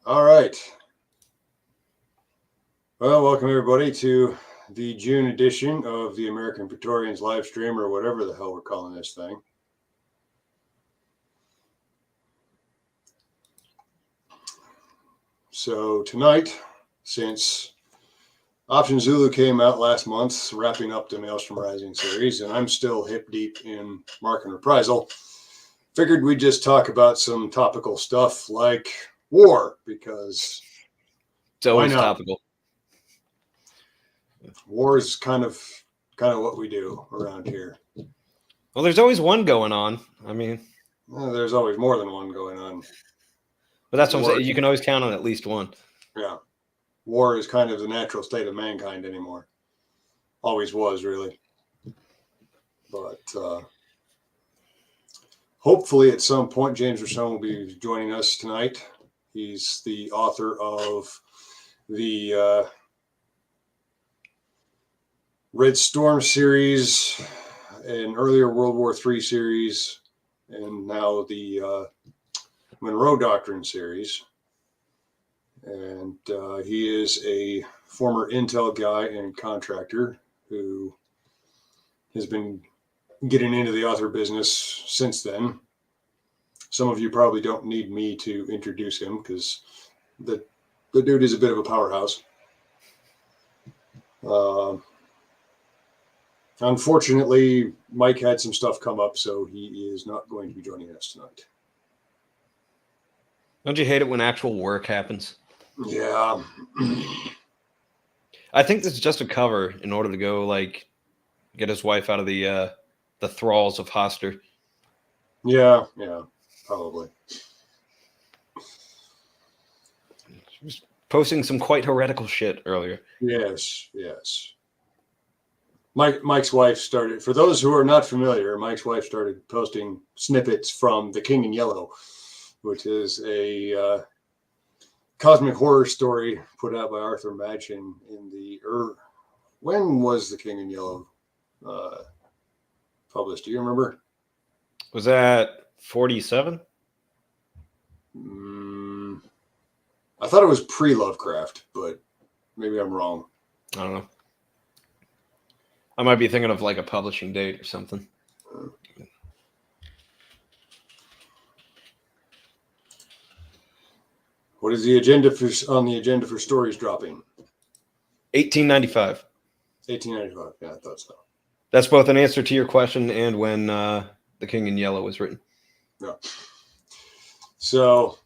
All right. Well, welcome everybody to the June edition of the American Praetorians live stream, or whatever the hell we're calling this thing. So tonight, since Option Zulu came out last month, wrapping up the Maelstrom Rising series, and I'm still hip deep in Mark and Reprisal, figured we'd just talk about some topical stuff like war, because it's always topical. War is kind of what we do around here. Well, there's always one going on. I mean, there's always more than one going on. But that's what I'm saying. You can always count on at least one. Yeah. War is kind of the natural state of mankind anymore. Always was, really. But hopefully at some point, James Rosone will be joining us tonight. He's the author of the Red Storm series, an earlier World War III series, and now the Monroe Doctrine series. And he is a former Intel guy and contractor who has been getting into the author business since then. Some of you probably don't need me to introduce him because the dude is a bit of a powerhouse. Unfortunately, Mike had some stuff come up, so he is not going to be joining us tonight. Don't you hate it when actual work happens? Yeah. I think this is just a cover in order to go, like, get his wife out of the thralls of Hoster. Yeah, probably. He was posting some quite heretical shit earlier. Yes. Mike's wife started, for those who are not familiar, Mike's wife started posting snippets from The King in Yellow, which is a cosmic horror story put out by Arthur Machen in the when was The King in Yellow published? Do you remember? Was that 47? I thought it was pre-Lovecraft, but maybe I'm wrong. I don't know. I might be thinking of like a publishing date or something. What is the agenda on the agenda for stories dropping? 1895. 1895. Yeah, I thought so. That's both an answer to your question and when The King in Yellow was written. Yeah. So,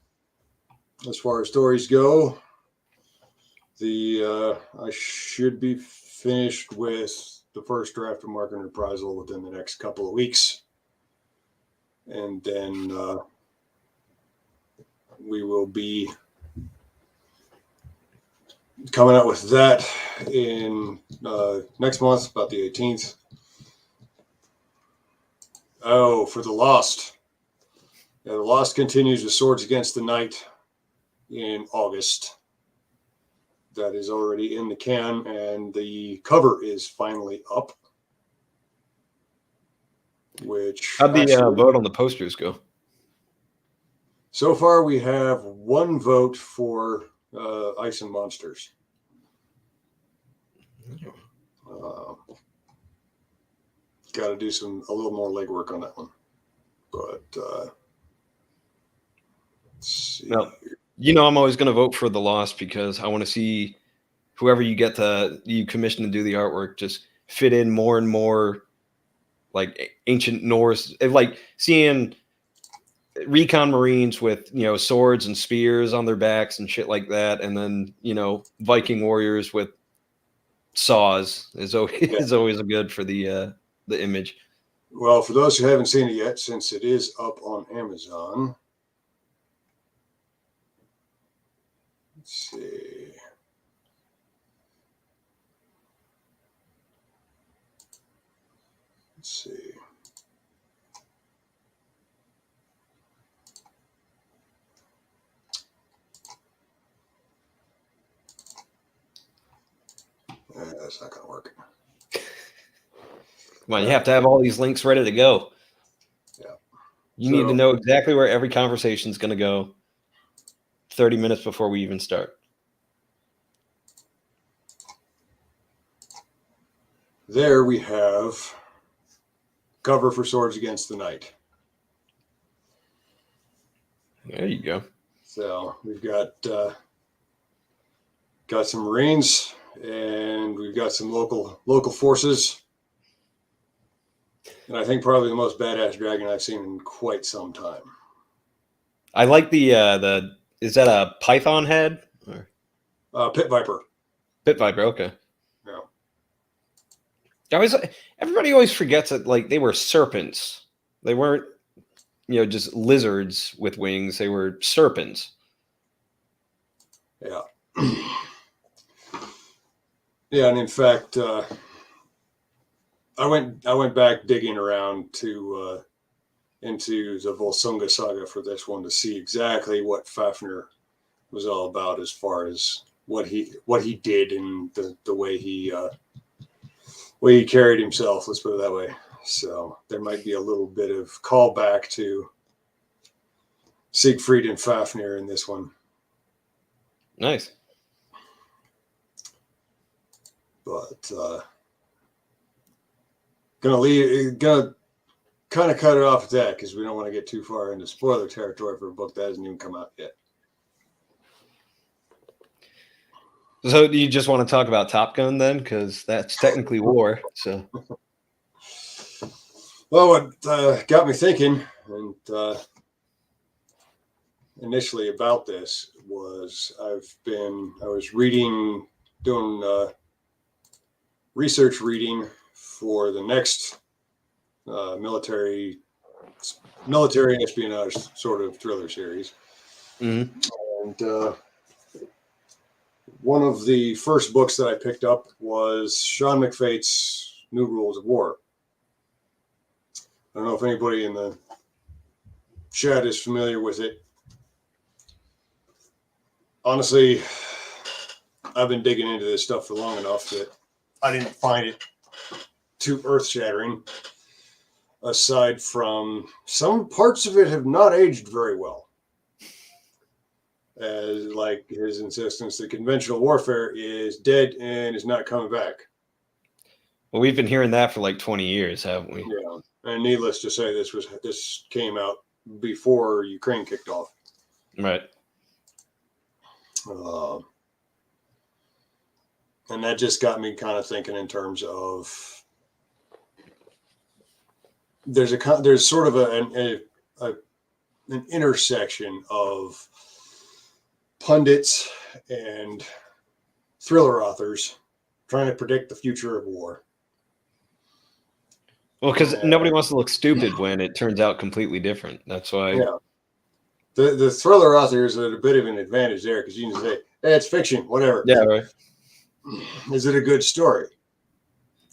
as far as stories go, I should be finished with the first draft of Mark and Reprisal within the next couple of weeks, and then we will be coming out with that in next month, about the 18th. Oh, for the Lost. Yeah, the Lost continues with Swords Against the Night in August. That is already in the can, and the cover is finally up. How'd the vote on the posters go? So far, we have one vote for Ice and Monsters. Got to do a little more legwork on that one, but let's see. No. You know, I'm always going to vote for the Lost because I want to see whoever you get you commission to do the artwork just fit in more and more like ancient Norse, like seeing recon Marines with, swords and spears on their backs and shit like that. And then, Viking warriors with saws is always good for the image. Well, for those who haven't seen it yet, since it is up on Amazon, let's see. That's not going to work. Come on, you have to have all these links ready to go. Yeah. You need to know exactly where every conversation is going to go. 30 minutes before we even start. There we have cover for Swords Against the Night. There you go. So we've got some Marines, and we've got some local forces, and I think probably the most badass dragon I've seen in quite some time. I like the is that a python head or Pit Viper. pit viper? Okay. Yeah. Everybody always forgets that like they were serpents. They weren't, just lizards with wings. They were serpents. Yeah. Yeah, and in fact, I went back digging around to into the Volsunga saga for this one to see exactly what Fafnir was all about, as far as what he did and the way he carried himself. Let's put it that way. So there might be a little bit of callback to Siegfried and Fafnir in this one. Nice. But gonna kind of cut it off at that, because we don't want to get too far into spoiler territory for a book that hasn't even come out yet. So do you just want to talk about Top Gun then? Because that's technically war. So. Well, what got me thinking, and initially about this, was I was reading, doing research reading for the next military espionage sort of thriller series. Mm-hmm. And one of the first books that I picked up was Sean McFate's New Rules of War. I don't know if anybody in the chat is familiar with it. Honestly, I've been digging into this stuff for long enough that I didn't find it too earth-shattering, aside from some parts of it have not aged very well. As like his insistence that conventional warfare is dead and is not coming back. Well, we've been hearing that for like 20 years, haven't we? Yeah, and needless to say, this came out before Ukraine kicked off. Right. And that just got me kind of thinking in terms of there's sort of an intersection of pundits and thriller authors trying to predict the future of war. Well, because nobody wants to look stupid when it turns out completely different. That's why. Yeah. The thriller authors are at a bit of an advantage there, because you can say, hey, it's fiction, whatever. Yeah, right. Is it a good story?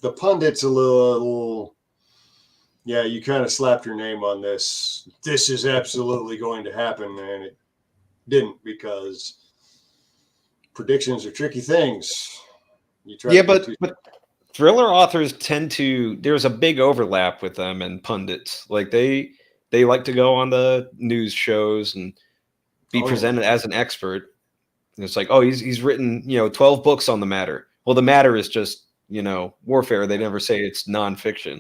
The pundits a little, yeah, you kind of slapped your name on this. This is absolutely going to happen, and it didn't, because predictions are tricky things. But thriller authors tend to, there's a big overlap with them and pundits. Like they like to go on the news shows and be presented as an expert. And it's like, oh, he's written 12 books on the matter. Well, the matter is just warfare. They never say it's nonfiction.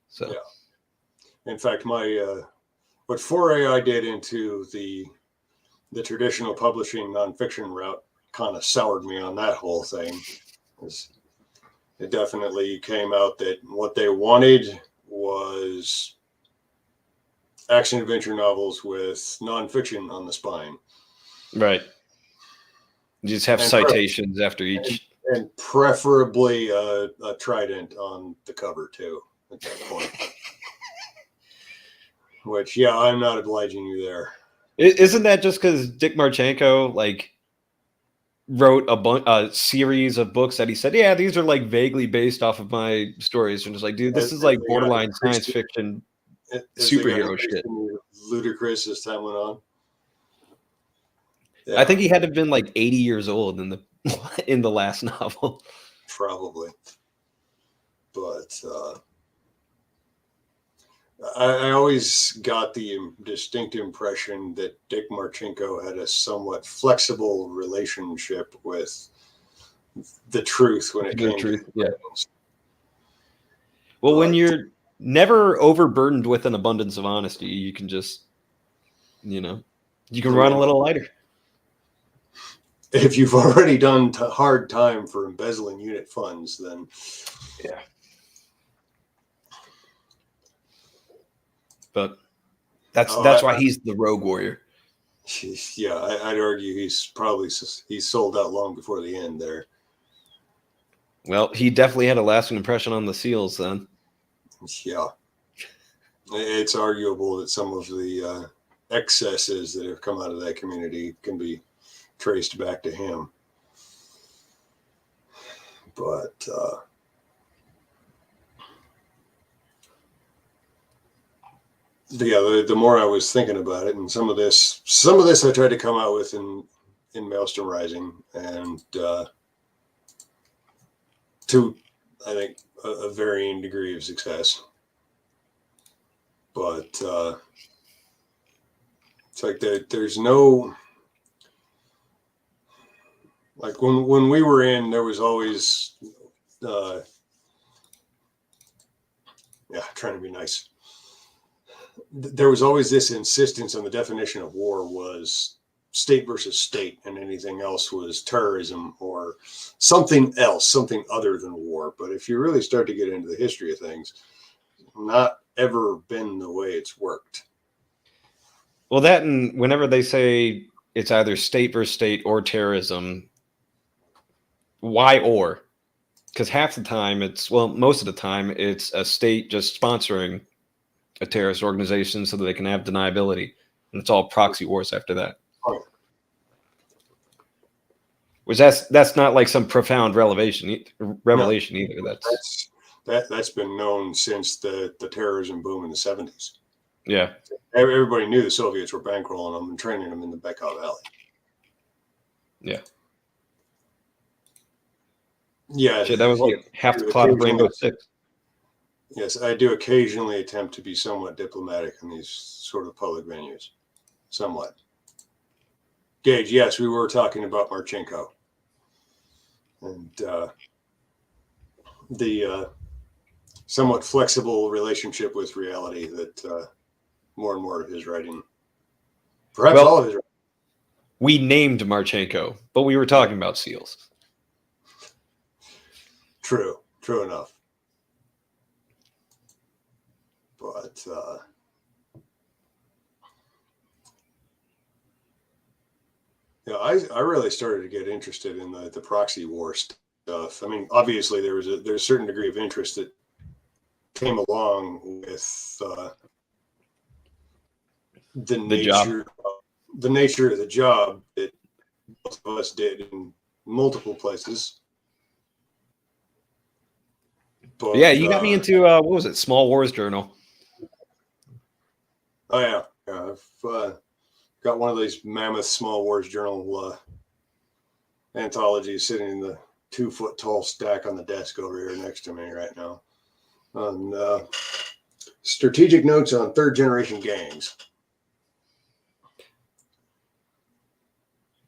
So yeah. In fact, my what foray I did into the traditional publishing nonfiction route kind of soured me on that whole thing. It definitely came out that what they wanted was action adventure novels with nonfiction on the spine. Right. You just have citations after each. And preferably a trident on the cover too at that point. Which, yeah, I'm not obliging you there. Isn't that just because Dick Marchenko wrote a series of books that he said, yeah, these are like vaguely based off of my stories, and just like, dude, this is like borderline science fiction superhero shit. Ludicrous as time went on. Yeah. I think he had to have been like 80 years old in the last novel. Probably. But I always got the distinct impression that Dick Marchenko had a somewhat flexible relationship with the truth when it The came to truth, his yeah. writings. Well, when But you're never overburdened with an abundance of honesty, you can just, you know, you can I run a mean, little lighter. if you've already done hard time for embezzling unit funds, then Yeah. But that's why he's the rogue warrior. Yeah, I'd argue he's sold out long before the end there. Well, he definitely had a lasting impression on the SEALs then. Yeah, it's arguable that some of the excesses that have come out of that community can be traced back to him. But yeah, the more I was thinking about it, and some of this I tried to come out with in Maelstrom Rising, and to I think a varying degree of success. But it's like there's no, like when we were in, there was always trying to be nice. There was always this insistence on the definition of war was state versus state, and anything else was terrorism or something else, something other than war. But if you really start to get into the history of things, not ever been the way it's worked. Well, that, and whenever they say it's either state versus state or terrorism, why or? Because half the time most of the time it's a state just sponsoring a terrorist organization so that they can have deniability, and it's all proxy wars after that. Oh. Which that's not like some profound revelation either. That's been known since the terrorism boom in the 70s. Yeah. Everybody knew the Soviets were bankrolling them and training them in the Bekaa Valley. Yeah. Yeah. Shit, that was like half the plot of Rainbow Six. Yes, I do occasionally attempt to be somewhat diplomatic in these sort of public venues. Somewhat. Gage, yes, we were talking about Marchenko. And the somewhat flexible relationship with reality that more and more of his writing, perhaps all of his writing. We named Marchenko, but we were talking about SEALs. True enough. But yeah, I really started to get interested in the proxy war stuff. I mean, obviously there's a certain degree of interest that came along with the nature of the job that both of us did in multiple places. But, yeah, you got me into what was it, Small Wars Journal? Oh yeah, I've got one of these mammoth Small Wars Journal anthologies sitting in the 2-foot tall stack on the desk over here next to me right now. On strategic notes on third generation gangs.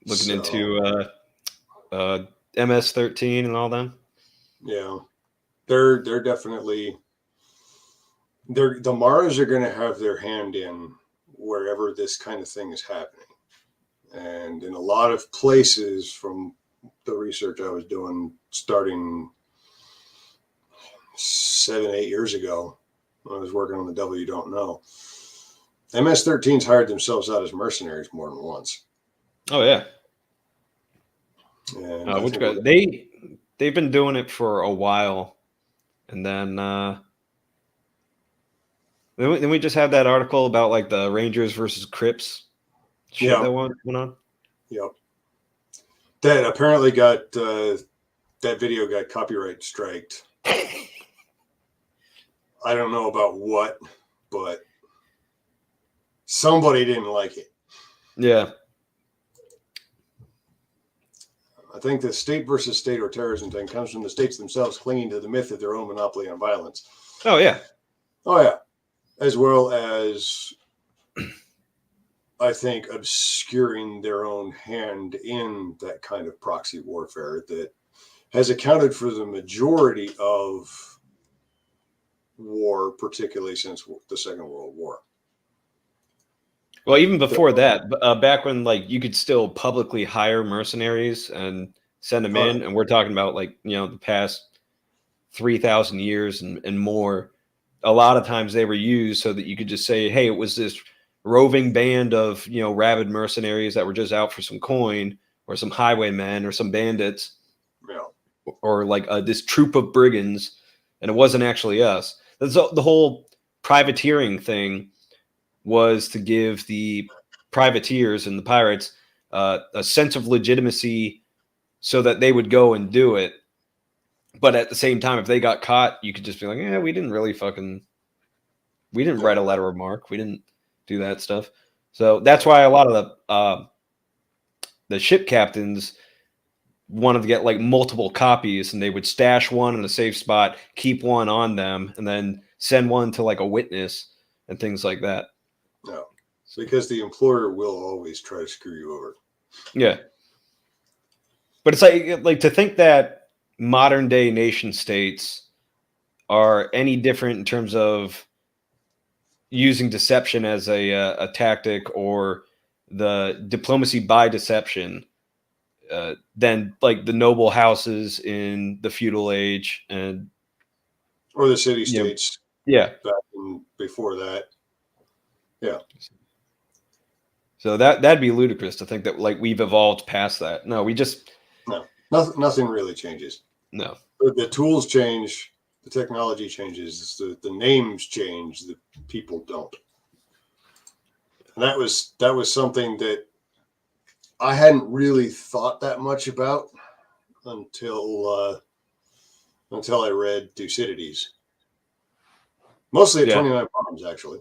Looking into MS-13 and all them. Yeah, they're definitely the Maras are going to have their hand in wherever this kind of thing is happening, and in a lot of places from the research I was doing starting 7-8 years ago when I was working on the Devil You Don't Know, MS-13's hired themselves out as mercenaries more than once. Oh yeah. And they've been doing it for a while, and then we just had that article about like the Rangers versus Crips shit that went on. Yep. That apparently got that video got copyright striked. I don't know about what, but somebody didn't like it. Yeah. I think the state versus state or terrorism thing comes from the states themselves clinging to the myth of their own monopoly on violence. Oh yeah. Oh yeah. as well as, I think, obscuring their own hand in that kind of proxy warfare that has accounted for the majority of war, particularly since the Second World War. Well, even before that, back when like you could still publicly hire mercenaries and send them in, and we're talking about like the past 3,000 years and more. A lot of times they were used so that you could just say, "Hey, it was this roving band of rabid mercenaries that were just out for some coin, or some highwaymen, or some bandits, or like this troop of brigands," and it wasn't actually us. That's the whole privateering thing. Was to give the privateers and the pirates a sense of legitimacy so that they would go and do it. But at the same time, if they got caught, you could just be like, yeah, we didn't write a letter of marque. We didn't do that stuff. So that's why a lot of the ship captains wanted to get like multiple copies, and they would stash one in a safe spot, keep one on them, and then send one to like a witness and things like that. No. Because the employer will always try to screw you over. Yeah. But it's like to think that modern day nation states are any different in terms of using deception as a tactic, or the diplomacy by deception, than like the noble houses in the feudal age or the city states. Yeah. Back before that. Yeah. So that'd be ludicrous to think that like we've evolved past that. No, we just nothing really changes. No. The tools change, the technology changes, the names change, the people don't. And that was something that I hadn't really thought that much about until I read Thucydides. Mostly at 29 Palms, actually.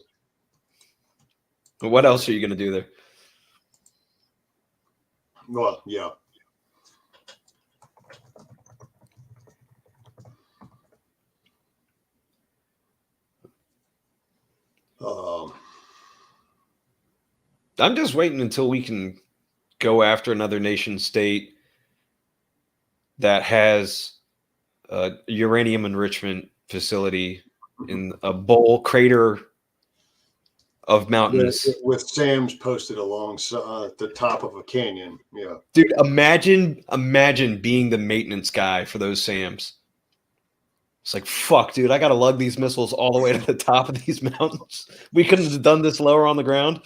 What else are you going to do there? Well, yeah. I'm just waiting until we can go after another nation state that has a uranium enrichment facility in a bowl crater of mountains with Sam's posted along the top of a canyon. Yeah, dude, imagine being the maintenance guy for those Sams. It's like, fuck, dude, I gotta lug these missiles all the way to the top of these mountains. We couldn't have done this lower on the ground.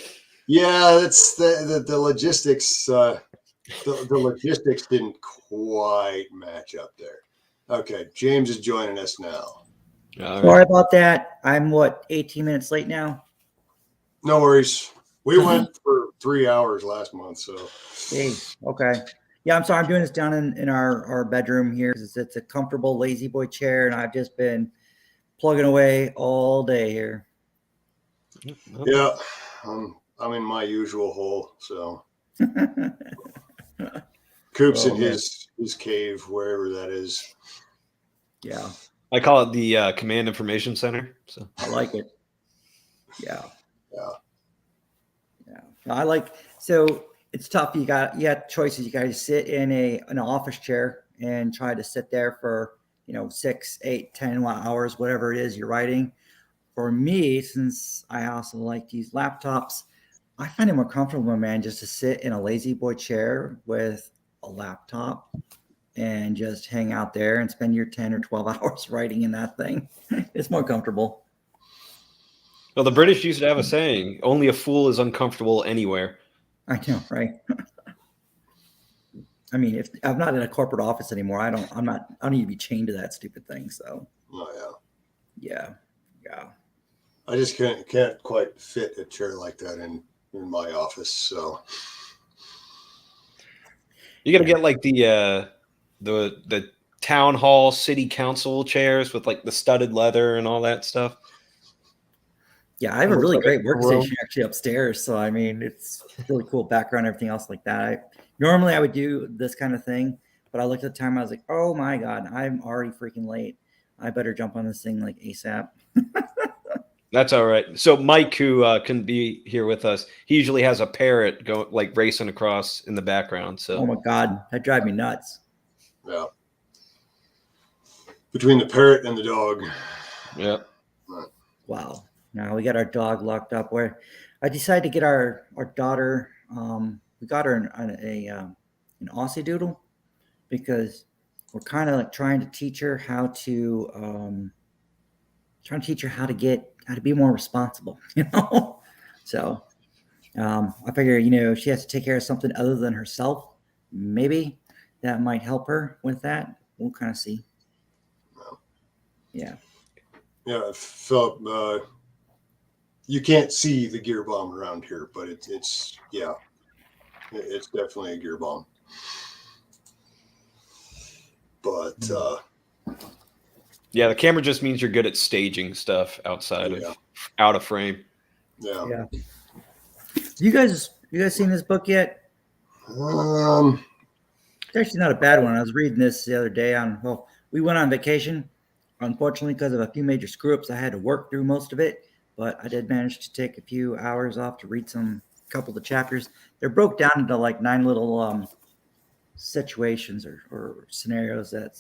Yeah, that's the logistics. The logistics didn't quite match up there. Okay, James is joining us now. Sorry about that. I'm 18 minutes late now. No worries. We went for 3 hours last month, so. Hey, okay. Yeah, I'm sorry. I'm doing this down in our bedroom here. It's a comfortable lazy boy chair, and I've just been plugging away all day here. Yeah, I'm in my usual hole, so. Coop's in his cave, wherever that is. Yeah. I call it the Command Information Center. So I like it. Yeah. So it's tough. You got choices. You got to sit in an office chair and try to sit there for 6, 8, 10 hours, whatever it is you're writing. For me, since I also like to use laptops, I find it more comfortable, man, just to sit in a lazy boy chair with a laptop and just hang out there and spend your 10 or 12 hours writing in that thing. It's more comfortable. Well, the British used to have a saying, only a fool is uncomfortable anywhere. I know, right? I mean, if I'm not in a corporate office anymore, I don't need to be chained to that stupid thing. So, yeah. I just can't quite fit a chair like that in my office. So you got to get like the town hall city council chairs with like the studded leather and all that stuff. Yeah, I have a really great workstation actually upstairs. So, I mean, it's really cool background, everything else like that. Normally I would do this kind of thing, but I looked at the time. I was like, oh my God, I'm already freaking late. I better jump on this thing like ASAP. That's all right. So Mike, who couldn't be here with us, he usually has a parrot go like racing across in the background. Oh So my God, that drives me nuts. Yeah. Between the parrot and the dog. yeah, Wow. Now we got our dog locked up. Where I decided to get our daughter. We got her an Aussie Doodle because we're kind of like trying to teach her how to how to be more responsible. So I figure she has to take care of something other than herself. Maybe that might help her with that. We'll kind of see. Yeah. Yeah, Philip, you can't see the gear bomb around here, but it's definitely a gear bomb. But yeah. The camera just means you're good at staging stuff outside of out of frame. Yeah. You guys seen this book yet? It's actually not a bad one. I was reading this the other day we went on vacation. Unfortunately, because of a few major screw-ups, I had to work through most of it, but I did manage to take a few hours off to read couple of the chapters. They're broke down into like 9 little situations or scenarios that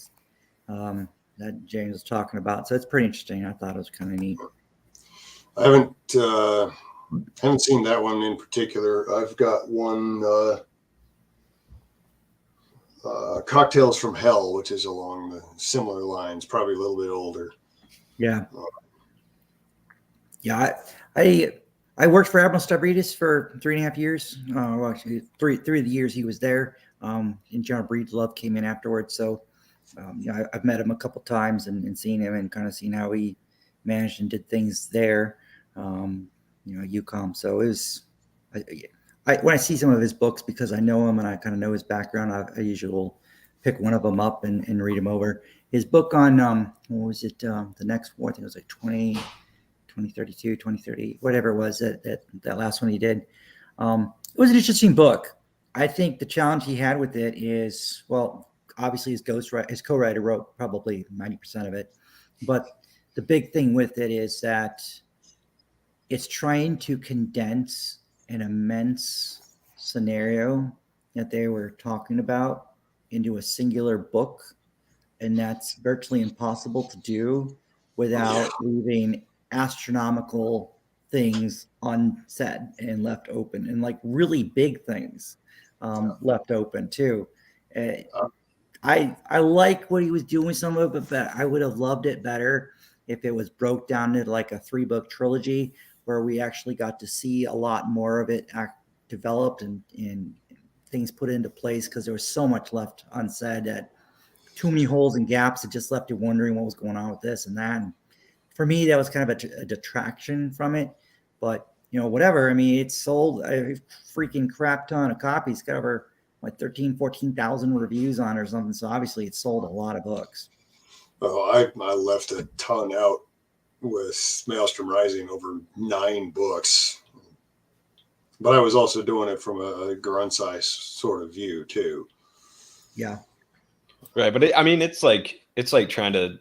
James was talking about. So it's pretty interesting. I thought it was kind of neat. I haven't seen that one in particular. I've got one, Cocktails from Hell, which is along the similar lines, probably a little bit older. Yeah. Yeah. I worked for Admiral Stavridis for 3.5 years. Well, actually, three of the years he was there. And John Breedlove came in afterwards. So, I've met him a couple times and seen him and kind of seen how he managed and did things there. UCOM. So it was, when I see some of his books, because I know him and I kind of know his background, I usually will pick one of them up and read him over. His book on, what was it? The next one, I think it was like 2032, 2030, whatever it was, that last one he did. It was an interesting book. I think the challenge he had with it is, well, obviously his co-writer wrote probably 90% of it. But the big thing with it is that it's trying to condense an immense scenario that they were talking about into a singular book. And that's virtually impossible to do without leaving astronomical things unsaid and left open, and like really big things left open too. I like what he was doing with some of it, but I would have loved it better if it was broke down into like a 3-book trilogy where we actually got to see a lot more of it developed and things put into place, because there was so much left unsaid that too many holes and gaps that just left you wondering what was going on with this and that. And for me, that was kind of a detraction from it. But, whatever. I mean, it sold a freaking crap ton of copies. It's got over like 14,000 reviews on it or something. So obviously it sold a lot of books. Oh, I left a ton out with Maelstrom Rising, over 9 books. But I was also doing it from a Grunsai sort of view too. Yeah. Right, but it's like trying to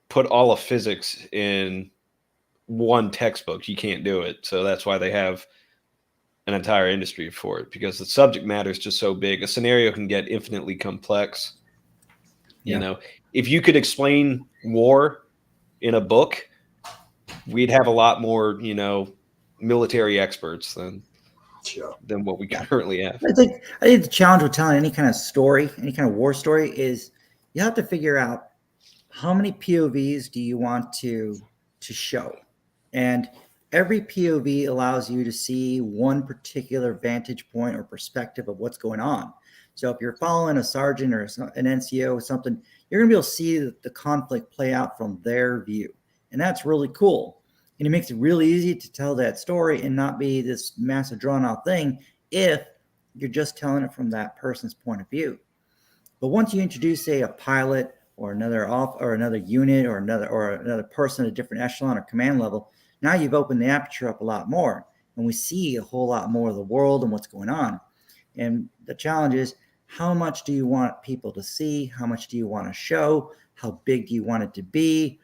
put all of physics in one textbook. You can't do it. So that's why they have an entire industry for it, because the subject matter is just so big. A scenario can get infinitely complex. Yeah. If you could explain war in a book, we'd have a lot more, military experts than what we currently have. I think the challenge with telling any kind of story, any kind of war story, is you have to figure out how many POVs do you want to show, and every POV allows you to see one particular vantage point or perspective of what's going on. So if you're following a sergeant or an NCO or something, you're going to be able to see the conflict play out from their view, and that's really cool. And it makes it really easy to tell that story and not be this massive drawn out thing if you're just telling it from that person's point of view. But once you introduce, say, a pilot or another unit or another person at a different echelon or command level, now you've opened the aperture up a lot more, and we see a whole lot more of the world and what's going on. And the challenge is, how much do you want people to see? How much do you want to show? How big do you want it to be?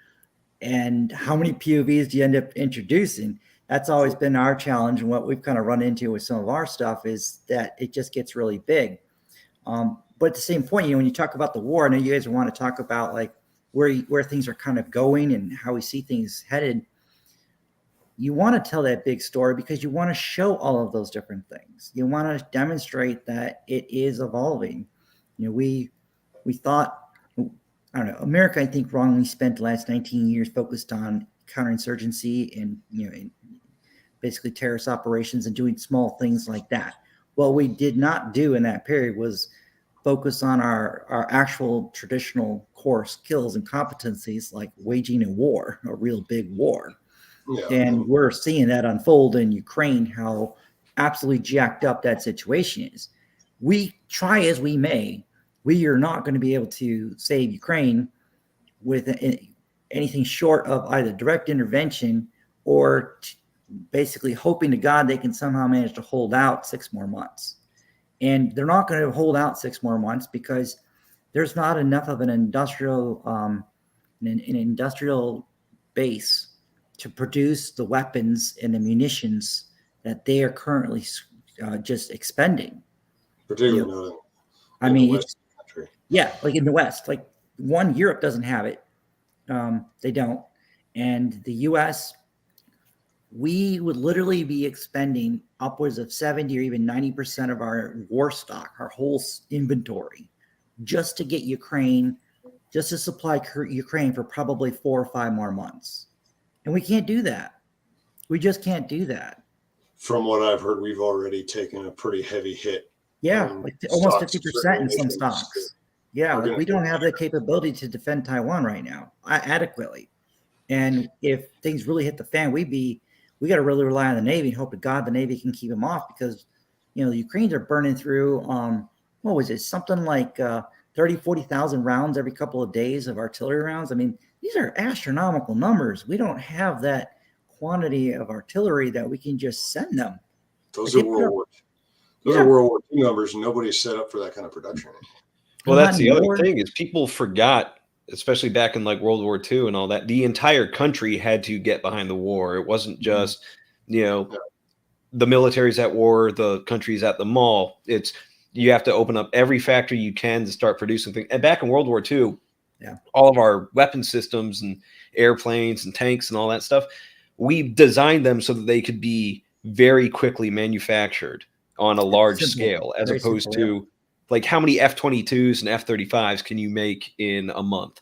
And how many POVs do you end up introducing? That's always been our challenge. And what we've kind of run into with some of our stuff is that it just gets really big. But at the same point, when you talk about the war, I know you guys want to talk about like where things are kind of going and how we see things headed. You want to tell that big story because you want to show all of those different things. You want to demonstrate that it is evolving. We thought, I don't know, America, I think, wrongly spent the last 19 years focused on counterinsurgency and, basically terrorist operations and doing small things like that. What we did not do in that period was focus on our actual traditional core skills and competencies, like waging a war, a real big war. Yeah. And we're seeing that unfold in Ukraine, how absolutely jacked up that situation is. We try as we may, we are not going to be able to save Ukraine with anything short of either direct intervention or basically hoping to God they can somehow manage to hold out 6 more months. And they're not going to hold out 6 more months because there's not enough of an industrial base to produce the weapons and the munitions that they are currently just expending. Particularly I mean, like in the West, like Europe doesn't have it. They don't. And the US, we would literally be expending upwards of 70 or even 90% of our war stock, our whole inventory, just to get Ukraine, just to supply Ukraine for probably 4 or 5 more months. And we can't do that. We just can't do that. From what I've heard, we've already taken a pretty heavy hit. Yeah, like almost 50% in some stocks. Yeah, like we don't have the capability to defend Taiwan right now adequately. And if things really hit the fan, we got to really rely on the Navy and hope to God the Navy can keep them off because, the Ukrainians are burning through, what was it, something like 30, 40,000 rounds every couple of days of artillery rounds. I mean, these are astronomical numbers. We don't have that quantity of artillery that we can just send them. Those are World War II numbers. Nobody's set up for that kind of production. Well, that's the other thing is people forgot, especially back in like World War II and all that, the entire country had to get behind the war. It wasn't just, the military's at war, the country's at the mall. It's you have to open up every factory you can to start producing things. And back in World War II, all of our weapon systems and airplanes and tanks and all that stuff, we designed them so that they could be very quickly manufactured on a large scale, as opposed to like how many F-22s and F-35s can you make in a month?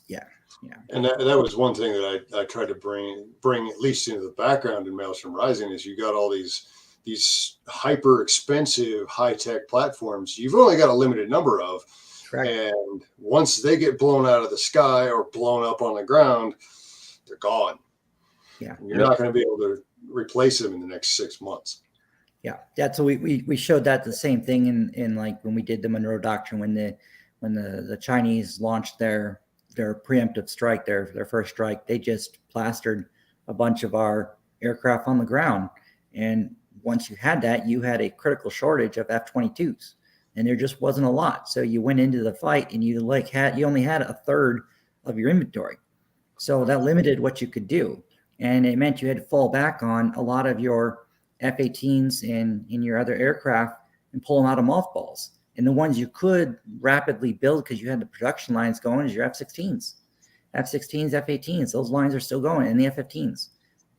Yeah. And that was one thing that I tried to bring at least into the background in Maelstrom Rising is you got all these hyper expensive high tech platforms. You've only got a limited number of. Right. And once they get blown out of the sky or blown up on the ground, they're gone. Yeah. And you're not going to be able to replace them in the next 6 months. Yeah. That's so we showed that the same thing in like when we did the Monroe Doctrine, when the Chinese launched their preemptive strike, their first strike, they just plastered a bunch of our aircraft on the ground. And once you had that, you had a critical shortage of F-22s. And there just wasn't a lot. So you went into the fight and you only had a third of your inventory. So that limited what you could do. And it meant you had to fall back on a lot of your F-18s and in your other aircraft and pull them out of mothballs. And the ones you could rapidly build because you had the production lines going is your F-16s. F-16s, F-18s, those lines are still going, and the F-15s.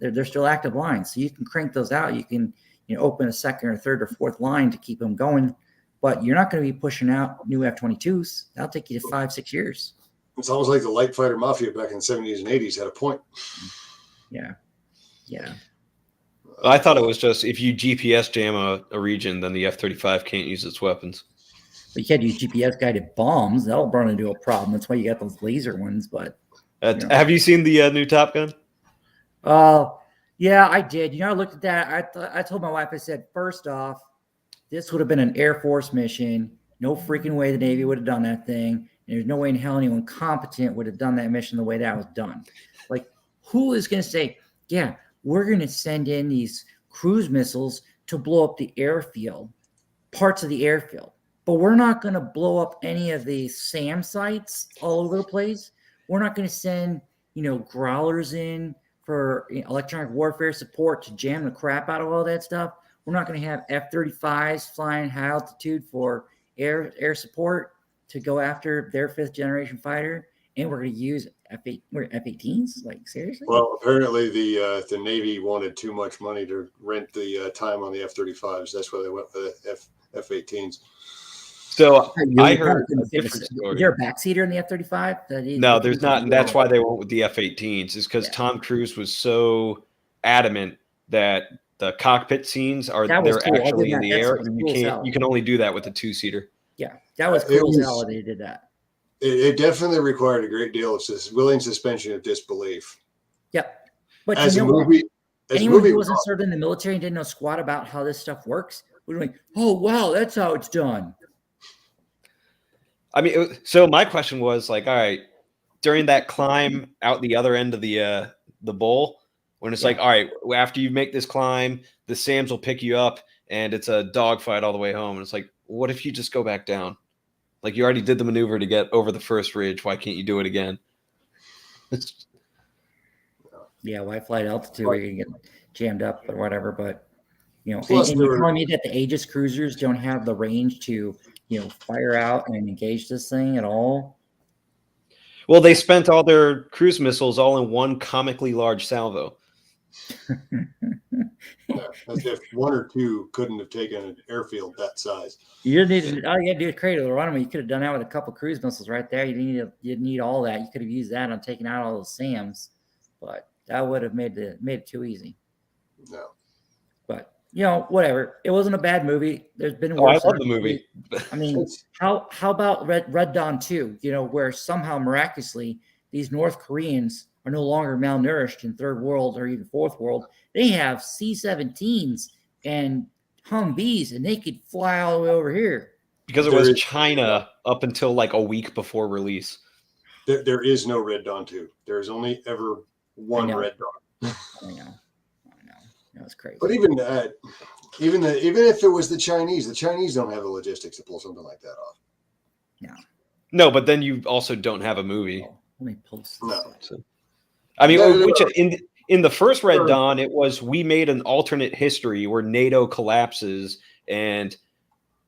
They're still active lines. So you can crank those out. You can open a second or third or fourth line to keep them going. But you're not going to be pushing out new F-22s. That'll take you to 5-6 years. It's almost like the light fighter mafia back in the 70s and 80s had a point. Yeah. I thought it was just if you GPS jam a region, then the F-35 can't use its weapons. But you can't use GPS guided bombs. That'll run into a problem. That's why you got those laser ones. But have you seen the new Top Gun? Yeah, I did. I looked at that. I told my wife, I said, first off, this would have been an Air Force mission. No freaking way the Navy would have done that thing. And there's no way in hell anyone competent would have done that mission the way that was done. Like, who is going to say, yeah, we're going to send in these cruise missiles to blow up the airfield, parts of the airfield, but we're not going to blow up any of the SAM sites all over the place. We're not going to send growlers in for electronic warfare support to jam the crap out of all that stuff. We're not going to have F-35s flying high altitude for air support to go after their 5th generation fighter, and we're going to use F-18s. Like, seriously? Well, apparently the Navy wanted too much money to rent the time on the F-35s. That's why they went with the F-18s. So I heard a different story. Is there a backseater in the F-35? No, there's not, and that's why they went with the F-18s. Is because Tom Cruise was so adamant that the cockpit scenes they're actually in the air, and you can only do that with a 2-seater. Yeah, that was cool as hell. They did that. It definitely required a great deal of willing suspension of disbelief. Yep, but as a movie, anyone who wasn't served in the military and didn't know squat about how this stuff works would be like, "Oh wow, that's how it's done." I mean, so my question was like, all right, during that climb out the other end of the bowl, when it's like, all right, after you make this climb, the SAMs will pick you up, and it's a dogfight all the way home. And it's like, what if you just go back down? Like, you already did the maneuver to get over the first ridge. Why can't you do it again? Yeah, why fly at altitude where you can get jammed up or whatever? But Plus and you're telling me that the Aegis cruisers don't have the range to fire out and engage this thing at all? Well, they spent all their cruise missiles all in one comically large salvo. As if 1 or 2 couldn't have taken an airfield that size. You didn't need all you had to do is create a runway. You could have done that with a couple cruise missiles right there. You didn't need all that. You could have used that on taking out all those SAMs, but that would have made it too easy. No. But whatever. It wasn't a bad movie. There's been worse. I love the movie. I mean, how about Red Dawn 2? Where somehow miraculously these North Koreans are no longer malnourished in 3rd world or even 4th world. They have C-17s and Humvees, and they could fly all the way over here. Because it was China up until like a week before release. There is no Red Dawn 2. There's only ever one Red Dawn. I know. That's crazy. But even if it was the Chinese don't have the logistics to pull something like that off. No, but then you also don't have a movie. Let me post this. No. So, I mean, in the first Red Dawn, it was we made an alternate history where NATO collapses and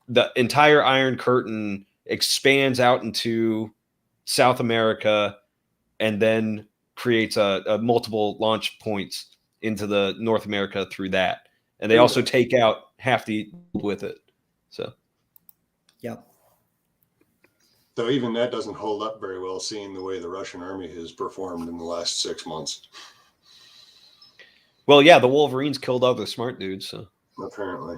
the entire Iron Curtain expands out into South America and then creates a multiple launch points into the North America through that. And they also take out half the with it. So, yep. Though even that doesn't hold up very well, seeing the way the Russian army has performed in the last 6 months. Well, yeah, the Wolverines killed all the smart dudes. So apparently,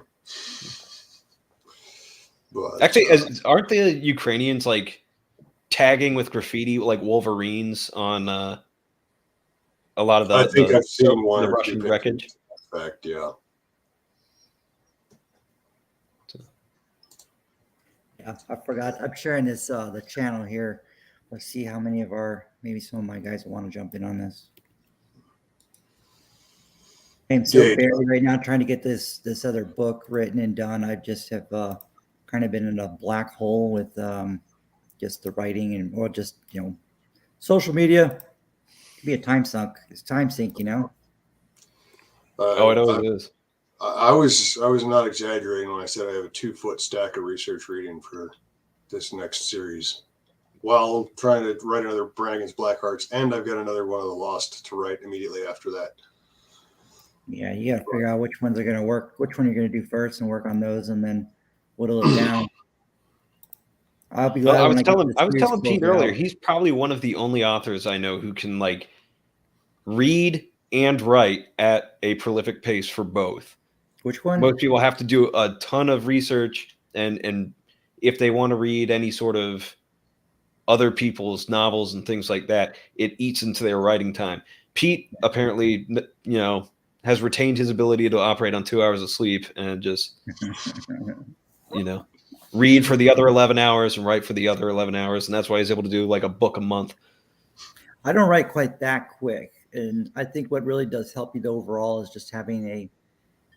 but actually, aren't the Ukrainians like tagging with graffiti like Wolverines on a lot of the? I think I've seen one the Russian wreckage. Fact, yeah. Yeah, I forgot. I'm sharing this the channel here. Let's see how many of maybe some of my guys want to jump in on this. I'm so barely right now trying to get this other book written and done. I just have kind of been in a black hole with just the writing or just social media. It could be a time sink. It's time sink, it always is. I was not exaggerating when I said I have a 2-foot stack of research reading for this next series, while trying to write another Brannigan's Black Hearts, and I've got another one of the Lost to write immediately after that. Yeah, you got to figure out which ones are going to work, which one you're going to do first, and work on those, and then whittle it down. I'll be glad. I was telling Pete earlier, he's probably one of the only authors I know who can like read and write at a prolific pace for both. Which one? Most people have to do a ton of research, and if they want to read any sort of other people's novels and things like that, it eats into their writing time. Pete apparently, has retained his ability to operate on 2 hours of sleep and just, read for the other 11 hours and write for the other 11 hours. And that's why he's able to do like a book a month. I don't write quite that quick. And I think what really does help you overall is just having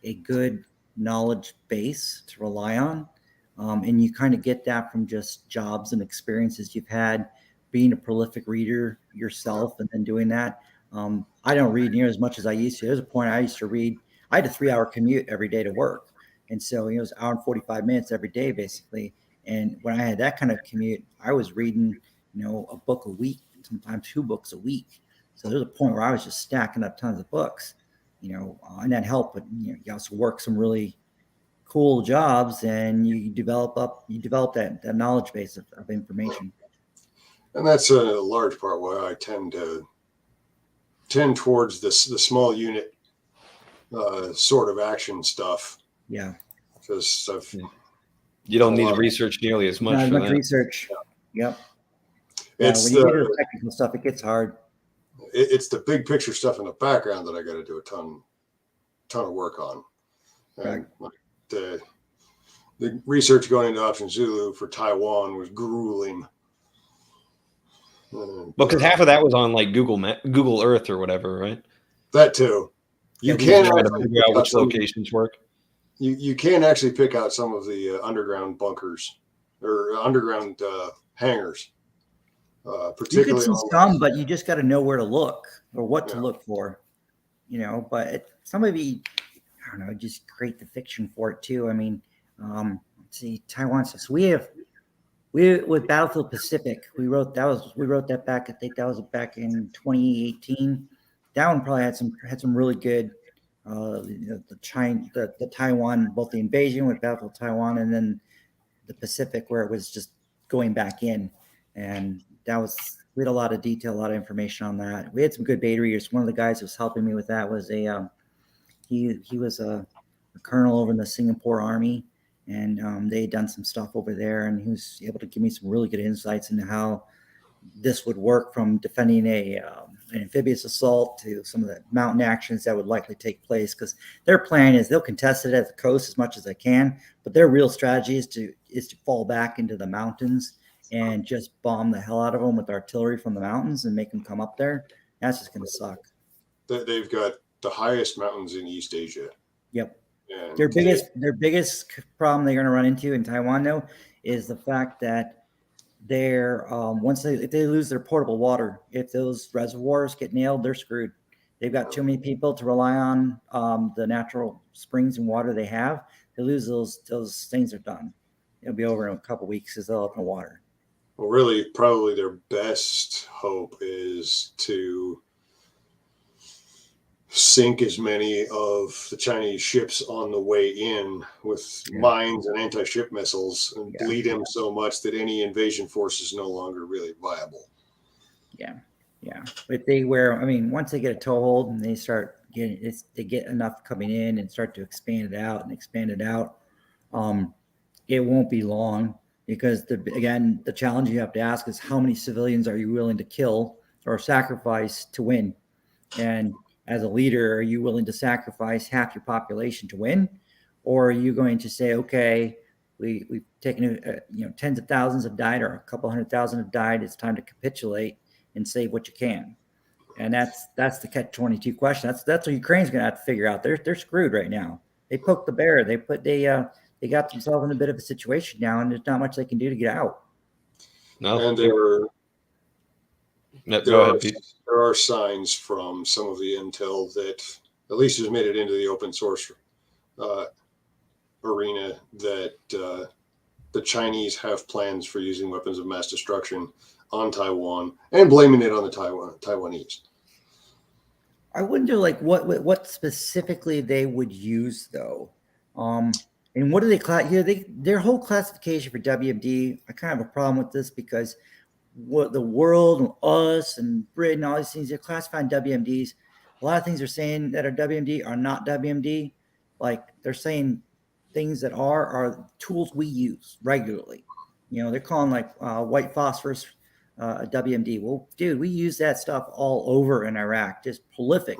a good knowledge base to rely on. And you kind of get that from just jobs and experiences you've had being a prolific reader yourself and then doing that. I don't read near as much as I used to. There's a point I used to read. I had a 3-hour commute every day to work. And so it was an hour and 45 minutes every day, basically. And when I had that kind of commute, I was reading, a book a week, sometimes 2 books a week. So there's a point where I was just stacking up tons of books, and that helped. But you also work some really cool jobs, and you develop that knowledge base of information. And that's a large part why I tend towards the small unit sort of action stuff. Yeah. Because you don't need to research nearly as much. Not as for much that. research. Yep. It's when you get to the technical stuff, it gets hard. It's the big picture stuff in the background that I got to do a ton of work on. And the research going into Option Zulu for Taiwan was grueling. Well, because half of that was on like Google Earth or whatever, right? That too. You can figure out which locations work. You can actually pick out some of the underground bunkers or underground hangars. Particularly you can see some, but you just got to know where to look or what to look for. But somebody, I don't know, just create the fiction for it too. I mean, let's see, Taiwan says we with Battlefield Pacific, we wrote that back. I think that was back in 2018. That one probably had some really good, the Taiwan, both the invasion with Battlefield Taiwan and then the Pacific where it was just going back in, and we had a lot of detail, a lot of information on that. We had some good beta readers. One of the guys who was helping me with that was he was a colonel over in the Singapore Army, and they had done some stuff over there, and he was able to give me some really good insights into how this would work, from defending an amphibious assault to some of the mountain actions that would likely take place. Because their plan is they'll contest it at the coast as much as they can, but their real strategy is to fall back into the mountains and just bomb the hell out of them with artillery from the mountains and make them come up there. That's just going to suck. They've got the highest mountains in East Asia. Yep. And Their biggest problem they're going to run into in Taiwan, though, is the fact that if they lose their portable water, if those reservoirs get nailed, they're screwed. They've got too many people to rely on the natural springs and water they have. They lose those things, are done. It'll be over in a couple of weeks because they'll have no water. Well, really, probably their best hope is to sink as many of the Chinese ships on the way in with mines and anti-ship missiles and bleed them so much that any invasion force is no longer really viable. Yeah. But once they get a toehold and they start they get enough coming in and start to expand it out, it won't be long, because the challenge you have to ask is how many civilians are you willing to kill or sacrifice to win? And as a leader, are you willing to sacrifice half your population to win? Or are you going to say, okay, we've taken, tens of thousands have died, or a couple 100,000 have died. It's time to capitulate and save what you can. And that's the catch-22 question. That's what Ukraine's going to have to figure out. They're screwed right now. They poked the bear. They got themselves in a bit of a situation now, and there's not much they can do to get out. No, and there are signs from some of the intel that at least has made it into the open source arena that the Chinese have plans for using weapons of mass destruction on Taiwan and blaming it on the Taiwanese. I wonder, what specifically they would use, though. And what do they their whole classification for WMD? I kind of have a problem with this, because what the world and us and Britain, all these things, they're classifying WMDs. A lot of things they're saying that are WMD are not WMD. Like, they're saying things that are tools we use regularly. They're calling white phosphorus a WMD. Well, dude, we use that stuff all over in Iraq, just prolific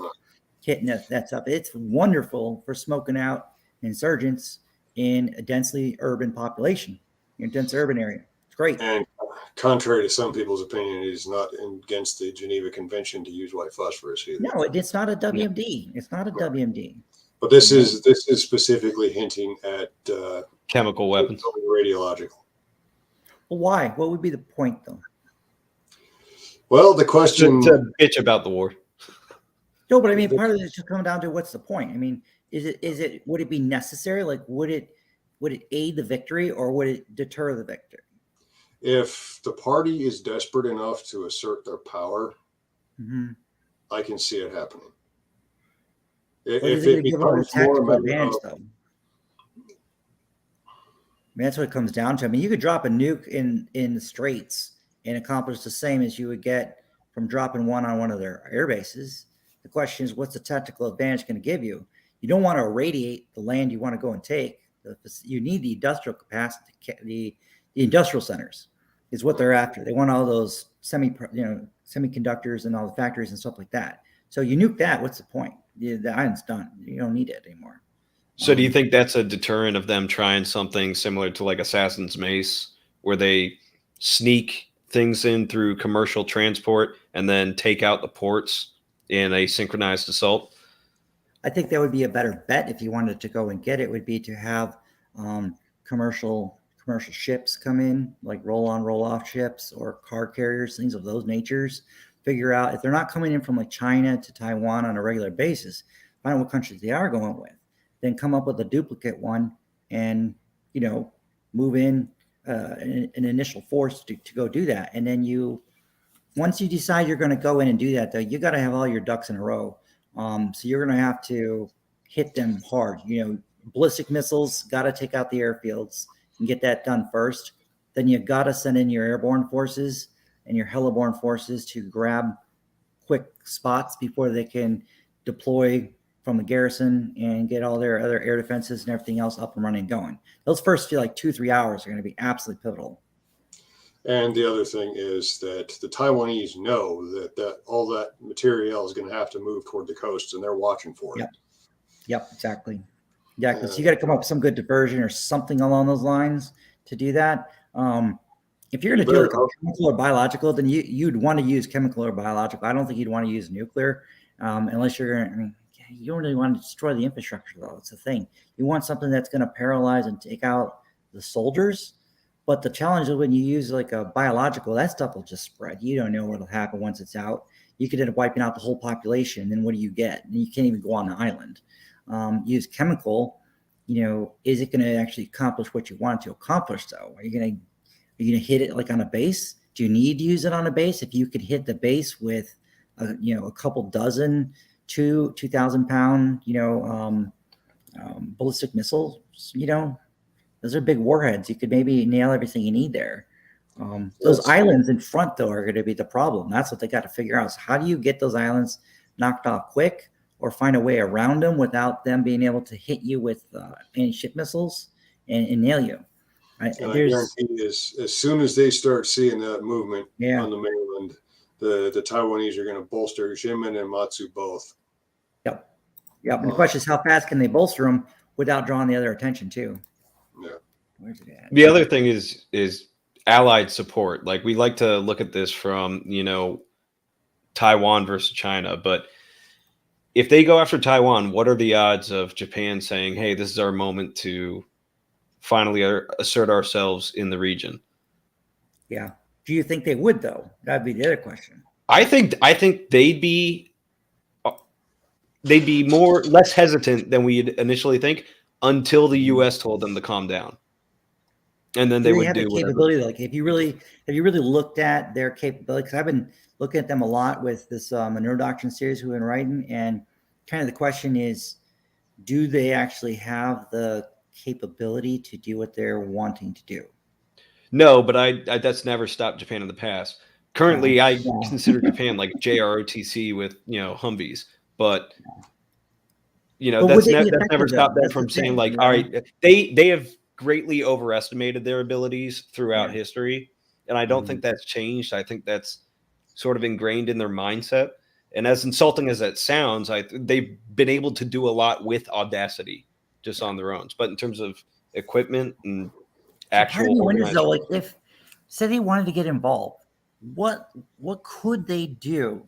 hitting that stuff. It's wonderful for smoking out insurgents in a densely urban population, dense urban area. It's great. And contrary to some people's opinion, it is not against the Geneva Convention to use white phosphorus either. No, it's not a WMD. It's not a WMD. But this is specifically hinting at chemical weapons, radiological. Well, why? What would be the point, though? Well, the question to bitch about the war. No, but I mean, part of it is just coming down to what's the point? I mean, would it be necessary? Like, would it aid the victory or would it deter the victory? if the party is desperate enough to assert their power, I can see it happening. But If is it going it to give them a becomes more a tactical matter advantage, of, though? I mean, that's what it comes down to. I mean, you could drop a nuke in the Straits and accomplish the same as you would get from dropping one on one of their air bases. The question is, what's the tactical advantage going to give you? You don't want to irradiate the land you want to go and take. You need the industrial capacity, the industrial centers is what they're after. They want all those semiconductors and all the factories and stuff like that. So you nuke that, what's the point? The island's done. You don't need it anymore. So do you think that's a deterrent of them trying something similar to like Assassin's Mace, where they sneak things in through commercial transport and then take out the ports in a synchronized assault? I think that would be a better bet if you wanted to go and get it, would be to have commercial ships come in, like roll-on, roll-off ships or car carriers, things of those natures. Figure out if they're not coming in from like China to Taiwan on a regular basis, find out what countries they are going with, then come up with a duplicate one and, move in an initial force to go do that. And then once you decide you're going to go in and do that, though, you got to have all your ducks in a row. So you're going to have to hit them hard. Ballistic missiles, got to take out the airfields and get that done first. Then you got to send in your airborne forces and your heliborne forces to grab quick spots before they can deploy from the garrison and get all their other air defenses and everything else up and running and going. Those first 2-3 hours are going to be absolutely pivotal. and the other thing is that the Taiwanese know that all that material is going to have to move toward the coast, and they're watching for it. Yep, exactly. So you got to come up with some good diversion or something along those lines to do that. If you're going to do like a chemical or biological, then you'd want to use chemical or biological. I don't think you'd want to use nuclear unless you're going to. You don't really want to destroy the infrastructure, though. It's the thing. You want something that's going to paralyze and take out the soldiers. But the challenge is when you use like a biological, that stuff will just spread. You don't know what'll happen once it's out. You could end up wiping out the whole population. Then what do you get? And you can't even go on the island. Use chemical. Is it going to actually accomplish what you want it to accomplish, though? Are you going to hit it like on a base? Do you need to use it on a base? If you could hit the base with, a couple dozen 2,000 pound, ballistic missiles, those are big warheads. You could maybe nail everything you need there. Those islands in front, though, are going to be the problem. That's what they got to figure out. So how do you get those islands knocked off quick or find a way around them without them being able to hit you with anti-ship missiles and nail you? And I guarantee as soon as they start seeing that movement on the mainland, the Taiwanese are going to bolster Xiamen and Matsu both. Yep. And the question is, how fast can they bolster them without drawing the other attention too? Yeah. Where's it at? The other thing is allied support. Like, we like to look at this from, Taiwan versus China, but if they go after Taiwan, what are the odds of Japan saying, hey, this is our moment to finally assert ourselves in the region? Yeah. Do you think they would, though? That'd be the other question. I think they'd be less hesitant than we'd initially think until the U.S. told them to calm down, and then they would have do the capability. Like, have you really looked at their capability? Because I've been looking at them a lot with this Monroe Doctrine series we've been writing, and kind of the question is, do they actually have the capability to do what they're wanting to do? No, but I that's never stopped Japan in the past. Currently, I consider Japan like JROTC with Humvees, but that's never stopped them from saying like, all right, they have greatly overestimated their abilities throughout history, and I don't think that's changed. I think that's sort of ingrained in their mindset. And as insulting as that sounds, they've been able to do a lot with audacity just on their own. But in terms of equipment and actual organization, though, like, if say they wanted to get involved, what could they do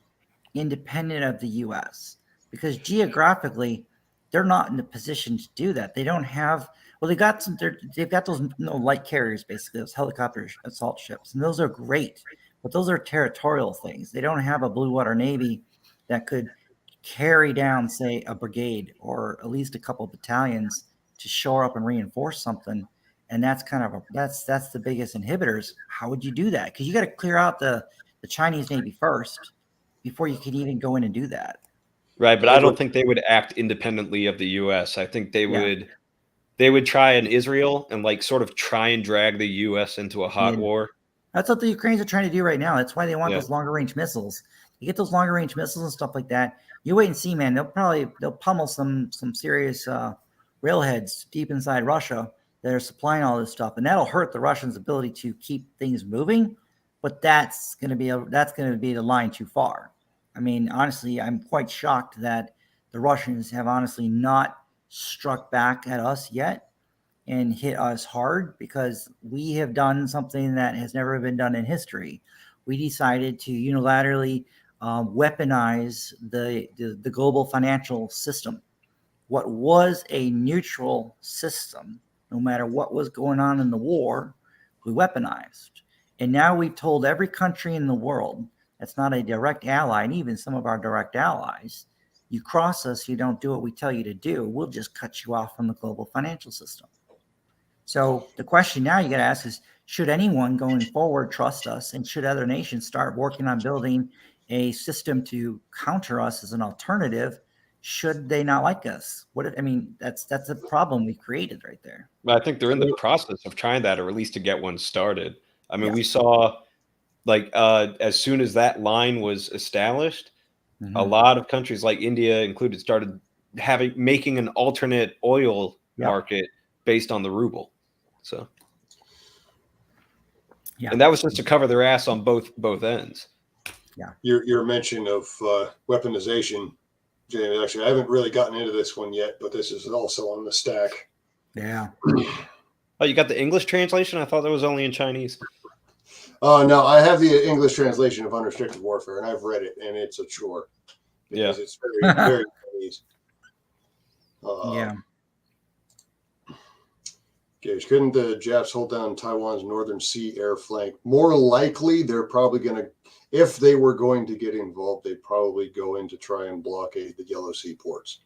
independent of the U.S.? Because geographically, they're not in a position to do that. They don't have. Well, they've got those light carriers, basically those helicopter assault ships, and those are great. but those are territorial things. They don't have a blue water navy that could carry down, say, a brigade or at least a couple of battalions to shore up and reinforce something. And that's kind of that's the biggest inhibitors. How would you do that? Because you got to clear out the Chinese Navy first before you can even go in and do that. Right, but I don't think they would act independently of the U.S. I think they would try in Israel and like sort of try and drag the U.S. into a hot war. That's what the Ukrainians are trying to do right now. That's why they want Yeah. those longer range missiles. You get those longer range missiles and stuff like that. You wait and see, man. They'll pummel some serious railheads deep inside Russia that are supplying all this stuff, and that'll hurt the Russians' ability to keep things moving. But that's going to be the line too far. I mean, honestly, I'm quite shocked that the Russians have honestly not struck back at us yet and hit us hard, because we have done something that has never been done in history. We decided to unilaterally weaponize the global financial system. What was a neutral system, no matter what was going on in the war, we weaponized. And now we've told every country in the world that's not a direct ally, and even some of our direct allies, you cross us, you don't do what we tell you to do, we'll just cut you off from the global financial system. So the question now you got to ask is, should anyone going forward trust us, and should other nations start working on building a system to counter us as an alternative? Should they not like us? That's a problem we created right there. I think they're in the process of trying that, or at least to get one started. I mean, we saw like as soon as that line was established, a lot of countries like India included started making an alternate oil market based on the ruble. So, and that was just to cover their ass on both ends. Yeah. Your mention of weaponization, James, actually, I haven't really gotten into this one yet, but this is also on the stack. Yeah. Oh, you got the English translation? I thought that was only in Chinese. No, I have the English translation of Unrestricted Warfare, and I've read it, and it's a chore. Because it's very, very Chinese. Yeah. Gage, couldn't the Japs hold down Taiwan's northern sea air flank? More likely, they're probably going to, if they were going to get involved, they'd probably go in to try and blockade the Yellow Sea ports.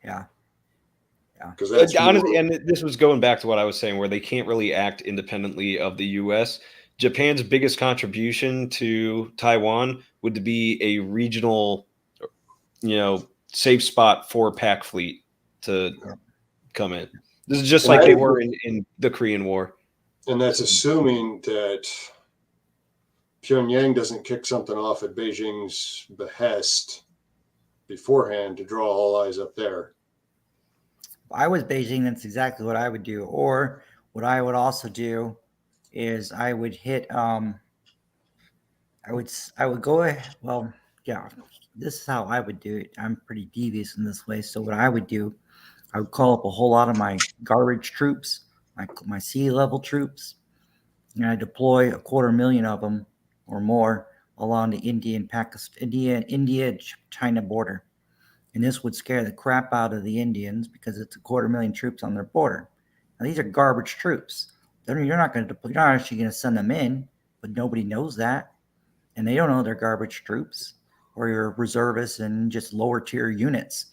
Yeah. Yeah. Because that's honestly, and this was going back to what I was saying, where they can't really act independently of the U.S. Japan's biggest contribution to Taiwan would be a regional, safe spot for Pac fleet to come in. This is just like they were in the Korean War. And that's assuming that Pyongyang doesn't kick something off at Beijing's behest beforehand to draw all eyes up there. If I was Beijing, that's exactly what I would do. Or what I would also do is I would hit I would go, well, yeah, this is how I would do it. I'm pretty devious in this way. So what I would do, I would call up a whole lot of my garbage troops, my sea level troops, and I deploy 250,000 of them or more along the India-China border. And this would scare the crap out of the Indians, because it's 250,000 troops on their border. Now, these are garbage troops. You're not actually going to send them in, but nobody knows that. And they don't know they're garbage troops or your reservists and just lower tier units.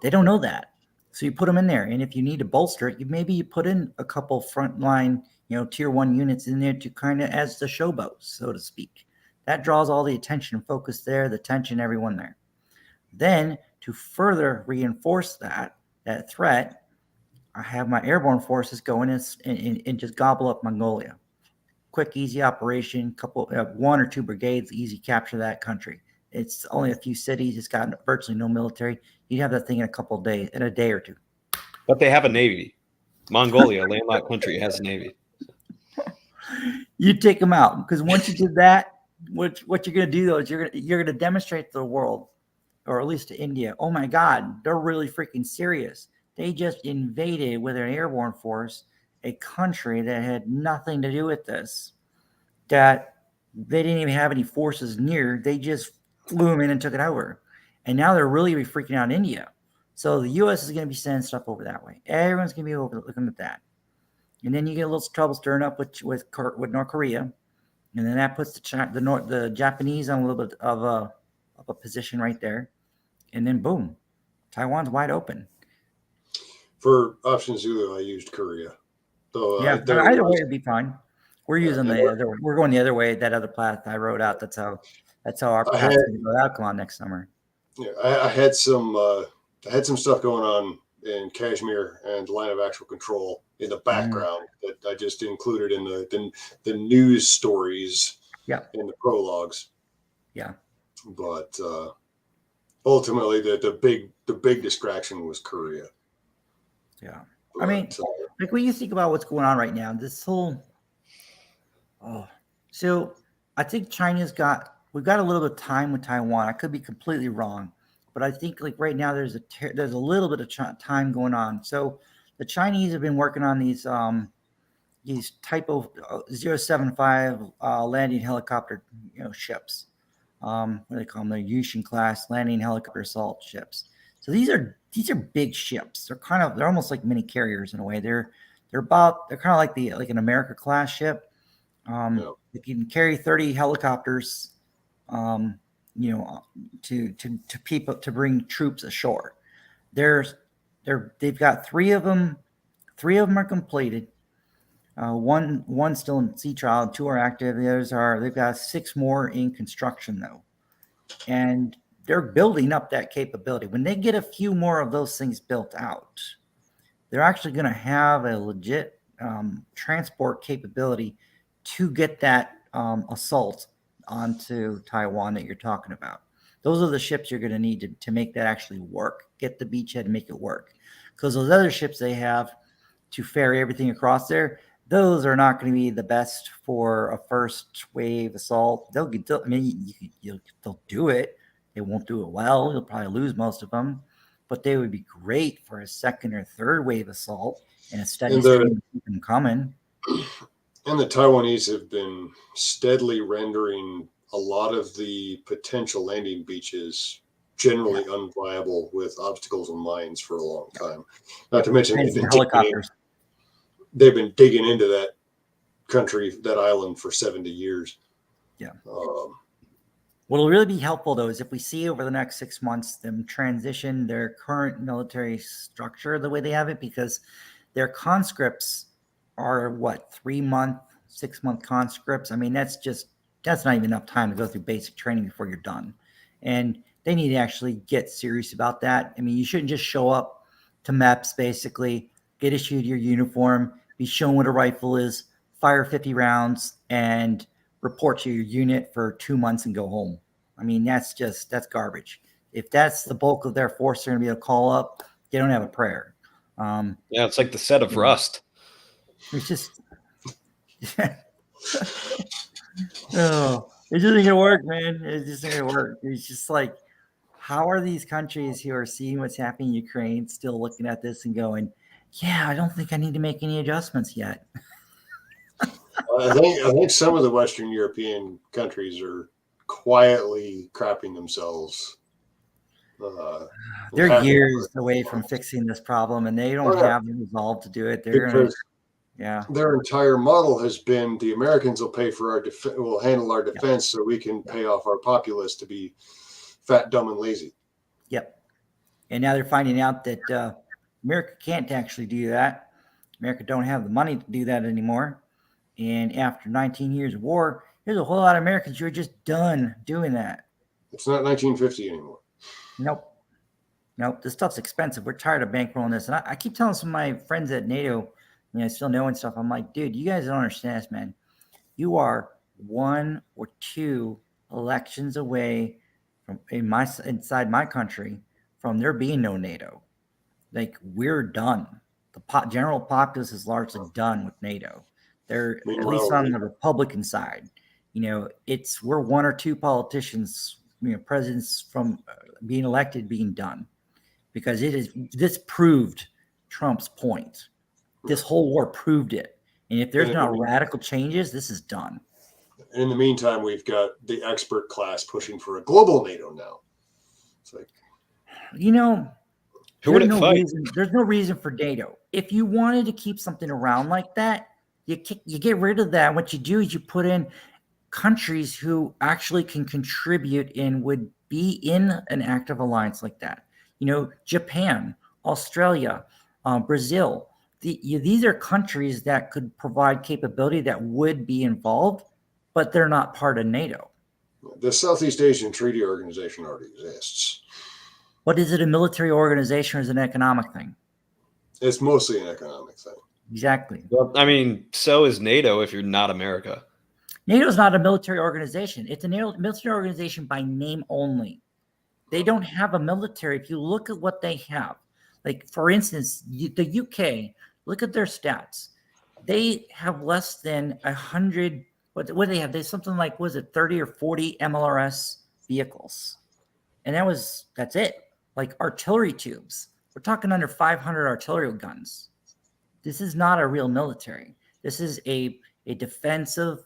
They don't know that. So you put them in there. And if you need to bolster it, maybe you put in a couple frontline, tier 1 units in there to kind of as the showboat, so to speak. That draws all the attention and focus there, the tension, everyone there. Then to further reinforce that threat, I have my airborne forces go in and just gobble up Mongolia. Quick, easy operation, one or two brigades, easy capture that country. It's only a few cities. It's got virtually no military. You'd have that thing in a day or two. But they have a navy. Mongolia, landlocked country, has a navy. You take them out, because once you did that, what you're going to do though is you're going to demonstrate to the world, or at least to India, oh my God, they're really freaking serious. They just invaded with an airborne force a country that had nothing to do with this, that they didn't even have any forces near. They just flew them in and took it over. And now they're really freaking out India. So the U.S. is going to be sending stuff over that way. Everyone's going to be looking at that. And then you get a little trouble stirring up with North Korea. and then that puts the Japanese on a little bit of a position right there, and then boom, Taiwan's wide open. For option Zulu, I used Korea. So Yeah, either way would be fine. We're using and the other. We're going the other way. That other path I wrote out. That's how our path's going to go Alcalon next summer. Yeah, I had some stuff going on in Kashmir and line of actual control in the background that I just included in the news stories. Yeah. In the prologues. Yeah. But ultimately, the big distraction was Korea. Yeah. But, I mean, like when you think about what's going on right now, this whole. So I think we've got a little bit of time with Taiwan. I could be completely wrong, but I think like right now there's a little bit of time going on. So the Chinese have been working on these type of 075 landing helicopter ships. What do they call them? The Yushin class landing helicopter assault ships. So these are big ships. They're almost like mini carriers in a way. They're kind of like an America class ship. If you can carry 30 helicopters, to people to bring troops ashore. They've got three of them. Three of them are completed. One's still in sea trial. 2 are active. They've got 6 more in construction though, and they're building up that capability. When they get a few more of those things built out, they're actually going to have a legit transport capability to get that assault onto Taiwan that you're talking about. Those are the ships you're going to need to make that actually work. Get the beachhead and make it work. Because those other ships they have to ferry everything across there, those are not going to be the best for a first wave assault. They'll do it. They won't do it well. You'll probably lose most of them, but they would be great for a second or third wave assault and a steady stream to keep them coming. And the Taiwanese have been steadily rendering a lot of the potential landing beaches generally unviable with obstacles and mines for a long time. Not to mention they've been digging into that country, that island for 70 years. Yeah. What'll really be helpful though is if we see over the next 6 months them transition their current military structure the way they have it, because their conscripts are 3-month, 6-month conscripts. I mean, that's not even enough time to go through basic training before you're done. And they need to actually get serious about that. I mean, you shouldn't just show up to MEPS, basically, get issued your uniform, be shown what a rifle is, fire 50 rounds, and report to your unit for 2 months and go home. I mean, that's garbage. If that's the bulk of their force they're going to be able to call up, they don't have a prayer. Yeah, it's like the set of Rust. It's just, oh, it just ain't gonna work, man. It just ain't gonna work. It's just like, how are these countries who are seeing what's happening in Ukraine still looking at this and going, yeah, I don't think I need to make any adjustments yet. I think some of the Western European countries are quietly crapping themselves. They're years away from fixing this problem, and they don't have the resolve to do it. Their entire model has been the Americans will pay for will handle our defense so we can pay off our populace to be fat, dumb, and lazy. Yep. And now they're finding out that America can't actually do that. America don't have the money to do that anymore. And after 19 years of war, there's a whole lot of Americans who are just done doing that. It's not 1950 anymore. Nope. This stuff's expensive. We're tired of bankrolling this. And I keep telling some of my friends at NATO, I still know and stuff. I'm like, dude, you guys don't understand this, man. You are 1 or 2 elections away from inside my country from there being no NATO. Like, we're done. The general populace is largely done with NATO. They're at least on the Republican side. We're 1 or 2 politicians, presidents from being elected, being done, because this proved Trump's point. This whole war proved it. And if there's not radical changes, this is done. In the meantime, we've got the expert class pushing for a global NATO now. It's like, who would it fight? There's no reason for NATO. If you wanted to keep something around like that, you get rid of that. What you do is you put in countries who actually can contribute and would be in an active alliance like that. Japan, Australia, Brazil. These are countries that could provide capability that would be involved, but they're not part of NATO. The Southeast Asian Treaty Organization already exists. But is it a military organization or is it an economic thing? It's mostly an economic thing. Exactly. Well, I mean, so is NATO if you're not America. NATO is not a military organization. It's a military organization by name only. They don't have a military. If you look at what they have, like for instance, the UK, look at their stats. They have less than 100. What do they have? They something like, was it 30 or 40 MLRS vehicles, and that's it. Like artillery tubes, we're talking under 500 artillery guns. This is not a real military. This is a defensive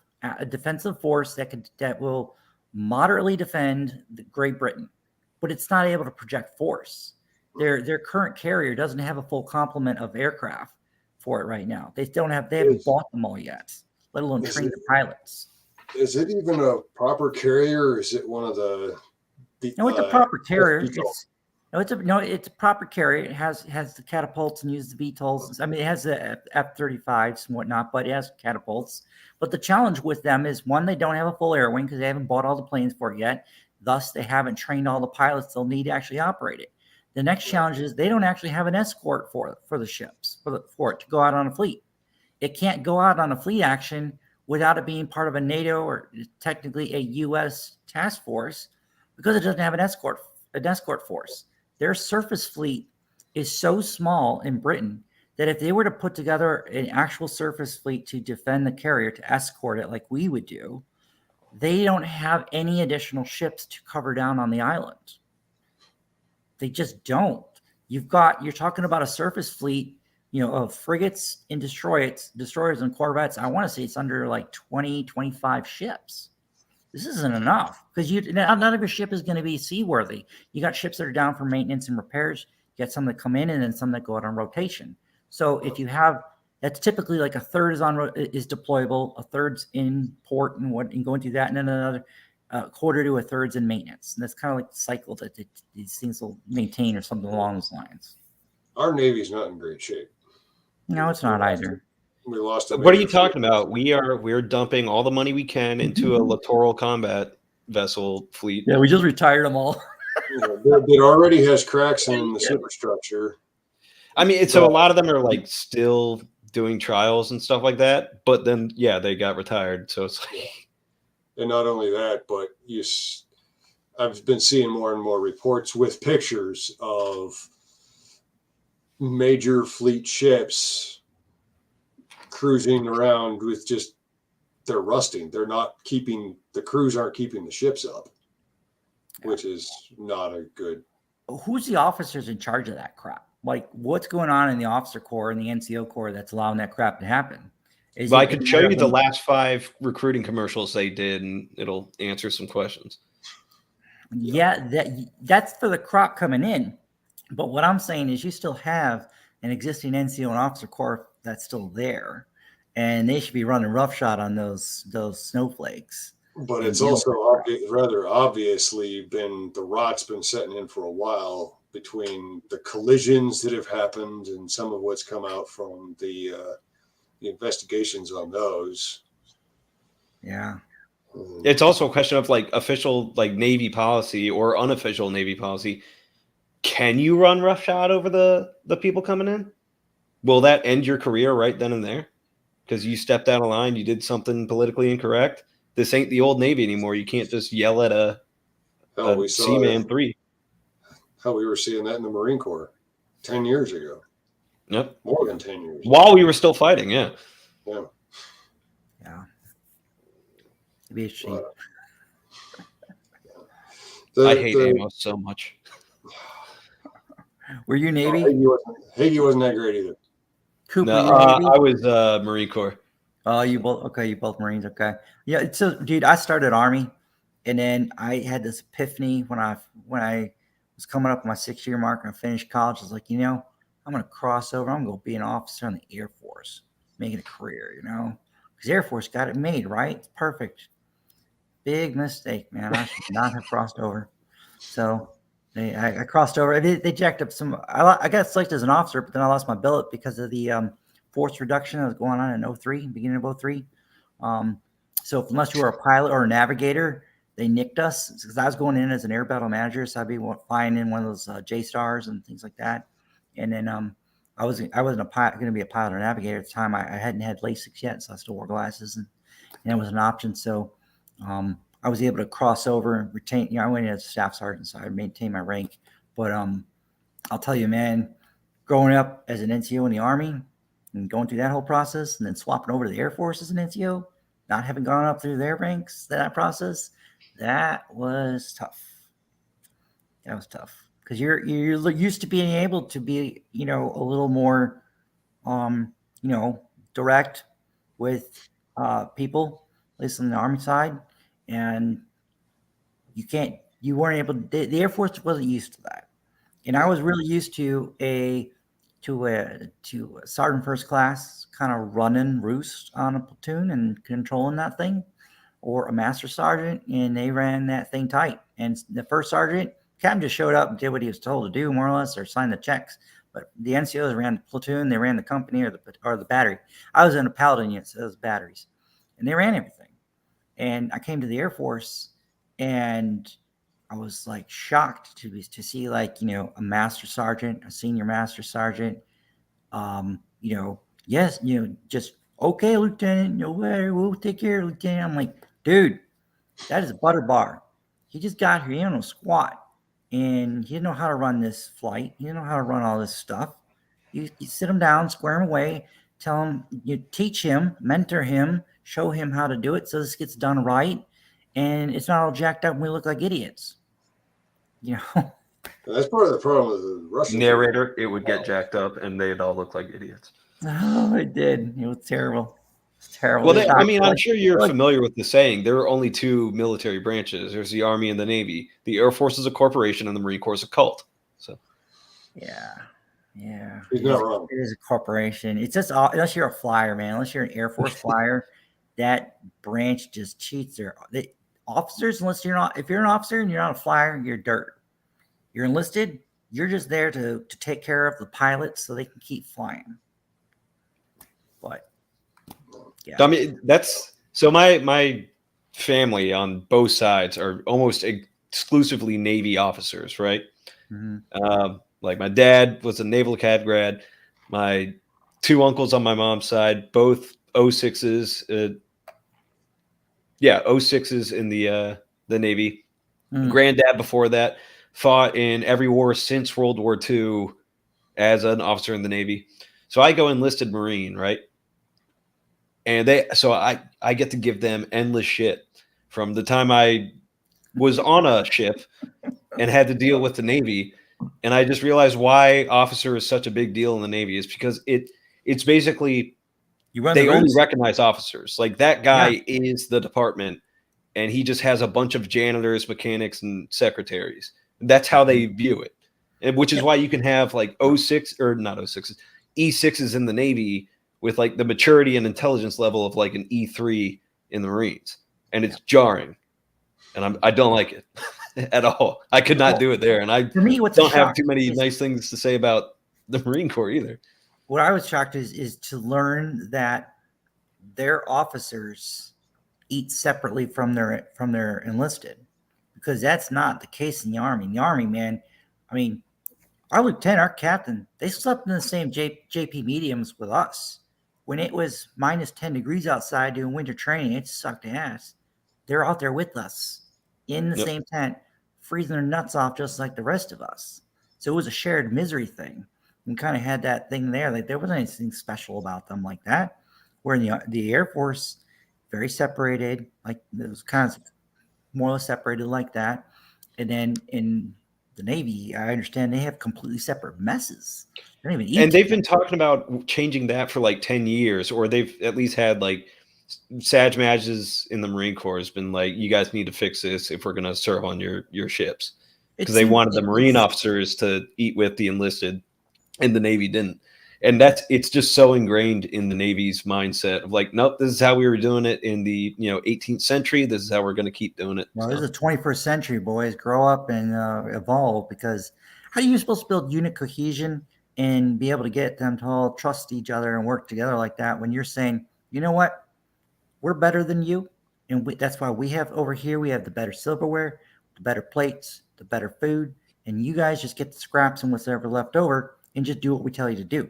force that will moderately defend Great Britain, but it's not able to project force. Their current carrier doesn't have a full complement of aircraft for it right now. They haven't bought them all yet, let alone train the pilots. Is it even a proper carrier, or is it one of the No, it's a proper carrier. It's a proper carrier. It has the catapults and uses the VTOLs. I mean, it has the F-35s and whatnot, but it has catapults. But the challenge with them is, one, they don't have a full air wing because they haven't bought all the planes for it yet. Thus, they haven't trained all the pilots they'll need to actually operate it. The next challenge is they don't actually have an escort for the ships, for it to go out on a fleet. It can't go out on a fleet action without it being part of a NATO or technically a U.S. task force, because it doesn't have an escort force. Their surface fleet is so small in Britain that if they were to put together an actual surface fleet to defend the carrier, to escort it like we would do, they don't have any additional ships to cover down on the island. They just don't. You're talking about a surface fleet, of frigates and destroyers and corvettes. I want to say it's under like 20, 25 ships. This isn't enough, because none of your ship is going to be seaworthy. You got ships that are down for maintenance and repairs. You got some that come in, and then some that go out on rotation. So if you have, that's typically like a third is deployable, a third's in port and going through that, and then another quarter to a third's in maintenance. And that's kind of like the cycle that these things will maintain, or something along those lines. Our Navy's not in great shape. No, it's not either. We lost. What are you talking about? We're dumping all the money we can into a littoral combat vessel fleet. Yeah, we just retired them all. It already has cracks in the superstructure. I mean, so a lot of them are like still doing trials and stuff like that, but then they got retired. So it's like, and not only that, but I've been seeing more and more reports with pictures of major fleet ships cruising around with they're rusting. They're not the crews aren't keeping the ships up, which is not a good. Who's the officers in charge of that crap? Like, what's going on in the officer corps and the NCO corps that's allowing that crap to happen? I could show you the last 5 recruiting commercials they did, and it'll answer some questions. Yeah, that's for the crop coming in. But what I'm saying is, you still have an existing NCO and officer corps that's still there, and they should be running roughshod on those snowflakes. But it's also rather obviously the rot's been setting in for a while between the collisions that have happened and some of what's come out from the investigations on those. Yeah. It's also a question of like official Navy policy or unofficial Navy policy. Can you run roughshod over the people coming in? Will that end your career right then and there? Because you stepped out of line, you did something politically incorrect. This ain't the old Navy anymore. You can't just yell at a Seaman 3. How we were seeing that in the Marine Corps 10 years ago. Yep. More than 10 years. While we were still fighting, yeah. Yeah. Yeah. It'd be interesting. I hate Amos so much. Were you Navy? Hagee wasn't that great either. Cooper, No, Navy? I was Marine Corps. Oh, you both Marines, okay. Yeah, so dude, I started Army, and then I had this epiphany when I was coming up on my 6-year mark and I finished college. I was like, I'm gonna cross over, I'm gonna be an officer in the Air Force, making a career, because Air Force got it made, right? It's perfect. Big mistake, man. I should not have crossed over. So I crossed over. They jacked up some. I got selected as an officer, but then I lost my billet because of the force reduction that was going on in 03, beginning of 03. So unless you were a pilot or a navigator, they nicked us because I was going in as an air battle manager. So I'd be flying in one of those J-stars and things like that. And then I wasn't going to be a pilot or navigator at the time. I hadn't had LASIK yet, so I still wore glasses, and it was an option. So I was able to cross over and retain. I went in as a staff sergeant, so I maintained my rank. But I'll tell you, man, growing up as an NCO in the Army and going through that whole process, and then swapping over to the Air Force as an NCO, not having gone up through their ranks, that process, that was tough. That was tough because you're used to being able to be, a little more, direct with people, at least on the Army side, and you weren't able to. The Air Force wasn't used to that, and I was really used to a sergeant first class kind of running roost on a platoon and controlling that thing, or a master sergeant, and they ran that thing tight. And the first sergeant, captain just showed up and did what he was told to do, more or less, or signed the checks. But the NCOs ran the platoon, they ran the company or the battery. I was in a paladin unit, so it was batteries, and they ran everything. And I came to the Air Force, and I was like shocked to see a master sergeant, a senior master sergeant, yes, just okay, Lieutenant, we'll take care of Lieutenant. I'm like, dude, that is a butter bar. He just got here, he don't know squat, and he didn't know how to run this flight. He didn't know how to run all this stuff. You sit him down, square him away, tell him, you teach him, mentor him, show him how to do it so this gets done right, and it's not all jacked up and we look like idiots. That's part of the problem with the Russians. Narrator, it would get jacked up and they'd all look like idiots. Oh, it did. It was terrible. It's terrible. Well, I'm sure you're familiar with the saying. There are only two military branches. There's the Army and the Navy. The Air Force is a corporation and the Marine Corps is a cult. So, yeah. He's not wrong. It is a corporation. It's just, unless you're a flyer, man, unless you're an Air Force flyer, that branch just cheats their officers. Unless if you're an officer and you're not a flyer, you're dirt. You're enlisted, you're just there to take care of the pilots so they can keep flying. But yeah, I mean, that's so my family on both sides are almost exclusively Navy officers, right? Mm-hmm. Like my dad was a Naval Acad grad. My two uncles on my mom's side, both 06s. 06s in the Navy. Mm-hmm. Granddad before that fought in every war since World War II as an officer in the Navy. So I go enlisted Marine, right? And I get to give them endless shit from the time I was on a ship and had to deal with the Navy. And I just realized why officer is such a big deal in the Navy is because it's basically they only recognize officers. Like that guy is the department, and he just has a bunch of janitors, mechanics, and secretaries. That's how they view it, and which is why you can have like 06 or not 06s, E6s in the Navy with like the maturity and intelligence level of like an E3 in the Marines, and it's jarring, and I don't like it at all. I could not do it there, and I don't have too many nice things to say about the Marine Corps either. What I was shocked is to learn that their officers eat separately from their enlisted, because that's not the case in the Army. In the Army, man, I mean, our lieutenant, our captain, they slept in the same JP mediums with us. When it was minus 10 degrees outside doing winter training, it sucked ass. They're out there with us in the same tent, freezing their nuts off just like the rest of us. So it was a shared misery thing. We kind of had that thing there. Like there wasn't anything special about them like that. Where in the Air Force, very separated, like those kinds of more or less separated like that. And then in the Navy, I understand they have completely separate messes. They don't even eat. And they've been talking about changing that for like 10 years, or they've at least had like SAG matches in the Marine Corps has been like, you guys need to fix this if we're going to serve on your ships. Because they wanted the Marine officers to eat with the enlisted, and the Navy didn't. and it's just so ingrained in the Navy's mindset of like, nope, this is how we were doing it in the 18th century. This is how we're going to keep doing it. Well, So. this is the 21st century, boys. Grow up and evolve, because how are you supposed to build unit cohesion and be able to get them to all trust each other and work together like that when you're saying, you know what, we're better than you, and that's why we have over here, we have the better silverware, the better plates, the better food, and you guys just get the scraps and whatever left over and just do what we tell you to do.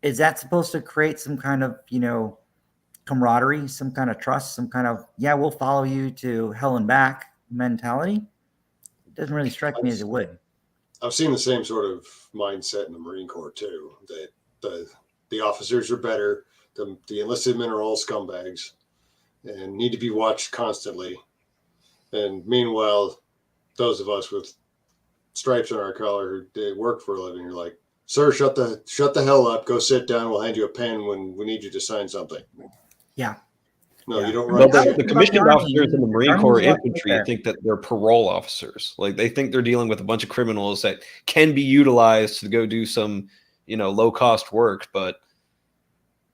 Is that supposed to create some kind of, camaraderie, some kind of trust, some kind of, yeah, we'll follow you to hell and back mentality? It doesn't really strike me as it would. I've seen the same sort of mindset in the Marine Corps too, that the officers are better, the enlisted men are all scumbags and need to be watched constantly. And meanwhile, those of us with stripes on our collar who work for a living are like, sir, shut the hell up, go sit down, we'll hand you a pen when we need you to sign something. Yeah. No, Yeah. you don't Well, run the shit. commissioned officers in the Marine Army Corps was like infantry that. think that they're parole officers. Like they think they're dealing with a bunch of criminals that can be utilized to go do some, low cost work, but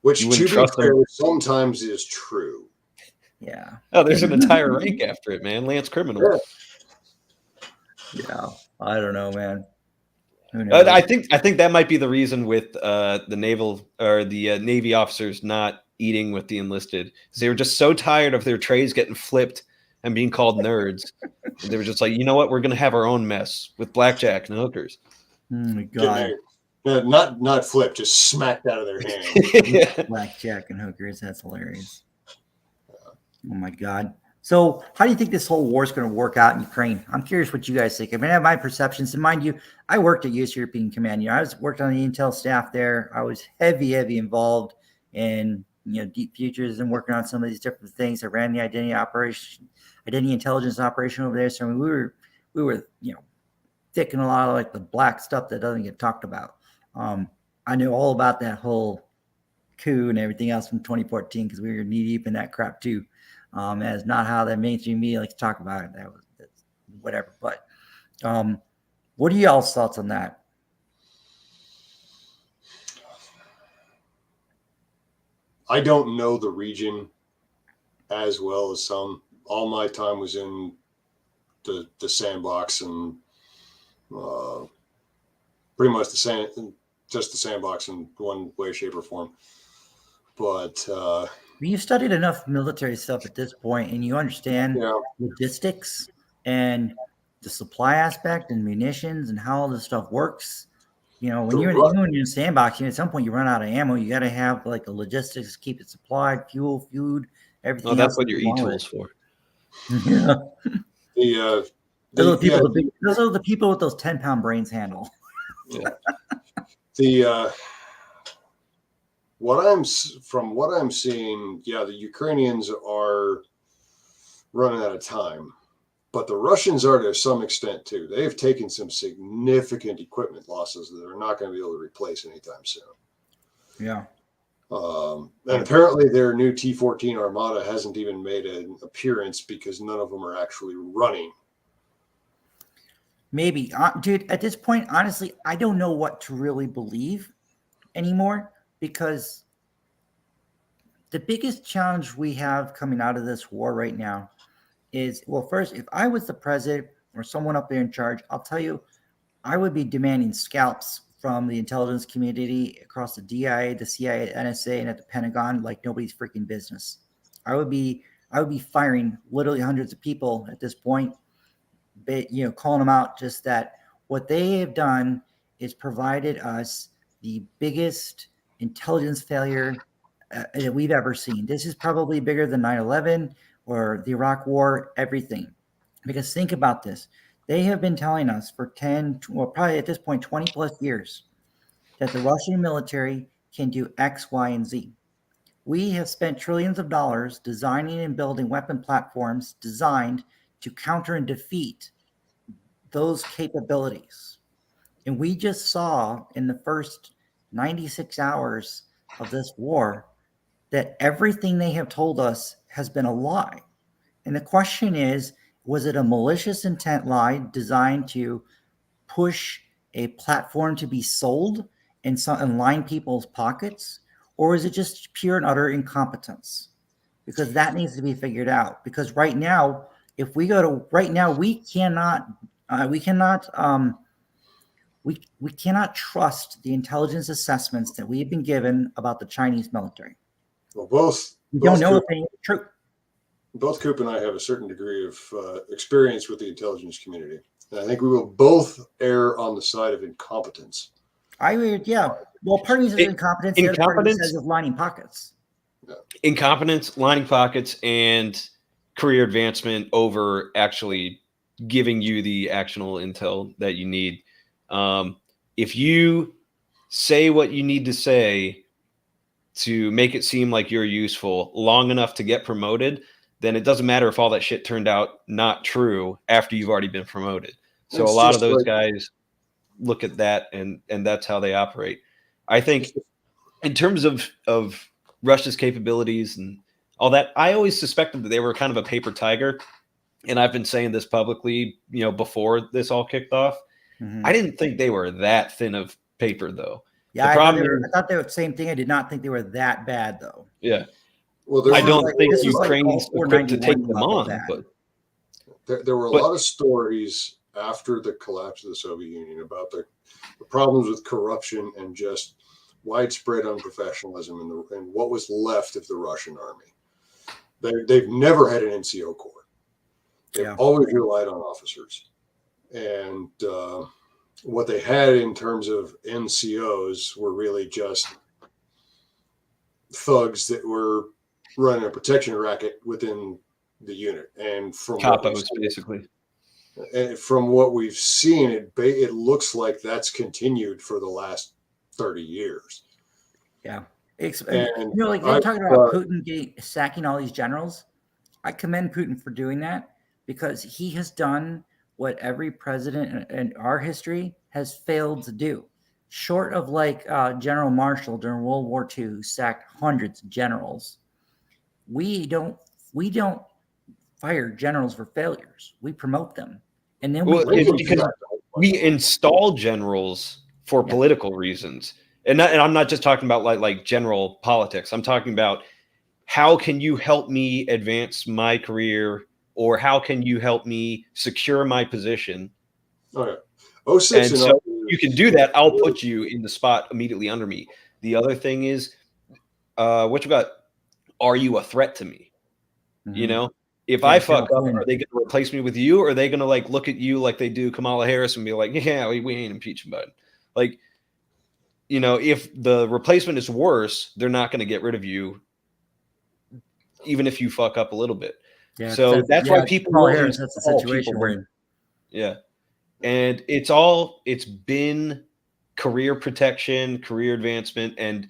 Which, you to wouldn't be trust fair, them. sometimes is true. Yeah. Oh, there's an entire rank after it, man. Lance criminal. Yeah. Yeah. I don't know, man. Who knows? I think that might be the reason with the naval or the Navy officers not eating with the enlisted. They were just so tired of their trays getting flipped and being called nerds. And they were just like, you know what? We're going to have our own mess with blackjack and hookers. Oh my Getting God. not flipped, just smacked out of their hand. Yeah. Blackjack and hookers. That's hilarious. Oh my God. So how do you think this whole war is going to work out in Ukraine? I'm curious what you guys think. I mean, I have my perceptions. And mind you, I worked at U.S. European Command. I worked on the intel staff there. I was heavy involved in, deep futures and working on some of these different things. I ran the identity intelligence operation over there. So I mean, we were, thick in a lot of like the black stuff that doesn't get talked about. I knew all about that whole coup and everything else from 2014 because we were knee deep in that crap too. That is not how the mainstream media likes to talk about it. That's whatever. But what are y'all's thoughts on that? I don't know the region as well as some. All my time was in the sandbox and pretty much just the sandbox in one way, shape, or form. But you've studied enough military stuff at this point, and you understand logistics and the supply aspect and munitions and how all this stuff works. When you're in a sandbox, at some point you run out of ammo. You got to have like a logistics to keep it supplied, fuel, food, everything. Oh, that's what your e-tools for. Yeah. Those are the people with those 10-pound brains handle. Yeah. From what I'm seeing, the Ukrainians are running out of time, but the Russians are to some extent too. They have taken some significant equipment losses that they're not going to be able to replace anytime soon. Yeah. And apparently their new T-14 Armada hasn't even made an appearance because none of them are actually running. Maybe, dude, at this point, honestly, I don't know what to really believe anymore, because the biggest challenge we have coming out of this war right now is, well, first, if I was the president or someone up there in charge, I'll tell you, I would be demanding scalps from the intelligence community across the DIA, the CIA, NSA, and at the Pentagon like nobody's freaking business. I would be firing literally hundreds of people at this point, but, calling them out, just that what they have done is provided us the biggest intelligence failure that we've ever seen. This is probably bigger than 9/11 or the Iraq War, everything. Because think about this. They have been telling us for 10, well, probably at this point, 20 plus years that the Russian military can do X, Y, and Z. We have spent trillions of dollars designing and building weapon platforms designed to counter and defeat those capabilities. And we just saw in the first 96 hours of this war that everything they have told us has been a lie. And the question is, was it a malicious intent lie designed to push a platform to be sold and line people's pockets, or is it just pure and utter incompetence? Because that needs to be figured out. Because right now, if we go to right now, we cannot we cannot trust the intelligence assessments that we've been given about the Chinese military. Well, both We don't know Coop, if they're true. both Coop and I have a certain degree of experience with the intelligence community, and I think we will both err on the side of incompetence. I would, yeah. Well, part of me says incompetence. The other part of me says of lining pockets. Yeah. Incompetence, lining pockets, and career advancement over actually giving you the actionable intel that you need. If you say what you need to say to make it seem like you're useful long enough to get promoted, then it doesn't matter if all that shit turned out not true after you've already been promoted. So It's a lot of just those like- guys look at that, and that's how they operate. I think in terms of Russia's capabilities and all that, I always suspected that they were kind of a paper tiger. And I've been saying this publicly, before this all kicked off. Mhm. I didn't think they were that thin of paper, though. Yeah, The I problem thought they were the same thing. I did not think they were that bad, though. yeah, Well, there I were- don't think this was like Ukraine's all equipped to take 491 them level on, bad. but there were a But- lot of stories after the collapse of the Soviet Union about the problems with corruption and just widespread unprofessionalism and what was left of the Russian army. They've never had an NCO corps. They've Yeah. always relied on officers. And what they had in terms of NCOs were really just thugs that were running a protection racket within the unit. And from capos, basically. what we've seen, it looks like that's continued for the last 30 years. Yeah. And like they're talking about Putin sacking all these generals. I commend Putin for doing that because he has done what every president in our history has failed to do. Short of like General Marshall during World War II, who sacked hundreds of generals. We don't fire generals for failures. We promote them. And then Well, we it's because we install generals for political reasons. And I'm not just talking about like general politics. I'm talking about how can you help me advance my career, or how can you help me secure my position? Okay. 06 and so you can do that. I'll put you in the spot immediately under me. The other thing is, what you got? Are you a threat to me? Mhm. If I fuck up, are they going to replace me with you? Or are they going to like look at you like they do Kamala Harris and be like, yeah, we ain't impeaching Biden? Like, if the replacement is worse, they're not going to get rid of you, even if you fuck up a little bit. Yeah, so that's why people Kamala will Harris, that's the install situation people we're when- in. Yeah. And it's been career protection, career advancement, and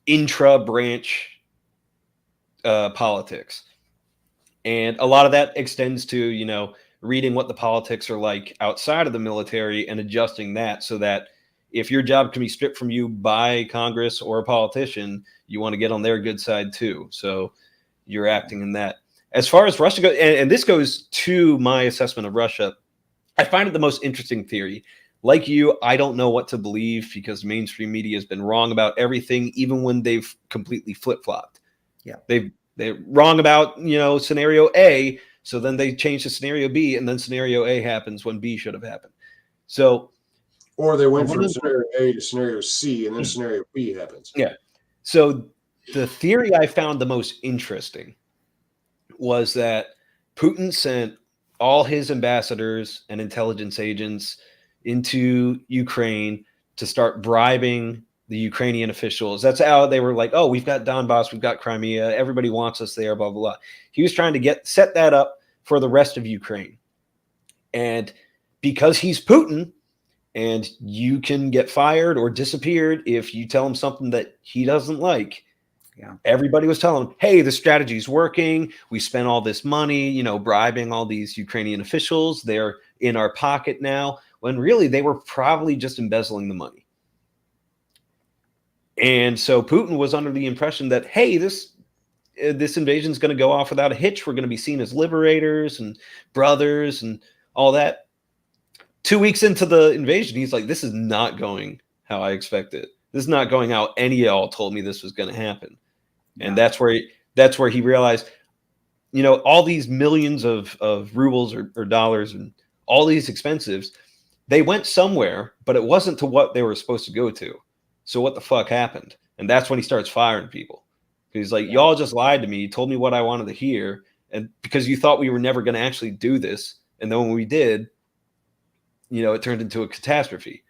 intra-branch politics. And a lot of that extends to, reading what the politics are like outside of the military and adjusting that so that if your job can be stripped from you by Congress or a politician, you want to get on their good side too. So you're acting in that. As far as Russia goes, and this goes to my assessment of Russia, I find it the most interesting theory. Like you, I don't know what to believe because mainstream media has been wrong about everything, even when they've completely flip-flopped. Yeah. They're wrong about, scenario A, so then they change to scenario B, and then scenario A happens when B should have happened. So, or they went from scenario A to scenario C, and then scenario B happens. Yeah. So the theory I found the most interesting was that Putin sent all his ambassadors and intelligence agents into Ukraine to start bribing the Ukrainian officials. That's how they were like, oh, we've got Donbass, we've got Crimea, everybody wants us there, blah, blah, blah. He was trying to set that up for the rest of Ukraine. And because he's Putin, and you can get fired or disappeared if you tell him something that he doesn't like. Yeah. Everybody was telling him, hey, the strategy's working. We spent all this money, bribing all these Ukrainian officials. They're in our pocket now, when really they were probably just embezzling the money. And so Putin was under the impression that, hey, this invasion is going to go off without a hitch. We're going to be seen as liberators and brothers and all that. 2 weeks into the invasion, he's like, this is not going how I expected. This is not going out any of y'all told me this was going to happen. Yeah. And that's where he realized, all these millions of rubles or dollars and all these expensives, they went somewhere, but it wasn't to what they were supposed to go to. So what the fuck happened? And that's when he starts firing people. He's like, y'all just lied to me, told me what I wanted to hear, and because you thought we were never going to actually do this, and then when we did, it turned into a catastrophe.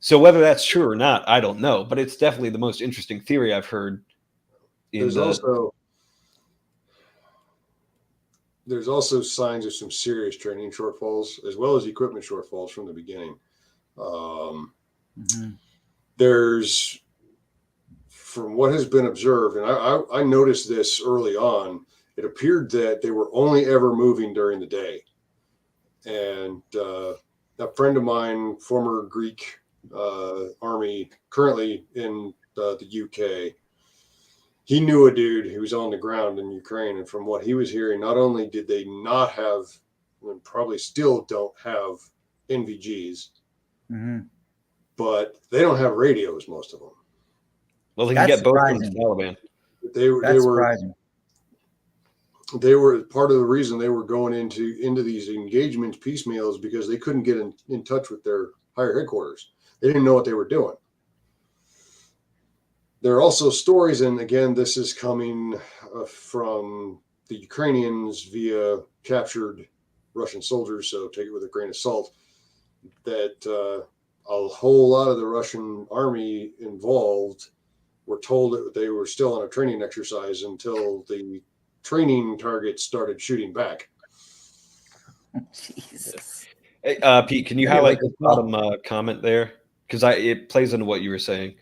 So whether that's true or not, I don't know, but it's definitely the most interesting theory I've heard. There's also signs of some serious training shortfalls as well as equipment shortfalls from the beginning. There's, from what has been observed, and I noticed this early on, it appeared that they were only ever moving during the day. And a friend of mine, former Greek army, currently in the UK, he knew a dude who was on the ground in Ukraine. And from what he was hearing, not only did they not have, and probably still don't have NVGs, but they don't have radios, most of them. Well, they can get both from the Taliban. They were part of the reason they were going into these engagements piecemeals, because they couldn't get in touch with their higher headquarters. They didn't know what they were doing. There are also stories, and again, this is coming from the Ukrainians via captured Russian soldiers, so take it with a grain of salt, that a whole lot of the Russian army involved were told that they were still on a training exercise until the training targets started shooting back. Jesus. Hey, Pete, can you highlight the bottom comment there? Because it plays into what you were saying.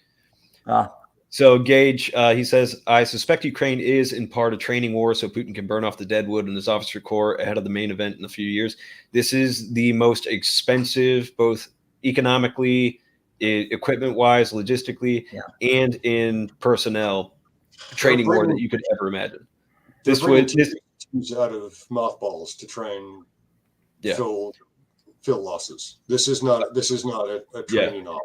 So Gage, he says, I suspect Ukraine is in part a training war so Putin can burn off the deadwood in his officer corps ahead of the main event in a few years. This is the most expensive, both economically, equipment-wise, logistically, and in personnel training war that you could ever imagine. This would out of mothballs to try and fill losses. This is not a training op.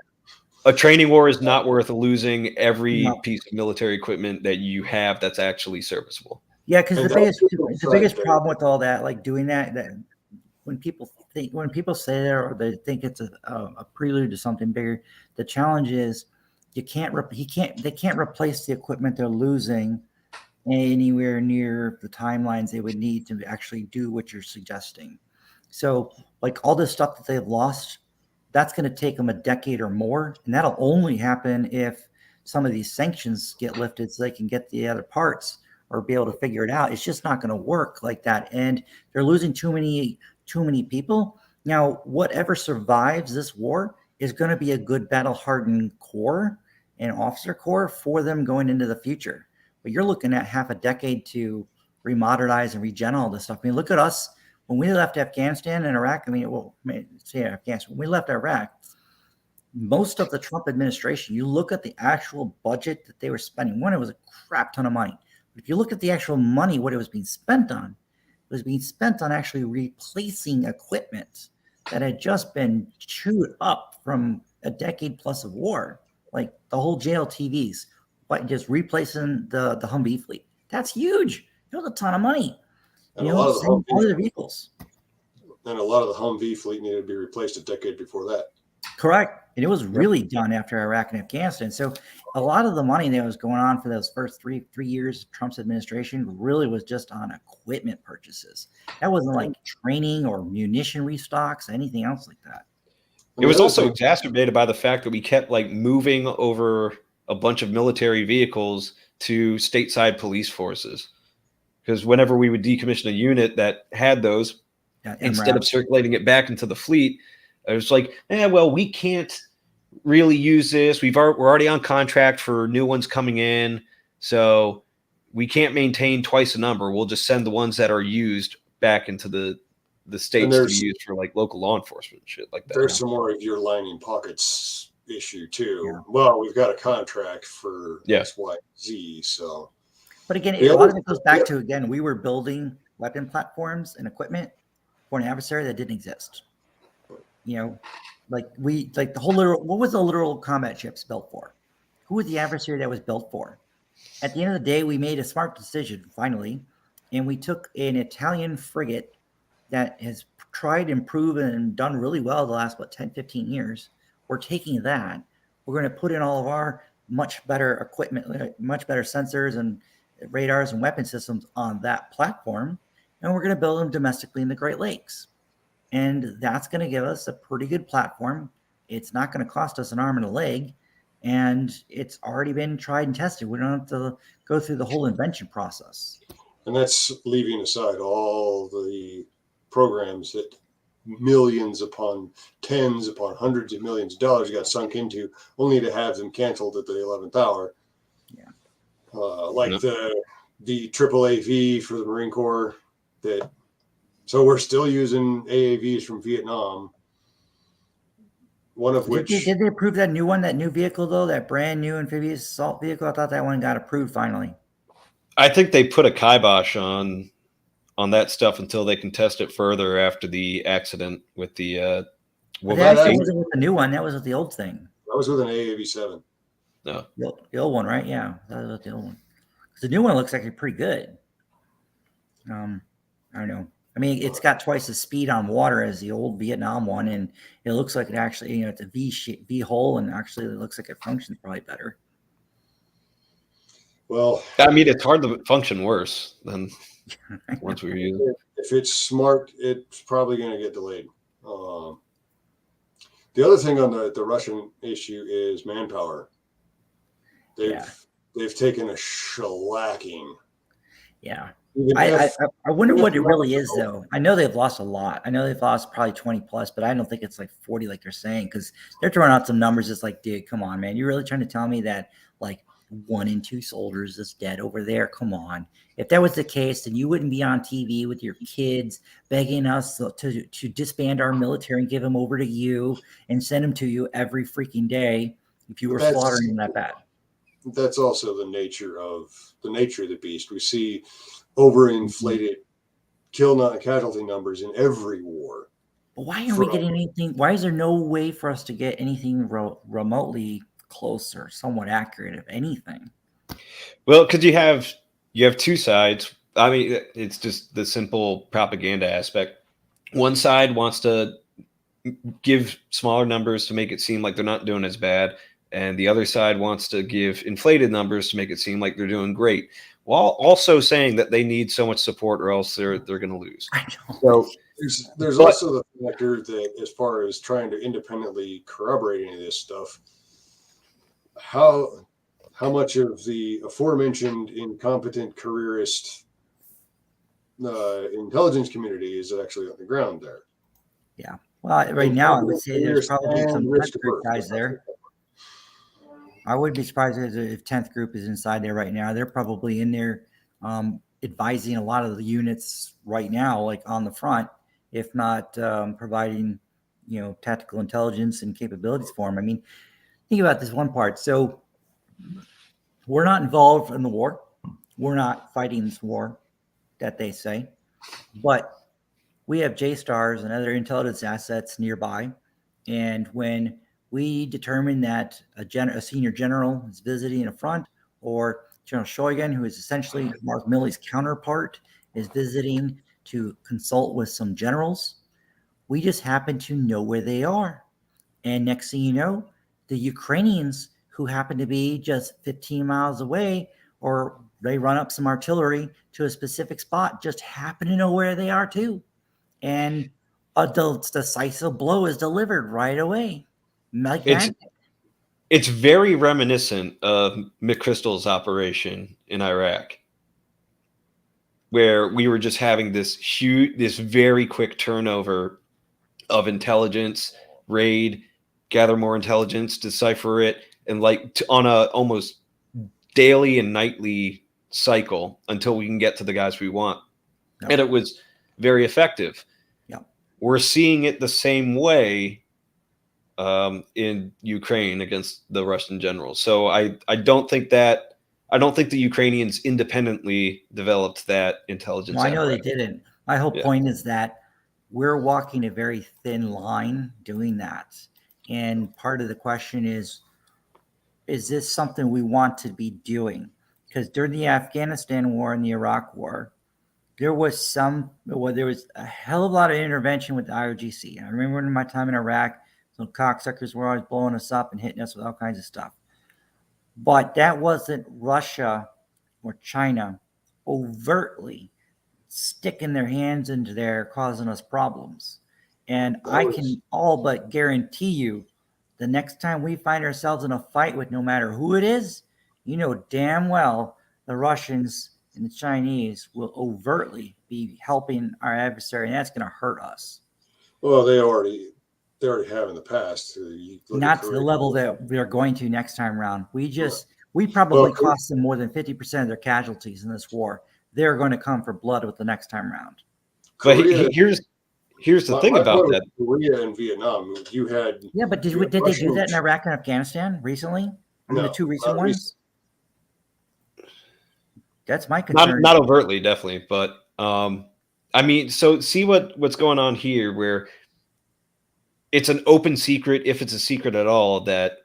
A training war is not worth losing every piece of military equipment that you have that's actually serviceable. Yeah, because the biggest problem with all that, like doing that when people say that, or they think it's a prelude to something bigger, the challenge is they can't replace the equipment they're losing anywhere near the timelines they would need to actually do what you're suggesting. So like all this stuff that they've lost, that's going to take them a decade or more. And that'll only happen if some of these sanctions get lifted so they can get the other parts or be able to figure it out. It's just not going to work like that. And they're losing too many people. Now, whatever survives this war is going to be a good battle-hardened corps and officer corps for them going into the future. But you're looking at half a decade to remodernize and regen all this stuff. I mean, look at us. When we left Afghanistan and Iraq, Afghanistan, when we left Iraq, most of the Trump administration, you look at the actual budget that they were spending. One, it was a crap ton of money. But if you look at the actual money, what it was being spent on, it was being spent on actually replacing equipment that had just been chewed up from a decade plus of war, like the whole JLTVs, but just replacing the Humvee fleet. That's huge. It was a ton of money. And a lot of the vehicles. And a lot of the Humvee fleet needed to be replaced a decade before that. Correct. And it was really done after Iraq and Afghanistan. So a lot of the money that was going on for those first three years of Trump's administration really was just on equipment purchases. That wasn't like training or munition restocks, anything else like that. It was also exacerbated by the fact that we kept moving over a bunch of military vehicles to stateside police forces. Because whenever we would decommission a unit that had those, instead of circulating it back into the fleet, it was like, we can't really use this. We're already on contract for new ones coming in, so we can't maintain twice the number. We'll just send the ones that are used back into the states to be used for local law enforcement shit like that. There's some more of your lining pockets issue too. Yeah. Well, we've got a contract for X, Y, Z, so. But again, a lot of it goes back to, again, we were building weapon platforms and equipment for an adversary that didn't exist. Like the whole literal. What was the literal combat ships built for? Who was the adversary that was built for? At the end of the day, we made a smart decision finally, and we took an Italian frigate that has tried and proven and done really well the last 10, 15 years. We're taking that. We're going to put in all of our much better equipment, much better sensors and radars and weapon systems on that platform, and we're going to build them domestically in the Great Lakes. And that's going to give us a pretty good platform. It's not going to cost us an arm and a leg, and it's already been tried and tested. We don't have to go through the whole invention process. And that's leaving aside all the programs that millions upon tens upon hundreds of millions of dollars got sunk into, only to have them canceled at the 11th hour. Yeah. Like the AAAV for the Marine Corps. So we're still using AAVs from Vietnam. One of which did they approve that new one, that new vehicle though, that brand new amphibious assault vehicle? I thought that one got approved finally. I think they put a kibosh on that stuff until they can test it further after the accident with the. That wasn't with the new one. That was with the old thing. That was with an AAV-7. No, the old one, right? Yeah, that was with the old one. The new one looks actually pretty good. I don't know. I mean, it's got twice the speed on water as the old Vietnam one, and it looks like it actually, it's a V hole, and actually it looks like it functions probably better. Well, I mean, it's hard to function worse than once we were using it. If it's smart, it's probably going to get delayed. The other thing on the Russian issue is manpower. They've taken a shellacking. Yeah. I wonder what it really is, though. I know they've lost a lot. I know they've lost probably 20 plus, but I don't think it's like 40 like they're saying, because they're throwing out some numbers. It's like, dude, come on, man. You're really trying to tell me that like 1 in 2 soldiers is dead over there? Come on. If that was the case, then you wouldn't be on TV with your kids begging us to disband our military and give them over to you and send them to you every freaking day if you were slaughtering them that bad. That's also the nature of the beast. We see overinflated kill casualty numbers in every war. But why aren't we getting anything? Why is there no way for us to get anything remotely close or somewhat accurate of anything? Well, because you have two sides. I mean, it's just the simple propaganda aspect. One side wants to give smaller numbers to make it seem like they're not doing as bad, and the other side wants to give inflated numbers to make it seem like they're doing great, while also saying that they need so much support or else they're going to lose. So there's also the factor that, as far as trying to independently corroborate any of this stuff, how much of the aforementioned incompetent careerist intelligence community is actually on the ground there? Yeah. Well, right now I would say there's probably some 10th group guys there. I wouldn't be surprised if 10th group is inside there right now. They're probably in there advising a lot of the units right now, like on the front, if not providing, tactical intelligence and capabilities for them. I mean, think about this one part. So we're not involved in the war. We're not fighting this war that they say, but we have JSTARS and other intelligence assets nearby. And when we determine that a senior general is visiting a front, or General Shoigun, who is essentially Mark Milley's counterpart, is visiting to consult with some generals, we just happen to know where they are. And next thing you know, the Ukrainians, who happen to be just 15 miles away, or they run up some artillery to a specific spot, just happen to know where they are too. And a decisive blow is delivered right away. It's very reminiscent of McChrystal's operation in Iraq, where we were just having this very quick turnover of intelligence, raid, gather more intelligence, decipher it, and on a almost daily and nightly cycle until we can get to the guys we want. Yep. And it was very effective. Yep. We're seeing it the same way in Ukraine against the Russian generals. So I don't think the Ukrainians independently developed that intelligence. No, I know they didn't. My whole point is that we're walking a very thin line doing that. And part of the question is this something we want to be doing? Because during the Afghanistan war and the Iraq war, there was a hell of a lot of intervention with the IRGC. I remember in my time in Iraq, some cocksuckers were always blowing us up and hitting us with all kinds of stuff. But that wasn't Russia or China overtly sticking their hands into there, causing us problems. And I can all but guarantee you, the next time we find ourselves in a fight with no matter who it is, you know damn well the Russians and the Chinese will overtly be helping our adversary, and that's going to hurt us. Well, they already have in the past. Not to the level that we are going to next time around. We probably cost them more than 50% of their casualties in this war. They're going to come for blood with the next time round. But here's the thing about that. Korea and Vietnam, you had. Yeah, but did they do that in Iraq and Afghanistan recently? The two recent ones? That's my concern. Not overtly, definitely. But, I mean, so see what's going on here, where it's an open secret, if it's a secret at all, that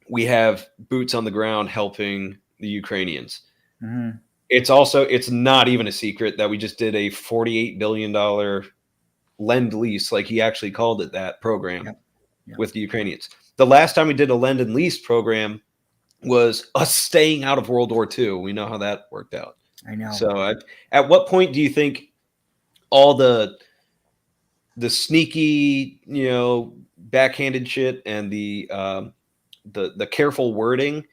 we have boots on the ground helping the Ukrainians. Mm-hmm. It's not even a secret that we just did a $48 billion lend lease, like he actually called it, that program with the Ukrainians. The last time we did a lend and lease program was us staying out of World War II. We know how that worked out. I know. So at what point do you think all the sneaky, backhanded shit and the careful wording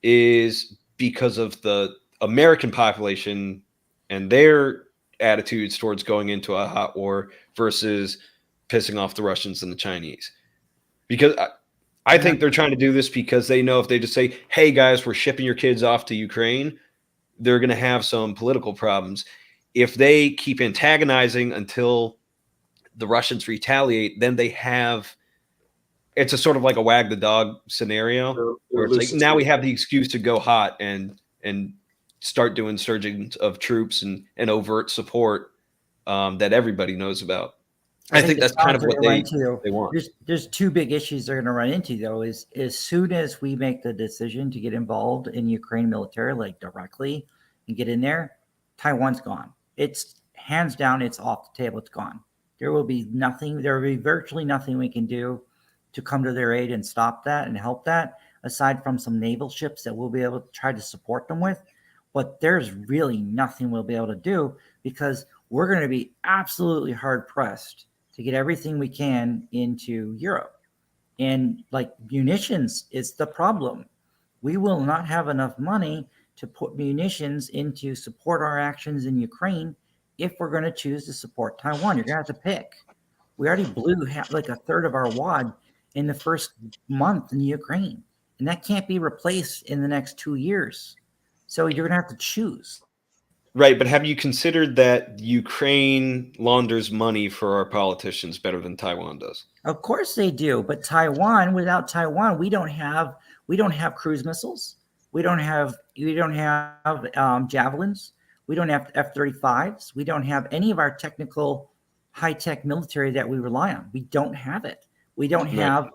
is because of the American population and their attitudes towards going into a hot war versus pissing off the Russians and the Chinese? Because I think they're trying to do this because they know if they just say, hey guys, we're shipping your kids off to Ukraine, they're going to have some political problems. If they keep antagonizing until the Russians retaliate, then it's a sort of like a wag the dog scenario where it's like, now we have the excuse to go hot and start doing surgings of troops and overt support that everybody knows about. I think that's kind of what they want. There's two big issues they're going to run into, though, is as soon as we make the decision to get involved in Ukraine military, like directly, and get in there, Taiwan's gone. It's hands down, it's off the table. It's gone. There will be virtually nothing we can do to come to their aid and stop that and help that, aside from some naval ships that we'll be able to try to support them with. But there's really nothing we'll be able to do because we're going to be absolutely hard pressed to get everything we can into Europe. And like munitions is the problem. We will not have enough money to put munitions into support our actions in Ukraine if we're going to choose to support Taiwan. You're going to have to pick. We already blew like a third of our wad in the first month in Ukraine, and that can't be replaced in the next 2 years. So you're going to have to choose. Right, but have you considered that Ukraine launders money for our politicians better than Taiwan does? Of course they do, but without Taiwan, we don't have cruise missiles. We don't have javelins. We don't have F-35s. We don't have any of our technical high-tech military that we rely on. We don't have it. We don't have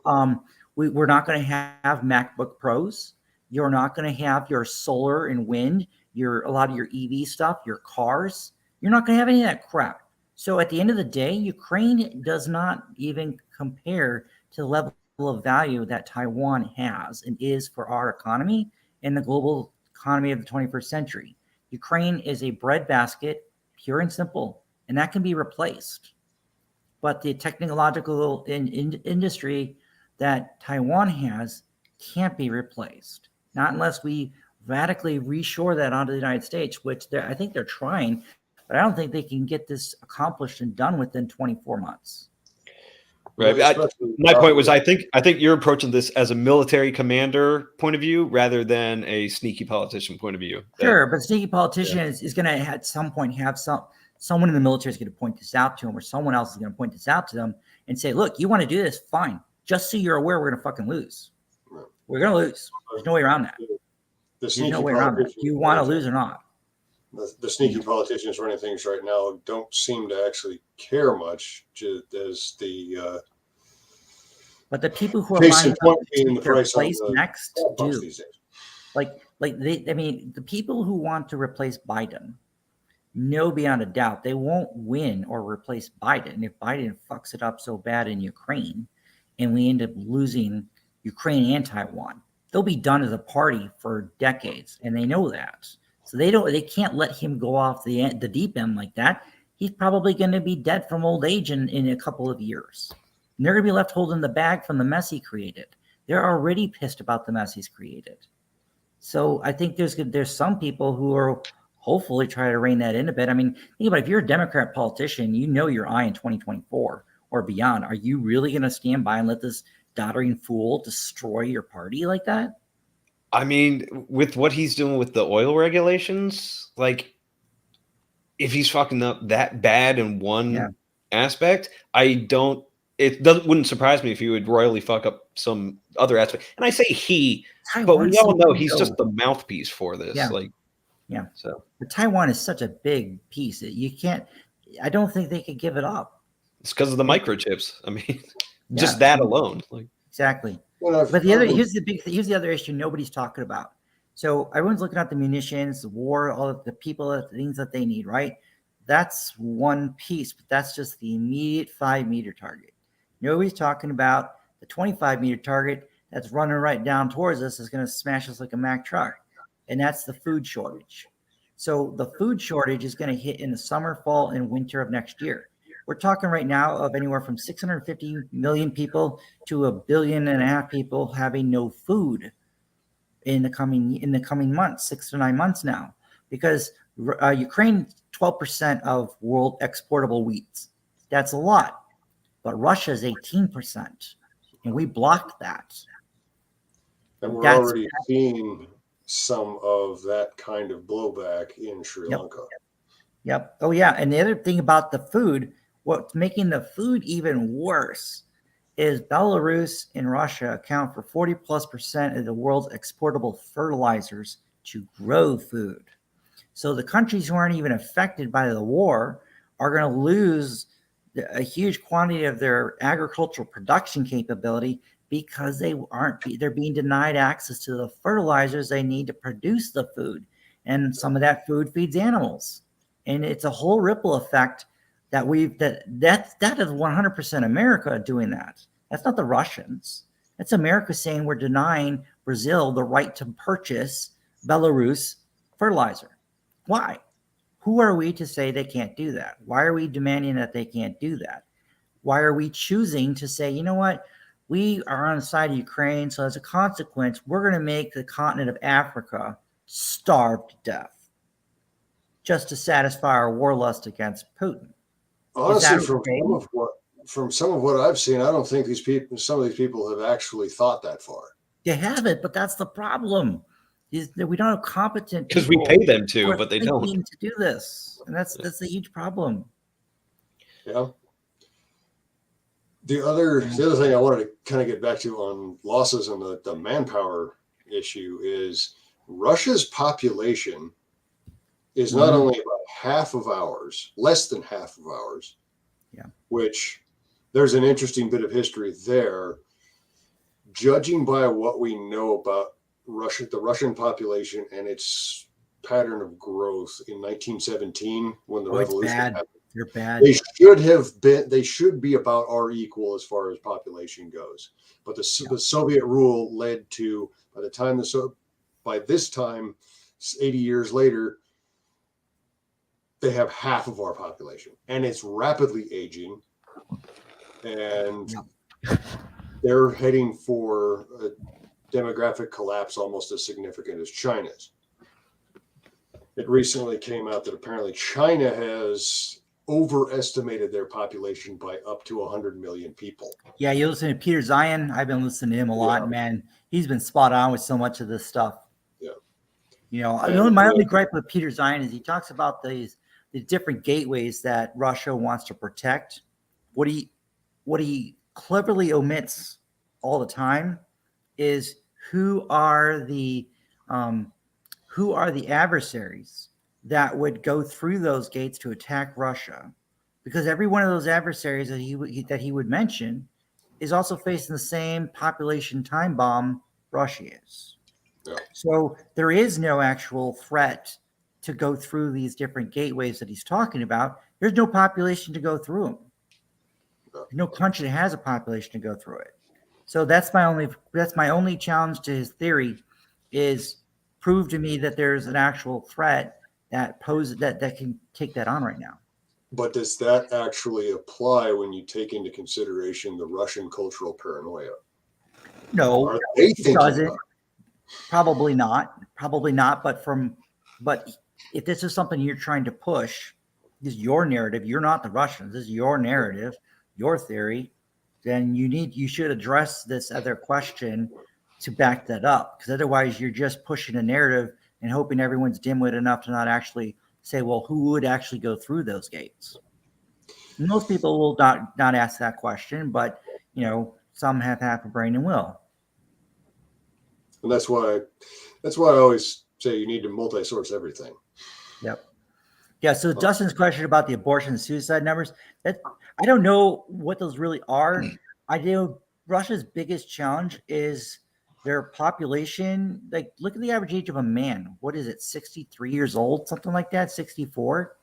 we're not going to have MacBook Pros. You're not going to have your solar and wind, a lot of your EV stuff, your cars. You're not going to have any of that crap. So at the end of the day, Ukraine does not even compare to the level of value that Taiwan has and is for our economy and the global economy of the 21st century. Ukraine is a breadbasket, pure and simple, and that can be replaced. But the technological industry that Taiwan has can't be replaced. Not unless we radically reshore that onto the United States, which I think they're trying, but I don't think they can get this accomplished and done within 24 months. Right. My point was, I think you're approaching this as a military commander point of view rather than a sneaky politician point of view. Sure, but sneaky politician is going to at some point have someone in the military is going to point this out to him, or someone else is going to point this out to them and say, "Look, you want to do this? Fine. Just so you're aware, we're going to fucking lose. We're going to lose. There's no way around that. There's no way around that. Do you want to lose or not?" The sneaky politicians running things right now don't seem to actually care much, as the But the people who are Case in lining point up to being take the their price on place the next gas pumps do. these days. The people who want to replace Biden know beyond a doubt they won't win or replace Biden if Biden fucks it up so bad in Ukraine and we end up losing Ukraine and Taiwan. They'll be done as a party for decades, and they know that. So they can't let him go off the deep end like that. He's probably going to be dead from old age in a couple of years. And they're going to be left holding the bag from the mess he created. They're already pissed about the mess he's created. So I think there's some people who are hopefully try to rein that in a bit. I mean, think about it, if you're a Democrat politician, you know your eye in 2024 or beyond. Are you really going to stand by and let this doddering fool destroy your party like that? I mean, with what he's doing with the oil regulations, like if he's fucking up that bad in one aspect, wouldn't surprise me if he would royally fuck up some other aspect. And I say he, but we all know he's just the mouthpiece for this. Yeah. So But Taiwan is such a big piece that you can't. I don't think they could give it up. It's because of the microchips. I mean, just that alone. Exactly. Well, But here's the other issue nobody's talking about. So everyone's looking at the munitions, the war, all of the people, the things that they need, right? That's one piece, but that's just the immediate 5-meter target. Nobody's talking about the 25-meter target that's running right down towards us is going to smash us like a Mack truck. And that's the food shortage. So the food shortage is going to hit in the summer, fall, and winter of next year. We're talking right now of anywhere from 650 million people to 1.5 billion people having no food in the coming months, 6 to 9 months now, because Ukraine 12% of world exportable wheat. That's a lot, but Russia is 18%, and we blocked that. And we're already seeing some of that kind of blowback in Sri Lanka. Yep. Oh, yeah. And the other thing about the food, what's making the food even worse is Belarus and Russia account for 40+% of the world's exportable fertilizers to grow food. So the countries who aren't even affected by the war are going to lose a huge quantity of their agricultural production capability because they're being denied access to the fertilizers they need to produce the food. And some of that food feeds animals. And it's a whole ripple effect that that is 100% America doing that. That's not the Russians. That's America saying we're denying Brazil the right to purchase Belarus fertilizer. Why? Who are we to say they can't do that? Why are we demanding that they can't do that? Why are we choosing to say, you know what? We are on the side of Ukraine, so as a consequence, we're going to make the continent of Africa starve to death just to satisfy our war lust against Putin. Honestly, from some of what I've seen, I don't think some of these people have actually thought that far. They haven't, but that's the problem. Is that we don't have competent because we pay them to, but they don't to do this, and that's a huge problem. Yeah. The other thing I wanted to kind of get back to on losses and the manpower issue is Russia's population is not only about half of ours, less than half of ours. Yeah. Which there's an interesting bit of history there. Judging by what we know about the Russian population and its pattern of growth in 1917 when the revolution happened. They're bad. They should be about our equal as far as population goes. But the Soviet rule led to, by this time, 80 years later, they have half of our population, and it's rapidly aging, and they're heading for a demographic collapse almost as significant as China's. It recently came out that apparently China has overestimated their population by up to 100 million people. Yeah, you listen to Peter Zion. I've been listening to him a lot, man. He's been spot on with so much of this stuff. Yeah. You know, my only gripe with Peter Zion is he talks about the different gateways that Russia wants to protect. What he cleverly omits all the time is who are the adversaries that would go through those gates to attack Russia, because every one of those adversaries that he would mention is also facing the same population time bomb Russia is. Yeah. So there is no actual threat to go through these different gateways that he's talking about. There's no population to go through them. Yeah. There's no country that has a population to go through it. So that's my only challenge to his theory is prove to me that there's an actual threat that can take that on right now. But does that actually apply when you take into consideration the Russian cultural paranoia? No, Are they it thinking doesn't. about it? Probably not. But if this is something you're trying to push, this is your narrative. You're not the Russians. This is your narrative, your theory. Then you should address this other question to back that up. Because otherwise, you're just pushing a narrative and hoping everyone's dimwit enough to not actually say, well, who would actually go through those gates? Most people will not ask that question, but some have half a brain and will. And that's why I always say you need to multi-source everything. Yep. Yeah. So Dustin's question about the abortion and suicide numbers, that I don't know what those really are. I know Russia's biggest challenge is their population. Like, look at the average age of a man. What is it? 63 years old, something like that, 64.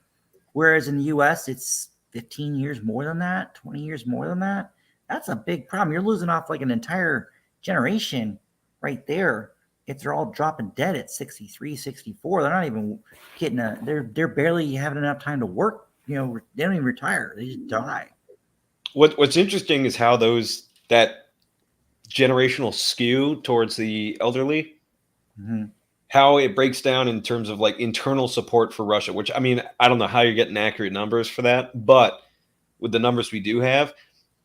Whereas in the US, it's 15 years more than that, 20 years more than that. That's a big problem. You're losing off like an entire generation right there. If they're all dropping dead at 63, 64, they're not even getting they're barely having enough time to work. They don't even retire. They just die. What's interesting is how that generational skew towards the elderly, how it breaks down in terms of like internal support for Russia, which, I mean, I don't know how you're getting accurate numbers for that, but with the numbers we do have,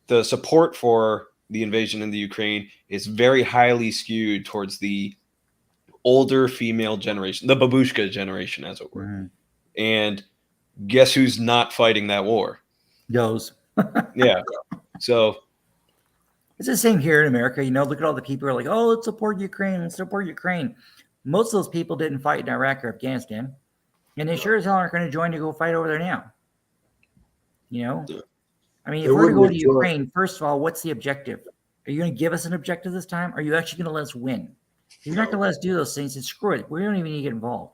the support for the invasion in the Ukraine is very highly skewed towards the older female generation, the babushka generation, as it were. And guess who's not fighting that war? Those. Yeah. So it's the same here in America. Look at all the people who are like, oh, let's support Ukraine. Let's support Ukraine. Most of those people didn't fight in Iraq or Afghanistan. And they sure as hell aren't going to join to go fight over there now. I mean, if we're going to go to Ukraine, first of all, what's the objective? Are you going to give us an objective this time? Are you actually going to let us win? If you're not going to let us do those things, then screw it. We don't even need to get involved.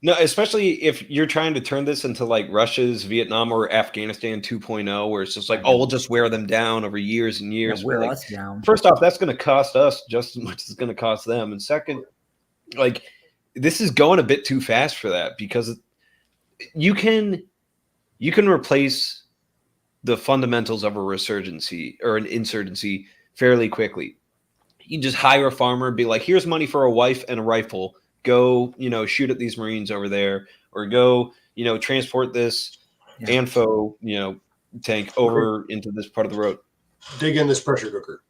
No, especially if you're trying to turn this into like Russia's Vietnam or Afghanistan 2.0, where it's just like, oh, we'll just wear them down over years and years. Wear us down. First off, that's going to cost us just as much as it's going to cost them. And second, like, this is going a bit too fast for that, because you can replace the fundamentals of a resurgency or an insurgency fairly quickly. You just hire a farmer, be like, here's money for a wife and a rifle. Go, shoot at these Marines over there, or go, transport this Anfo, tank over into this part of the road. Dig in this pressure cooker.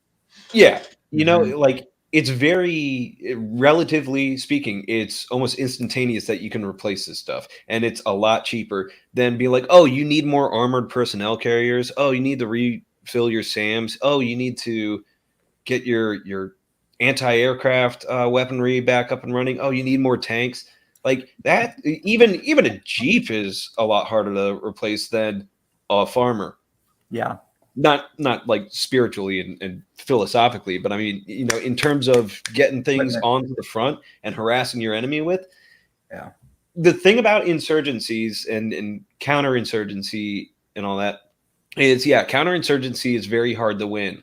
Yeah. Like, it's very, relatively speaking, it's almost instantaneous that you can replace this stuff. And it's a lot cheaper than be like, oh, you need more armored personnel carriers. Oh, you need to refill your SAMs. Oh, you need to get your anti-aircraft weaponry back up and running. Oh, you need more tanks. Like that, even a Jeep is a lot harder to replace than a farmer. Yeah. Not like spiritually and philosophically, but I mean, in terms of getting things onto the front and harassing your enemy with. Yeah. The thing about insurgencies and counterinsurgency and all that is, counterinsurgency is very hard to win.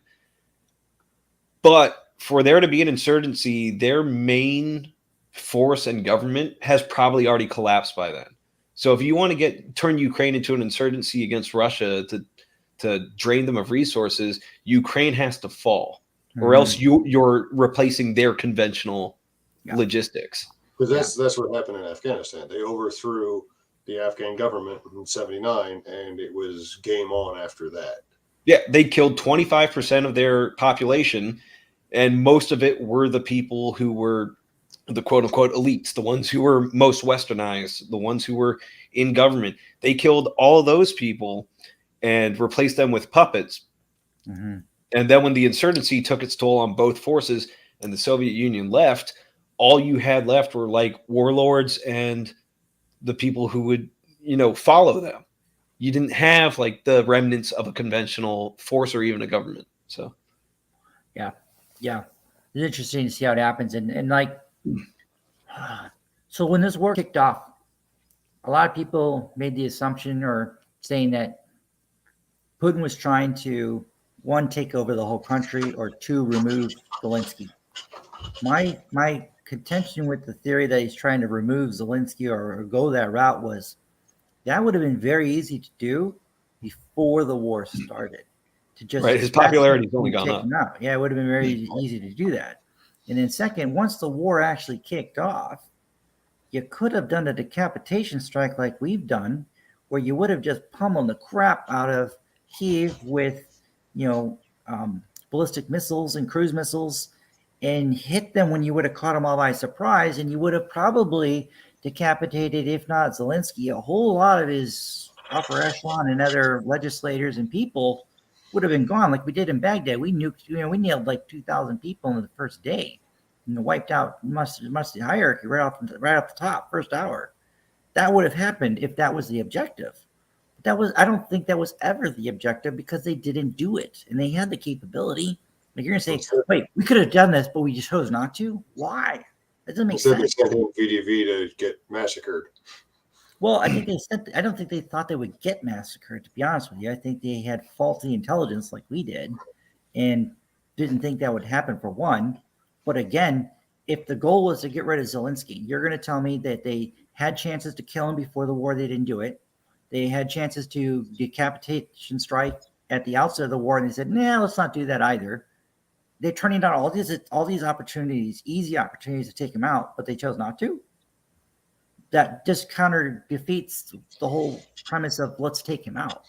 But for there to be an insurgency, their main force and government has probably already collapsed by then. So if you want to turn Ukraine into an insurgency against Russia to drain them of resources, Ukraine has to fall, or else you're replacing their conventional logistics. Because that's what happened in Afghanistan. They overthrew the Afghan government in '79, and it was game on after that. Yeah, they killed 25% of their population, and most of it were the people who were the quote-unquote elites, the ones who were most westernized, the ones who were in government. They killed all those people and replaced them with puppets. And then when the insurgency took its toll on both forces and the Soviet Union left, all you had left were like warlords and the people who would, follow them. you didn't have like the remnants of a conventional force or even a government. So yeah, it's interesting to see how it happens, and like, so when this war kicked off, a lot of people made the assumption or saying that Putin was trying to, one, take over the whole country, or two, remove Zelensky. My contention with the theory that he's trying to remove Zelensky or go that route was that would have been very easy to do before the war started. To just right, his popularity's only gone up. Yeah, it would have been very easy to do that. And then second, once the war actually kicked off, you could have done a decapitation strike like we've done, where you would have just pummeled the crap out of Kiev with, ballistic missiles and cruise missiles, and hit them when you would have caught them all by surprise, and you would have probably decapitated, if not Zelensky, a whole lot of his upper echelon and other legislators and people would have been gone, like we did in Baghdad. We nuked, we nailed like 2,000 people in the first day, wiped out much the hierarchy right off the top, first hour. That would have happened if that was the objective. But I don't think that was ever the objective, because they didn't do it, and they had the capability. Like, you're gonna say, wait, we could have done this, but we just chose not to. Why? That doesn't make sense. They sent in VDV to get massacred. Well, I don't think they thought they would get massacred, to be honest with you. I think they had faulty intelligence like we did, and didn't think that would happen, for one. But again, if the goal was to get rid of Zelensky, you're going to tell me that they had chances to kill him before the war, they didn't do it. They had chances to decapitation strike at the outset of the war, and they said, nah, let's not do that either. They're turning down all these opportunities, easy opportunities to take him out, but they chose not to. That just defeats the whole premise of let's take him out.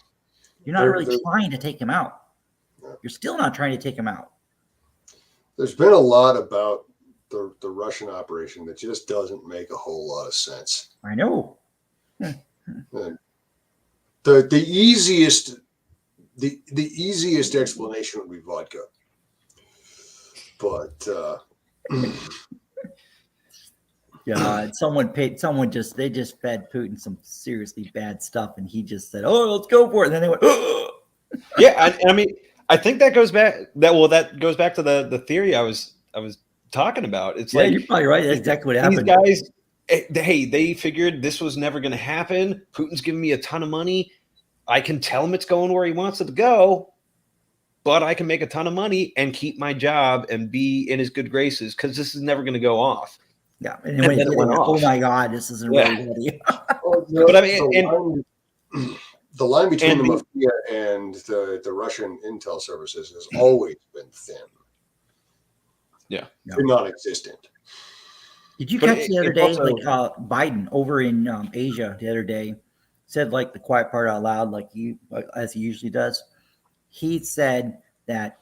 You're not really trying to take him out. You're still not trying to take him out. There's been a lot about the Russian operation that just doesn't make a whole lot of sense. I know. The easiest explanation would be vodka, but yeah, they just fed Putin some seriously bad stuff, and he just said, "Oh, let's go for it." And then they went, "Oh." Yeah, I mean, I think that goes back to the theory I was talking about. It's like, you're probably right. That's exactly what happened. These guys, they figured this was never going to happen. Putin's giving me a ton of money. I can tell him it's going where he wants it to go, but I can make a ton of money and keep my job and be in his good graces, because this is never going to go off. Yeah, and then it went off. Oh my God, this isn't really ready. But I mean, the line between the mafia and the Russian intel services has always been thin. Yeah, non-existent. Did you catch the other day, Biden over in Asia the other day said, like, the quiet part out loud, as he usually does? He said that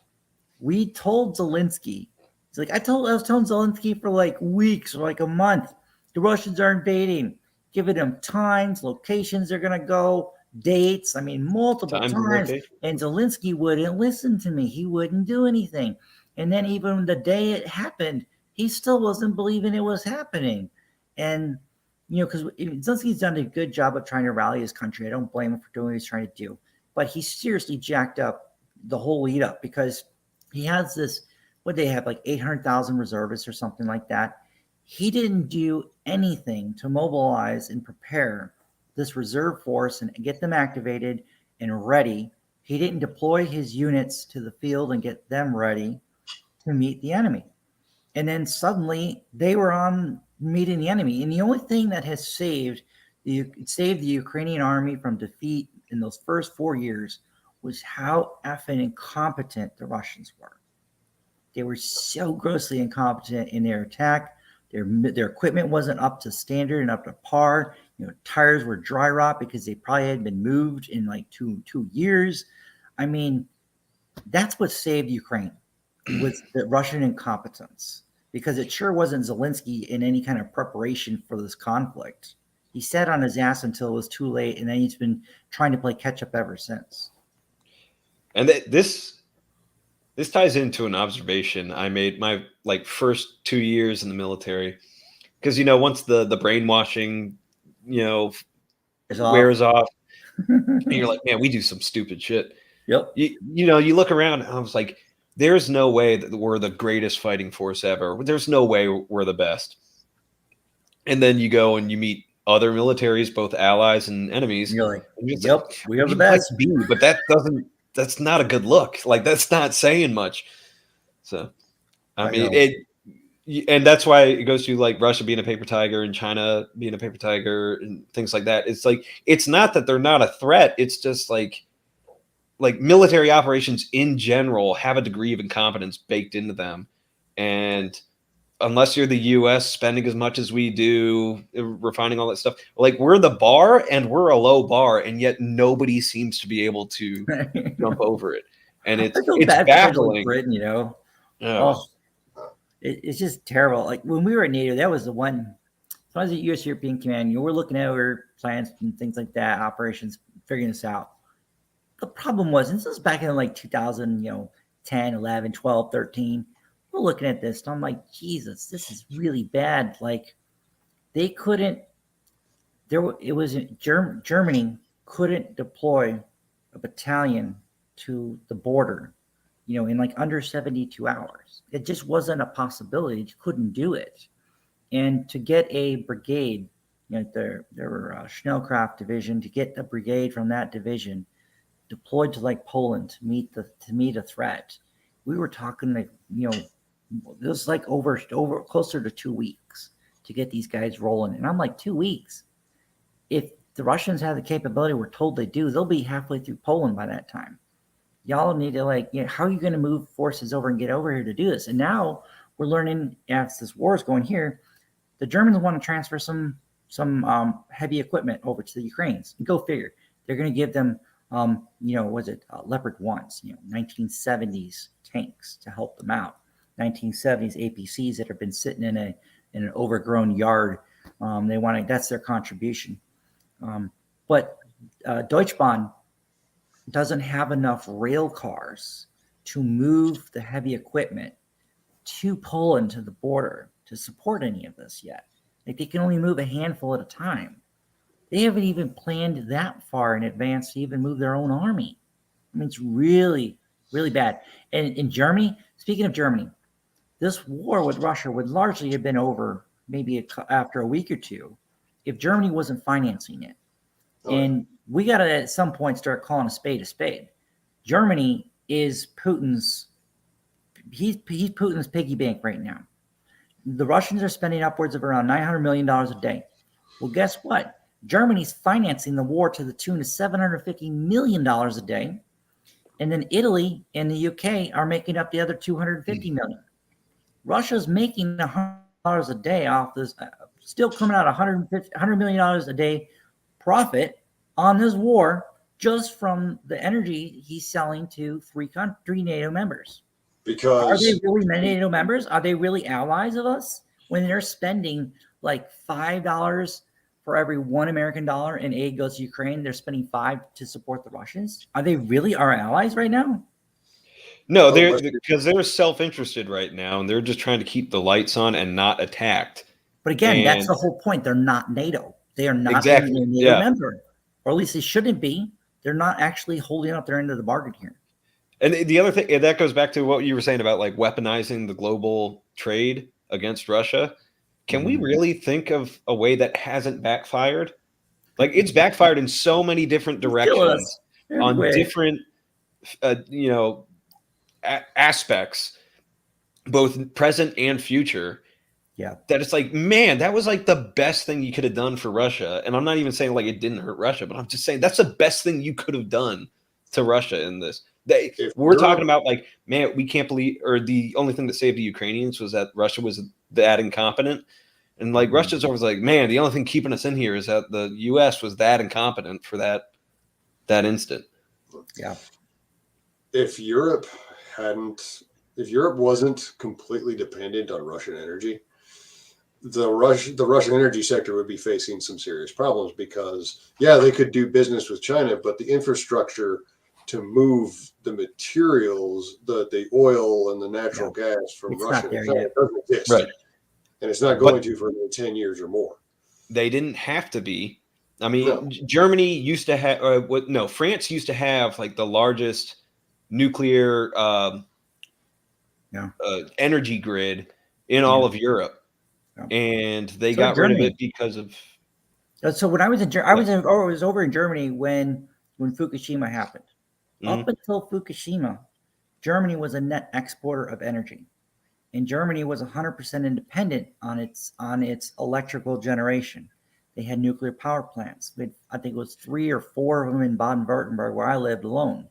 we told Zelensky, he's like, I was telling Zelensky for like weeks or like a month, the Russians are invading, giving them times, locations they're going to go, dates, multiple times. And Zelensky wouldn't listen to me. He wouldn't do anything. And then even the day it happened, he still wasn't believing it was happening. And, because Zelensky's done a good job of trying to rally his country. I don't blame him for doing what he's trying to do. But he seriously jacked up the whole lead up, because he has this, what they have, like 800,000 reservists or something like that. He didn't do anything to mobilize and prepare this reserve force and get them activated and ready. He didn't deploy his units to the field and get them ready to meet the enemy. And then suddenly they were on meeting the enemy. And the only thing that has saved the Ukrainian army from defeat in those first 4 years was how effing incompetent the Russians were. They were so grossly incompetent in their attack. Their equipment wasn't up to standard and up to par. Tires were dry rot because they probably had been moved in like two years. That's what saved Ukraine, was the Russian incompetence, because it sure wasn't Zelensky in any kind of preparation for this conflict. He sat on his ass until it was too late, and then he's been trying to play catch up ever since. And this ties into an observation I made my first 2 years in the military, because once the brainwashing wears off, And you're like, man, we do some stupid shit. Yep. You know, you look around and I was like, there's no way that we're the greatest fighting force ever. There's no way we're the best. And then you go and you meet other militaries, both allies and enemies. You're like, and you're yep, like, we are the you might best. be, but that's not a good look. Like, that's not saying much. So, I mean, and that's why it goes to like Russia being a paper tiger and China being a paper tiger and things like that. It's like, it's not that they're not a threat. It's just like military operations in general have a degree of incompetence baked into them. And unless you're the US spending as much as we do, refining all that stuff, like we're the bar and we're a low bar, and yet nobody seems to be able to jump over it. And I it's feel bad for baffling. like Britain, you know. Oh. It's just terrible. Like when we were at NATO, that was the one. As long as the U.S. European Command, we're looking at our plans and things like that, operations, figuring this out. The problem was, and this was back in like 2000, 10, 11, 12, 13. We're looking at this, and I'm like, Jesus, this is really bad. Like they couldn't. Germany couldn't deploy a battalion to the border, in like under 72 hours. It just wasn't a possibility. You couldn't do it. And to get a brigade, there were Schnellkraft division, to get a brigade from that division deployed to like Poland to meet a threat, we were talking like, it was like over closer to 2 weeks to get these guys rolling. And I'm like, 2 weeks. If the Russians have the capability, we're told they do, they'll be halfway through Poland by that time. Y'all need to how are you going to move forces over and get over here to do this? And now we're learning as this war is going here, the Germans want to transfer some heavy equipment over to the Ukrainians. And go figure, they're going to give them, Leopard 1s, 1970s tanks to help them out, 1970s APCs that have been sitting in an overgrown yard. That's their contribution. But Deutsche Bahn doesn't have enough rail cars to move the heavy equipment to Poland, to the border, to support any of this yet. Like they can only move a handful at a time. They haven't even planned that far in advance to even move their own army. I mean, it's really, really bad. And in Germany, speaking of Germany, this war with Russia would largely have been over maybe after a week or two if Germany wasn't financing it. And we got to at some point start calling a spade a spade. Germany is Putin's piggy bank right now. The Russians are spending upwards of around $900 million a day. Well, guess what? Germany's financing the war to the tune of $750 million a day. And then Italy and the UK are making up the other $250 million. Russia's making $100 a day off this, still coming out $100 million a day profit on this war just from the energy he's selling to three NATO members. Because are they really NATO members? Are they really allies of us when they're spending like $5 for every $1 American dollar in aid goes to Ukraine? They're spending $5 to support the Russians. Are they really our allies right now? No, because they're self-interested right now, and they're just trying to keep the lights on and not attacked. But again, that's the whole point. They're not NATO. They are not a NATO member, or at least they shouldn't be. They're not actually holding up their end of the bargain here. And the other thing, that goes back to what you were saying about like weaponizing the global trade against Russia. Can we really think of a way that hasn't backfired? Like it's backfired in so many different directions on different, aspects, both present and future. Yeah. That it's like, man, that was like the best thing you could have done for Russia. And I'm not even saying like it didn't hurt Russia, but I'm just saying that's the best thing you could have done to Russia in this. We're talking about like, man, we can't believe, or the only thing that saved the Ukrainians was that Russia was that incompetent. And like Russia's always like, man, the only thing keeping us in here is that the US was that incompetent for that instant. Yeah. If Europe wasn't completely dependent on Russian energy, the Russian energy sector would be facing some serious problems because, they could do business with China, but the infrastructure to move the materials, the oil and the natural gas from Russia to China doesn't exist. Right. And it's not going to for 10 years or more. They didn't have to be I mean, No. Germany used to have, France used to have like the largest nuclear energy grid in all of Europe, and they got rid of it because of. So when I was in, I was over in Germany when Fukushima happened. Up until Fukushima, Germany was a net exporter of energy, and Germany was 100% independent on its electrical generation. They had nuclear power plants. I think it was 3 or 4 of them in Baden-Württemberg, where I lived alone,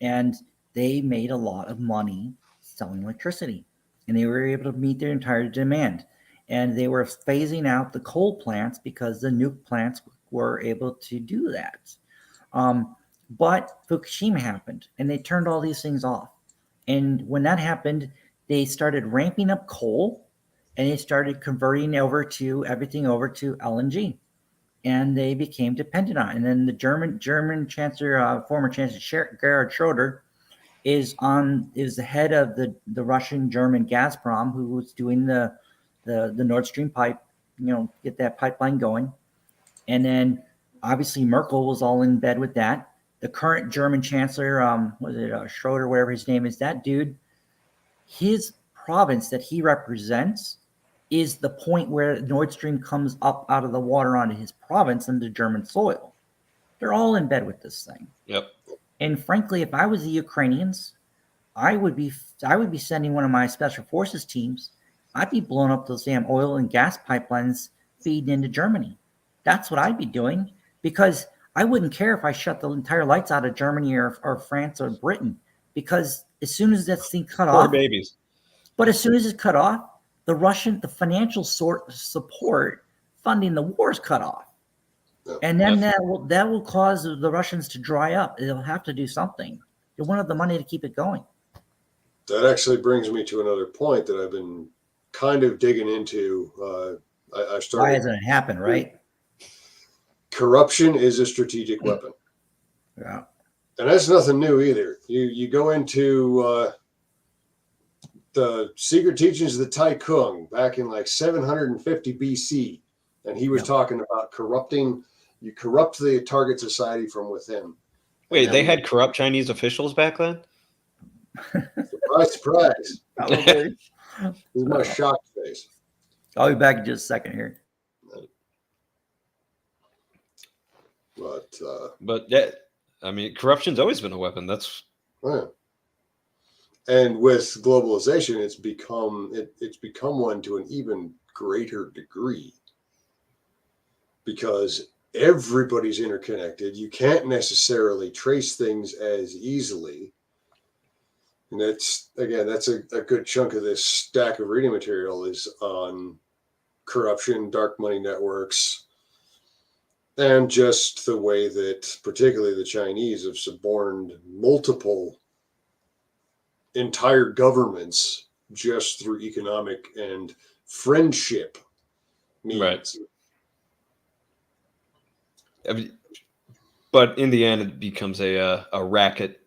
and they made a lot of money selling electricity, and they were able to meet their entire demand. And they were phasing out the coal plants because the nuke plants were able to do that. But Fukushima happened, and they turned all these things off. And when that happened, they started ramping up coal, and they started converting everything over to LNG, and they became dependent on it. And then the German Chancellor, former Chancellor Gerhard Schroeder, is the head of the Russian German Gazprom, who was doing the Nord Stream pipe, get that pipeline going. And then obviously Merkel was all in bed with that. The current German Chancellor, Schroeder, whatever his name is, that dude, his province that he represents is the point where Nord Stream comes up out of the water onto his province into German soil. They're all in bed with this thing. Yep. And frankly, if I was the Ukrainians, I would be sending one of my special forces teams. I'd be blowing up those damn oil and gas pipelines feeding into Germany. That's what I'd be doing, because I wouldn't care if I shut the entire lights out of Germany or France or Britain, because as soon as that thing cut off, babies. But as soon as it's cut off, the financial support funding the war is cut off. And then that will cause the Russians to dry up. They'll have to do something. They won't have the money to keep it going. That actually brings me to another point that I've been kind of digging into. I started. Why hasn't it happened, right? Corruption is a strategic weapon. Yeah. And that's nothing new either. You go into the secret teachings of the Tai Kung back in like 750 BC, and he was talking about you corrupt the target society from within. Wait, they had corrupt Chinese officials back then? Surprise, surprise. Probably. This is my shocked face. I'll be back in just a second here. But yeah, I mean, corruption's always been a weapon. That's and with globalization, it's become one to an even greater degree, because everybody's interconnected. You can't necessarily trace things as easily. And that's a good chunk of this stack of reading material is on corruption, dark money networks, and just the way that particularly the Chinese have suborned multiple entire governments just through economic and friendship means. Right. I mean, but in the end, it becomes a racket.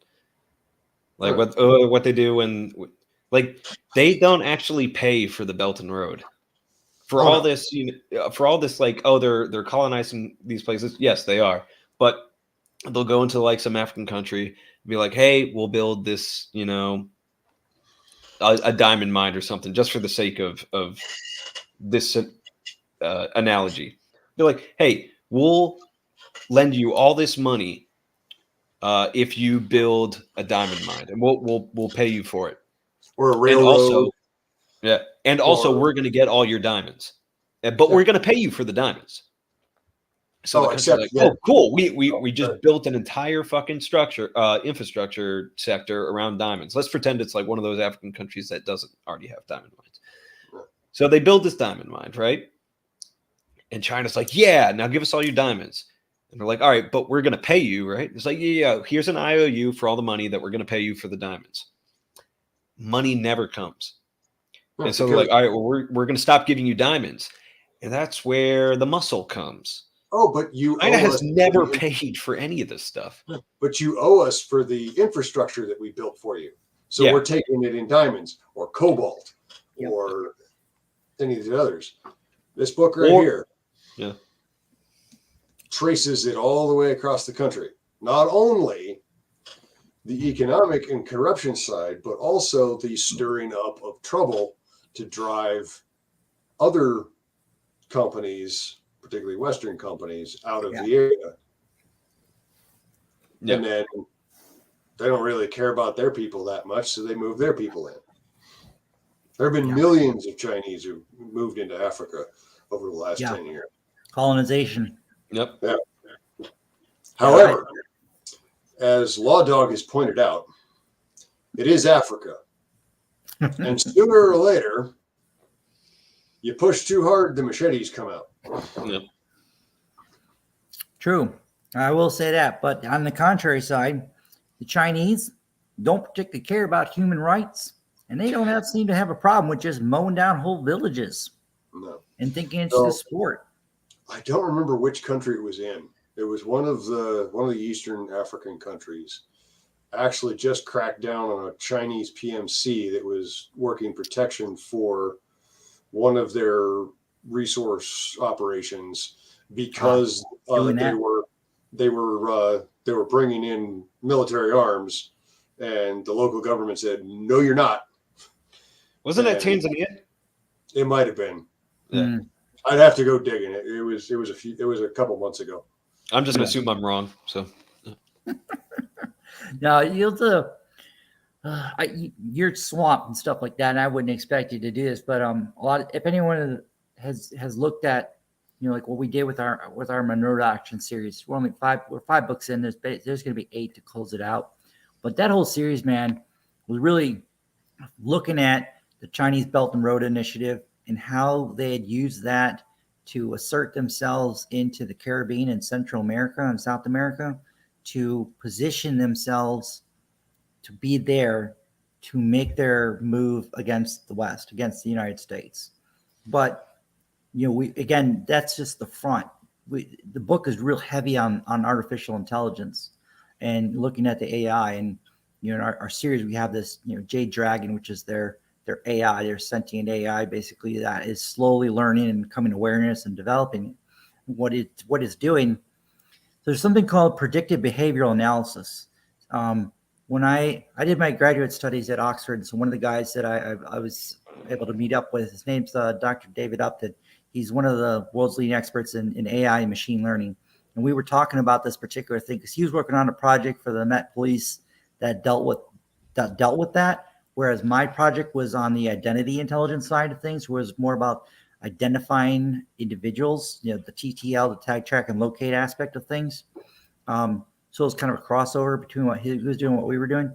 Like what they do when, like, they don't actually pay for the Belt and Road. For all this, like, they're colonizing these places. Yes, they are. But they'll go into like some African country and be like, hey, we'll build this, a diamond mine or something, just for the sake of this analogy. They're like, hey, we'll lend you all this money if you build a diamond mine, and we'll pay you for it. Or a railroad. And also we're going to get all your diamonds, but we're going to pay you for the diamonds. So cool. We just built an entire fucking infrastructure sector around diamonds. Let's pretend it's like one of those African countries that doesn't already have diamond mines. So they build this diamond mine, right? And China's like, yeah, now give us all your diamonds. And they're like, all right, but we're going to pay you, right? It's like, yeah, here's an IOU for all the money that we're going to pay you for the diamonds. Money never comes. And so they're like, all right, well, we're going to stop giving you diamonds. And that's where the muscle comes. Oh, but China has never paid for any of this stuff. But you owe us for the infrastructure that we built for you. So we're taking it in diamonds or cobalt or any of the others. This book right here. Yeah. traces it all the way across the country. Not only the economic and corruption side, but also the stirring up of trouble to drive other companies, particularly Western companies, out of the area. Yeah. And then they don't really care about their people that much, so they move their people in. There have been millions of Chinese who moved into Africa over the last 10 years. Colonization. Yep. Yeah. However, as Law Dog has pointed out, it is Africa. And sooner or later, you push too hard, the machetes come out. Yep. True. I will say that. But on the contrary side, the Chinese don't particularly care about human rights. And they don't seem to have a problem with just mowing down whole villages and thinking it's a sport. I don't remember which country it was in. It was one of the Eastern African countries. Actually, just cracked down on a Chinese PMC that was working protection for one of their resource operations because they were bringing in military arms, and the local government said, "No, you're not." Wasn't that Tanzania? It might have been. Yeah. I'd have to go digging it. It was a couple months ago. I'm just gonna assume I'm wrong. So no, you're swamped and stuff like that, and I wouldn't expect you to do this. But if anyone has looked at, like what we did with our Monroe Doctrine series, we're 5 books in. There's going to be 8 to close it out. But that whole series, man, was really looking at the Chinese Belt and Road Initiative and how they had used that to assert themselves into the Caribbean and Central America and South America, to position themselves to be there to make their move against the West, against the United States. But, that's just the front. The book is real heavy on artificial intelligence and looking at the AI. And, in our series, we have this, Jade Dragon, which is their AI, their sentient AI, basically, that is slowly learning and coming awareness and developing what it's doing. There's something called predictive behavioral analysis. When I did my graduate studies at Oxford, so one of the guys that I was able to meet up with, his name's Dr. David Upton. He's one of the world's leading experts in AI and machine learning. And we were talking about this particular thing because he was working on a project for the Met Police that dealt with that. Whereas my project was on the identity intelligence side of things, was more about identifying individuals, the TTL, the tag, track, and locate aspect of things. So it's kind of a crossover between what he was doing and what we were doing.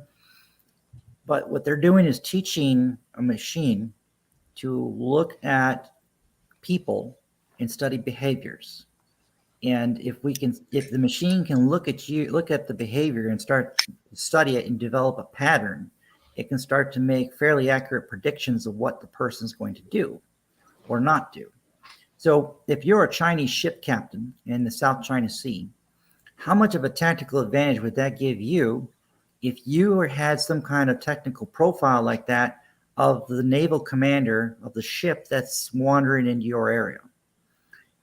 But what they're doing is teaching a machine to look at people and study behaviors. And if the machine can look at the behavior and start to study it and develop a pattern, it can start to make fairly accurate predictions of what the person's going to do or not do. So if you're a Chinese ship captain in the South China Sea, how much of a tactical advantage would that give you if you had some kind of technical profile like that of the naval commander of the ship that's wandering into your area?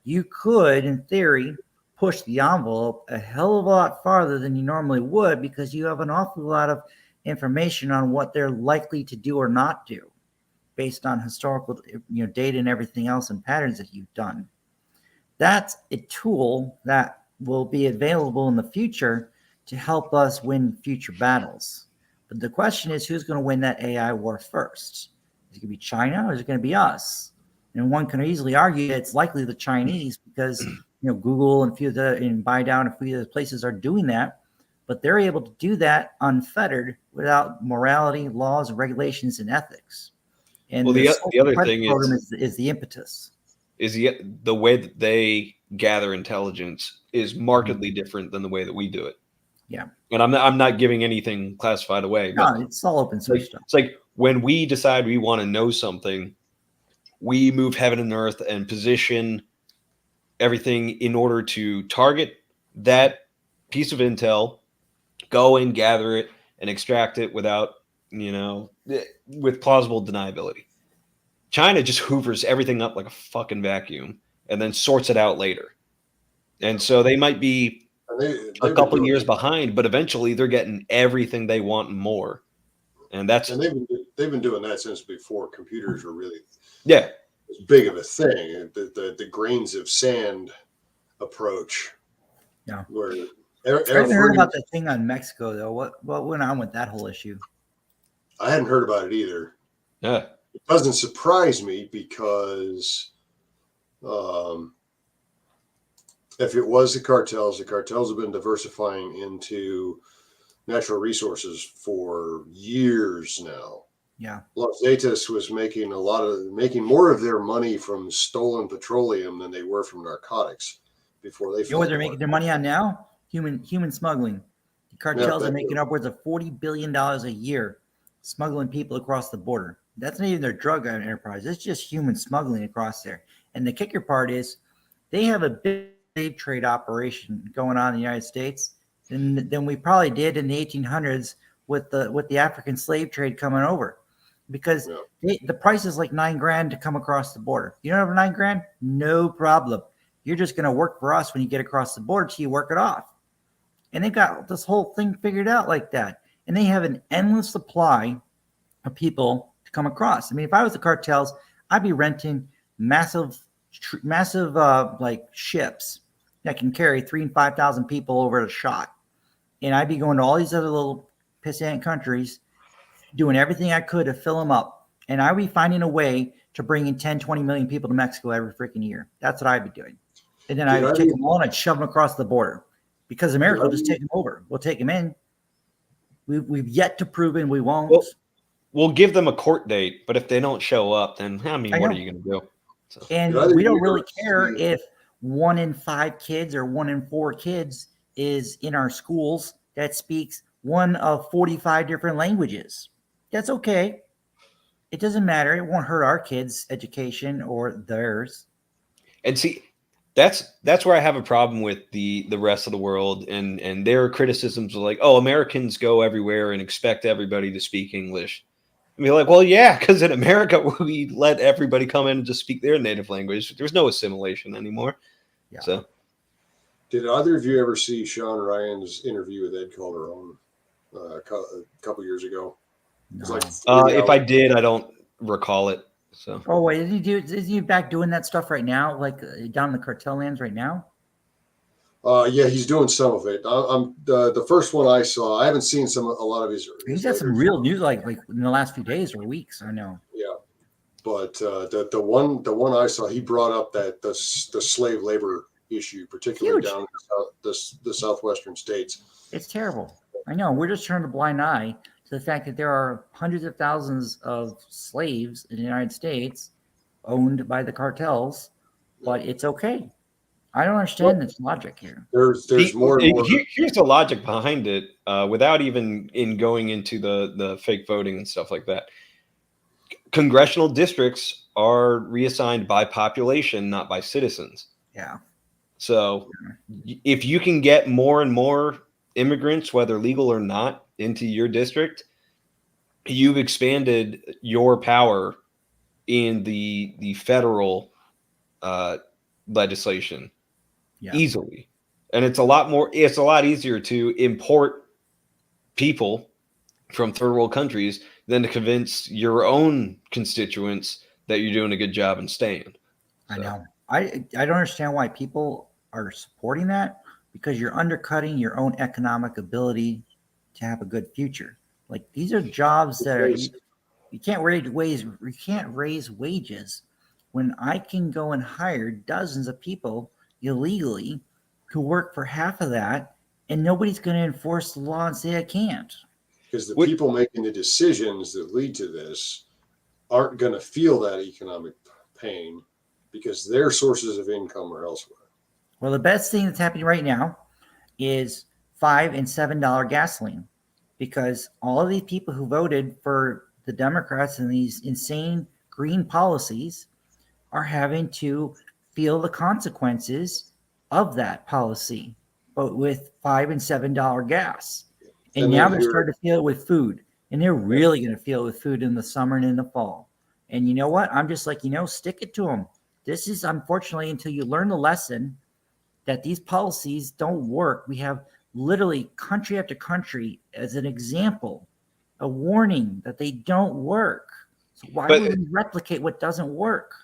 You could, in theory, push the envelope a hell of a lot farther than you normally would, because you have an awful lot of information on what they're likely to do or not do based on historical data and everything else and patterns that you've done. That's a tool that will be available in the future to help us win future battles. But the question is, who's going to win that AI war first? Is it going to be China or is it going to be us? And one can easily argue that it's likely the Chinese, because Google and BuyDown, a few of the places are doing that, but they're able to do that unfettered without morality, laws, regulations, and ethics. And the other thing is the impetus. Is the way that they gather intelligence is markedly different than the way that we do it. Yeah. And I'm not giving anything classified away. No, it's all open source stuff. It's like when we decide we want to know something, we move heaven and earth and position everything in order to target that piece of intel, go and gather it and extract it without, with plausible deniability. China just hoovers everything up like a fucking vacuum and then sorts it out later. And so they might be And a they've been couple doing years it. behind, but eventually they're getting everything they want and more. And that's And they've been doing that since before computers were really yeah. as big of a thing. The grains of sand approach, Yeah. where I haven't heard every about the thing on Mexico though. What went on with that whole issue? I hadn't heard about it either. Yeah. It doesn't surprise me because um, if it was the cartels have been diversifying into natural resources for years now. Yeah. Los Zetas was making more of their money from stolen petroleum than they were from narcotics before they You know what fell they're apart. making their money on now? Human smuggling. The cartels Yeah, are making upwards of $40 billion a year smuggling people across the border. That's not even their drug enterprise. It's just human smuggling across there. And the kicker part is they have a big slave trade operation going on in the United States than we probably did in the 1800s with the African slave trade coming over, because the price is like $9,000 to come across the border. You don't have $9,000? No problem. You're just going to work for us when you get across the border till you work it off. And they got this whole thing figured out like that. And they have an endless supply of people to come across. I mean, if I was the cartels, I'd be renting massive like ships that can carry 3,000 and 5,000 people over a shot. And I'd be going to all these other little pissant countries, doing everything I could to fill them up. And I'd be finding a way to bring in 10, 20 million people to Mexico every freaking year. That's what I'd be doing. And then I would take them all and I'd shove them across the border, because America will just take them over. We'll take them in. We've yet to prove it, and we won't. Well, we'll give them a court date, but if they don't show up, then I mean, what are you going to do? So. And we don't really care if 1 in 5 kids or 1 in 4 kids is in our schools that speaks one of 45 different languages. That's okay. It doesn't matter. It won't hurt our kids' education or theirs. And see, that's where I have a problem with the rest of the world and their criticisms of like, oh, Americans go everywhere and expect everybody to speak English. I mean, like, well, yeah, because in America we let everybody come in and just speak their native language. There's no assimilation anymore. Yeah. So, did either of you ever see Sean Ryan's interview with Ed Calderon a couple years ago? No. Like if I did, I don't recall it. So. Oh wait, is he back doing that stuff right now? Like down in the cartel lands right now? Yeah, he's doing some of it. I'm the first one I saw. I haven't seen a lot of his. He's got some real news, like in the last few days or weeks. I know. Yeah, but the one I saw, he brought up that the slave labor issue, particularly down in the southwestern states. It's terrible. I know. We're just turning a blind eye to the fact that there are hundreds of thousands of slaves in the United States owned by the cartels, but it's okay. I don't understand this logic here. There's more and more. Here's the logic behind it, without even going into the fake voting and stuff like that. Congressional districts are reassigned by population, not by citizens. Yeah. So if you can get more and more immigrants, whether legal or not, into your district, you've expanded your power in the federal legislation. Yeah. Easily. And it's a lot easier to import people from third world countries than to convince your own constituents that you're doing a good job and staying. So. I know. I don't understand why people are supporting that, because you're undercutting your own economic ability to have a good future. Like, these are jobs that are you can't raise wages when I can go and hire dozens of people illegally who work for half of that, and nobody's going to enforce the law and say I can't. Because the people making the decisions that lead to this aren't going to feel that economic pain because their sources of income are elsewhere. Well, the best thing that's happening right now is $5 and $7 gasoline, because all of these people who voted for the Democrats and these insane green policies are having to feel the consequences of that policy, but with $5 and $7 gas. And now they're starting to feel it with food, and they're really going to feel it with food in the summer and in the fall. And you know what? I'm just like, stick it to them. This is, unfortunately, until you learn the lesson that these policies don't work. We have literally country after country as an example, a warning that they don't work. So why would we replicate what doesn't work?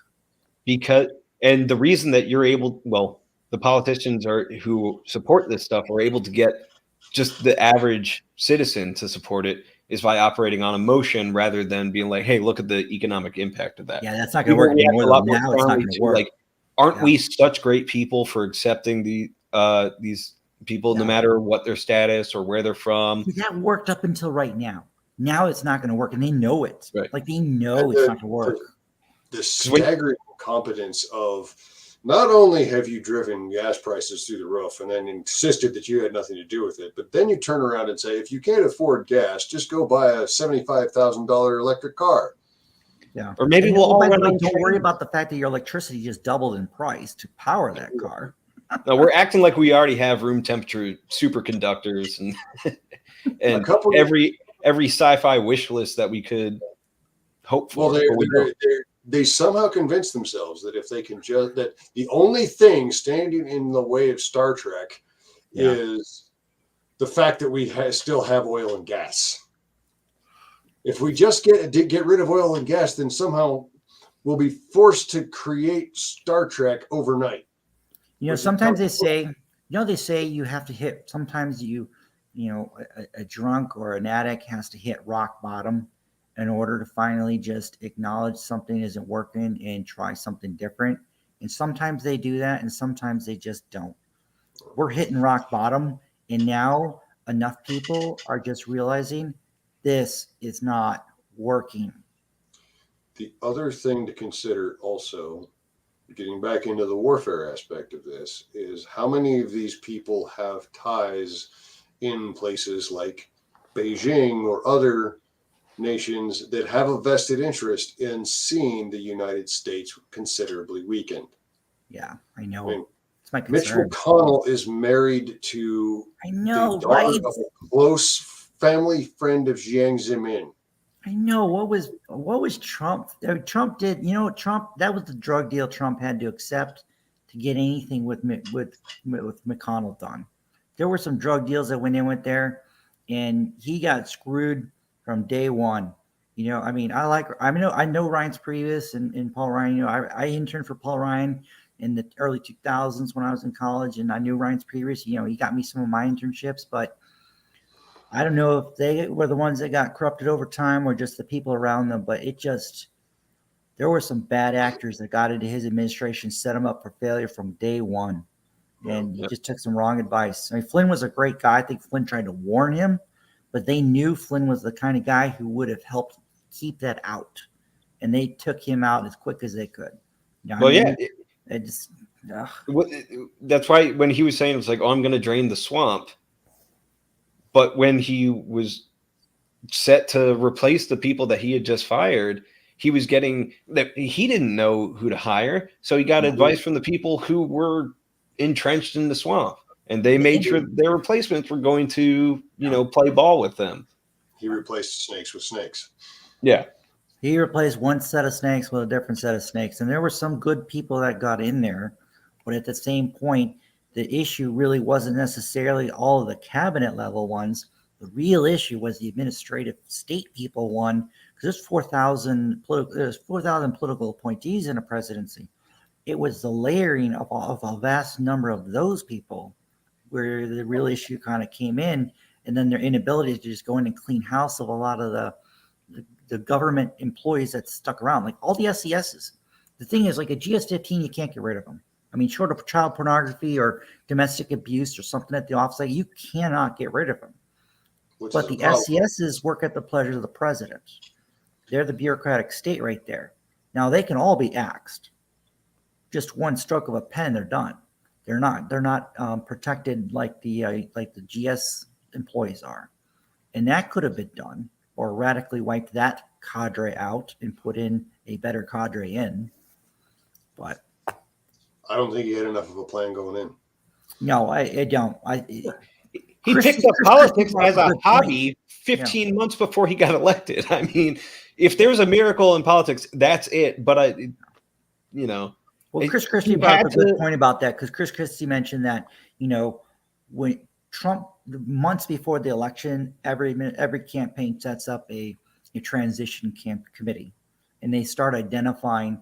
And the reason that you're able, well, the politicians who support this stuff are able to get just the average citizen to support it is by operating on emotion rather than being like, hey, look at the economic impact of that. Yeah, that's not going to work anymore. Now it's not going to work. Like, aren't we such great people for accepting these people, no matter what their status or where they're from? That worked up until right now. Now it's not going to work, and they know it. Right. Like, they know it's not going to work. The staggering competence of not only have you driven gas prices through the roof and then insisted that you had nothing to do with it, but then you turn around and say, if you can't afford gas, just go buy a $75,000 electric car. Yeah. Or maybe we'll all run on. Don't worry about the fact that your electricity just doubled in price to power that car. No, we're acting like we already have room temperature superconductors and every sci-fi wish list that we could hope for. Well, they somehow convince themselves that if they can that the only thing standing in the way of Star Trek is the fact that we still have oil and gas. If we just get rid of oil and gas, then somehow we'll be forced to create Star Trek overnight. Sometimes they say, you have to hit. Sometimes a drunk or an addict has to hit rock bottom in order to finally just acknowledge something isn't working and try something different. And sometimes they do that, and sometimes they just don't. We're hitting rock bottom, and now enough people are just realizing this is not working. The other thing to consider also, getting back into the warfare aspect of this, is how many of these people have ties in places like Beijing or other nations that have a vested interest in seeing the United States considerably weakened. Yeah, I know. It's my concern. Mitch McConnell is married to the daughter of a close family friend of Jiang Zemin. I know. What was Trump? Trump did. Trump. That was the drug deal Trump had to accept to get anything with McConnell done. There were some drug deals that went there, and he got screwed from day one. I know Ryan's previous and Paul Ryan. I interned for Paul Ryan in the early 2000s when I was in college, and I knew Ryan's previous. He got me some of my internships, but I don't know if they were the ones that got corrupted over time or just the people around them. But there were some bad actors that got into his administration, set him up for failure from day one, and he just took some wrong advice. Flynn was a great guy. I think Flynn tried to warn him, but they knew Flynn was the kind of guy who would have helped keep that out, and they took him out as quick as they could. That's why when he was saying it was like, "Oh, I'm going to drain the swamp," but when he was set to replace the people that he had just fired, he was getting that he didn't know who to hire, so he got advice from the people who were entrenched in the swamp. And they made sure their replacements were going to, play ball with them. He replaced snakes with snakes. Yeah. He replaced one set of snakes with a different set of snakes. And there were some good people that got in there. But at the same point, the issue really wasn't necessarily all of the cabinet level ones. The real issue was the administrative state people one, because there's 4,000 political appointees in a presidency. It was the layering of a vast number of those people where the real issue kind of came in, and then their inability to just go in and clean house of a lot of the government employees that stuck around, like all the SESs. The thing is, like a GS-15, you can't get rid of them. Short of child pornography or domestic abuse or something at the office, like, you cannot get rid of them. But the SESs work at the pleasure of the president. They're the bureaucratic state right there. Now they can all be axed. Just one stroke of a pen, they're done. They're not protected like the GS employees are, and that could have been done, or radically wiped that cadre out and put in a better cadre in. But I don't think he had enough of a plan going in. No, I don't. He picked up politics as a hobby 15 months before he got elected. If there's a miracle in politics, that's it. But Well, Well, Chris Christie he brought had up a good to- point about that because Chris Christie mentioned that, when Trump, months before the election, every campaign sets up a transition committee, and they start identifying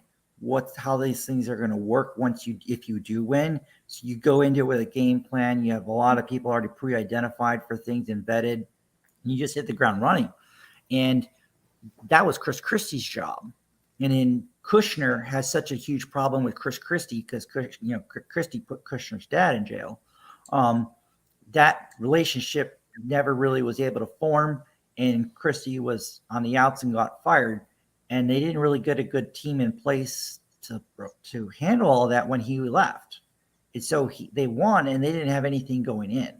how these things are going to work if you do win. So you go into it with a game plan. You have a lot of people already pre-identified for things and vetted. And you just hit the ground running. And that was Chris Christie's job. And then Kushner has such a huge problem with Chris Christie because Christie put Kushner's dad in jail. That relationship never really was able to form, and Christie was on the outs and got fired. And they didn't really get a good team in place to handle all that when he left. And so they won, and they didn't have anything going in,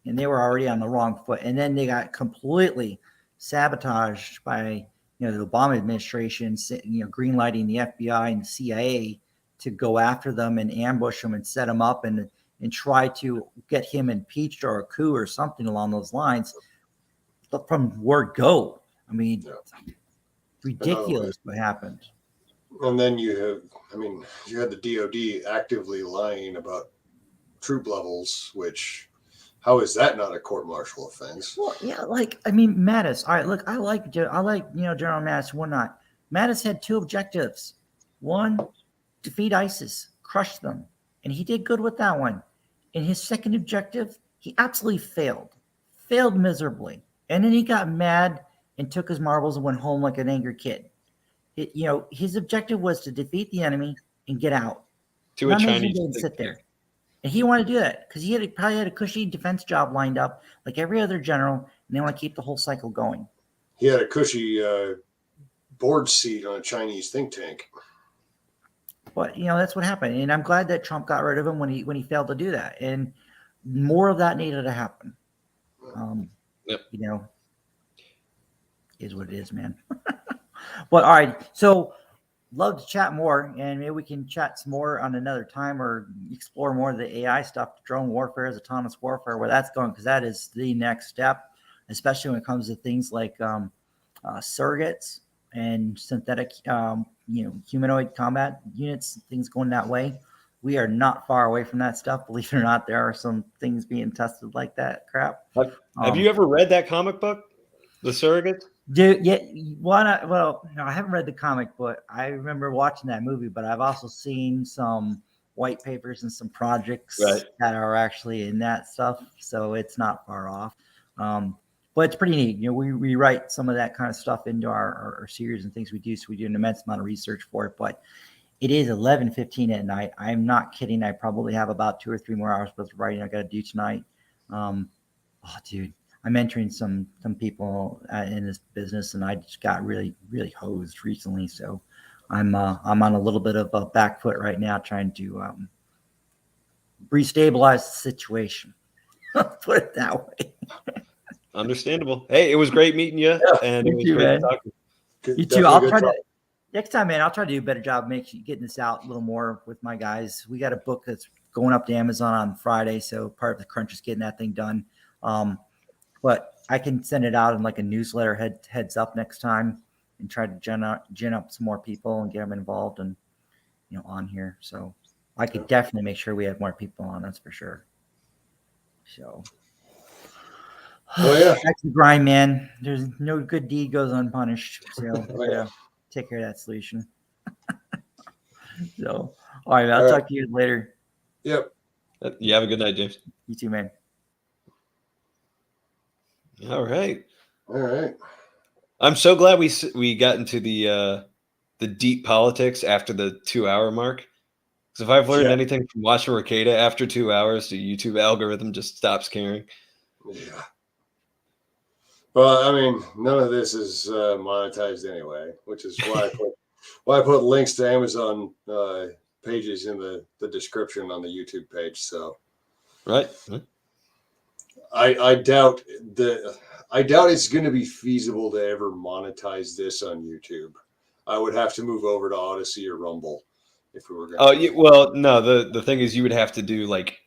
and they were already on the wrong foot. And then they got completely sabotaged by the Obama administration, greenlighting the FBI and the CIA to go after them and ambush them and set them up and try to get him impeached or a coup or something along those lines. But from word go, I mean, ridiculous what happened. And then you had the DOD actively lying about troop levels, which, how is that not a court-martial offense? Well, yeah, Mattis. All right, look, I like General Mattis and whatnot. Mattis had two objectives. One, defeat ISIS, crush them, and he did good with that one. And his second objective, he absolutely failed miserably. And then he got mad and took his marbles and went home like an angry kid. His objective was to defeat the enemy and get out. to a Chinese and sit there. And he wanted to do that because he probably had a cushy defense job lined up like every other general, and they want to keep the whole cycle going. He had a cushy board seat on a Chinese think tank. But that's what happened, and I'm glad that Trump got rid of him when he failed to do that, and more of that needed to happen. Yep. Is what it is, man. But all right, so love to chat more, and maybe we can chat some more on another time or explore more of the AI stuff, drone warfare, autonomous warfare, where that's going, because that is the next step, especially when it comes to things like surrogates and synthetic, humanoid combat units, things going that way. We are not far away from that stuff. Believe it or not, there are some things being tested like that crap. Have you ever read that comic book, The Surrogate? Dude, yeah. No, I haven't read the comic, but I remember watching that movie. But I've also seen some white papers and some projects that are actually in that stuff, so it's not far off. But it's pretty neat. We write some of that kind of stuff into our series and things we do. So we do an immense amount of research for it. But it is 11:15 at night. I'm not kidding. I probably have about 2 or 3 more hours worth of writing I got to do tonight. Dude, I'm mentoring some people in this business, and I just got really, really hosed recently. So I'm on a little bit of a back foot right now, trying to restabilize the situation. Put it that way. Understandable. Hey, it was great meeting you, and it was great talking. You too. I'll try to next time, man. I'll try to do a better job getting this out a little more with my guys. We got a book that's going up to Amazon on Friday, so part of the crunch is getting that thing done. But I can send it out in like a newsletter heads up next time, and try to gin up some more people and get them involved and on here. So I could definitely make sure we have more people on. That's for sure. So. Oh yeah, That's the grind, man. There's no good deed goes unpunished. So take care of that solution. So, all right, I'll talk to you later. Yep. You have a good night, James. You too, man. All right. I'm so glad we got into the deep politics after the 2-hour mark. Because if I've learned anything from watching Ricada, after 2 hours, the YouTube algorithm just stops caring. Yeah. Well, I mean, none of this is monetized anyway, which is why I put links to Amazon pages in the description on the YouTube page. So, right. I doubt it's going to be feasible to ever monetize this on YouTube. I would have to move over to Odyssey or Rumble if we were going. No. The thing is, you would have to do like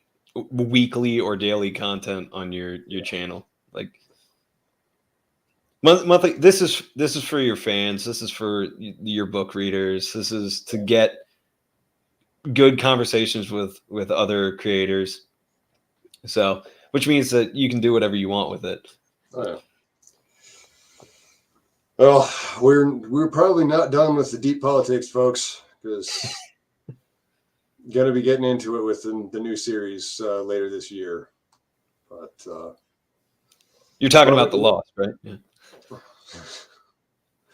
weekly or daily content on your channel, like. Monthly. This is for your fans. This is for your book readers. This is to get good conversations with other creators. So, which means that you can do whatever you want with it. Oh, yeah. Well, we're probably not done with the deep politics, folks, because going to be getting into it with the new series later this year. But You're talking about the Lost, right? Yeah.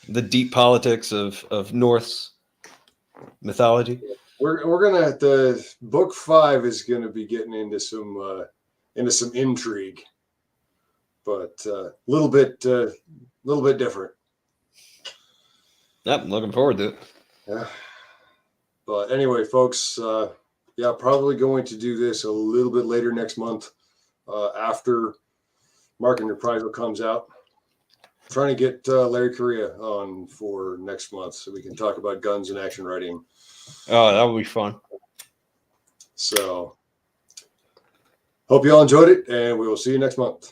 The deep politics of Norse mythology. We're gonna the book 5 is gonna be getting into some intrigue, but a little bit different. Yep, I'm looking forward to it. Yeah. But anyway, folks, yeah, probably going to do this a little bit later next month, after Mark and Reprisal comes out. Trying to get Larry Correa on for next month so we can talk about guns and action writing. Oh, that would be fun. So, hope you all enjoyed it, and we will see you next month.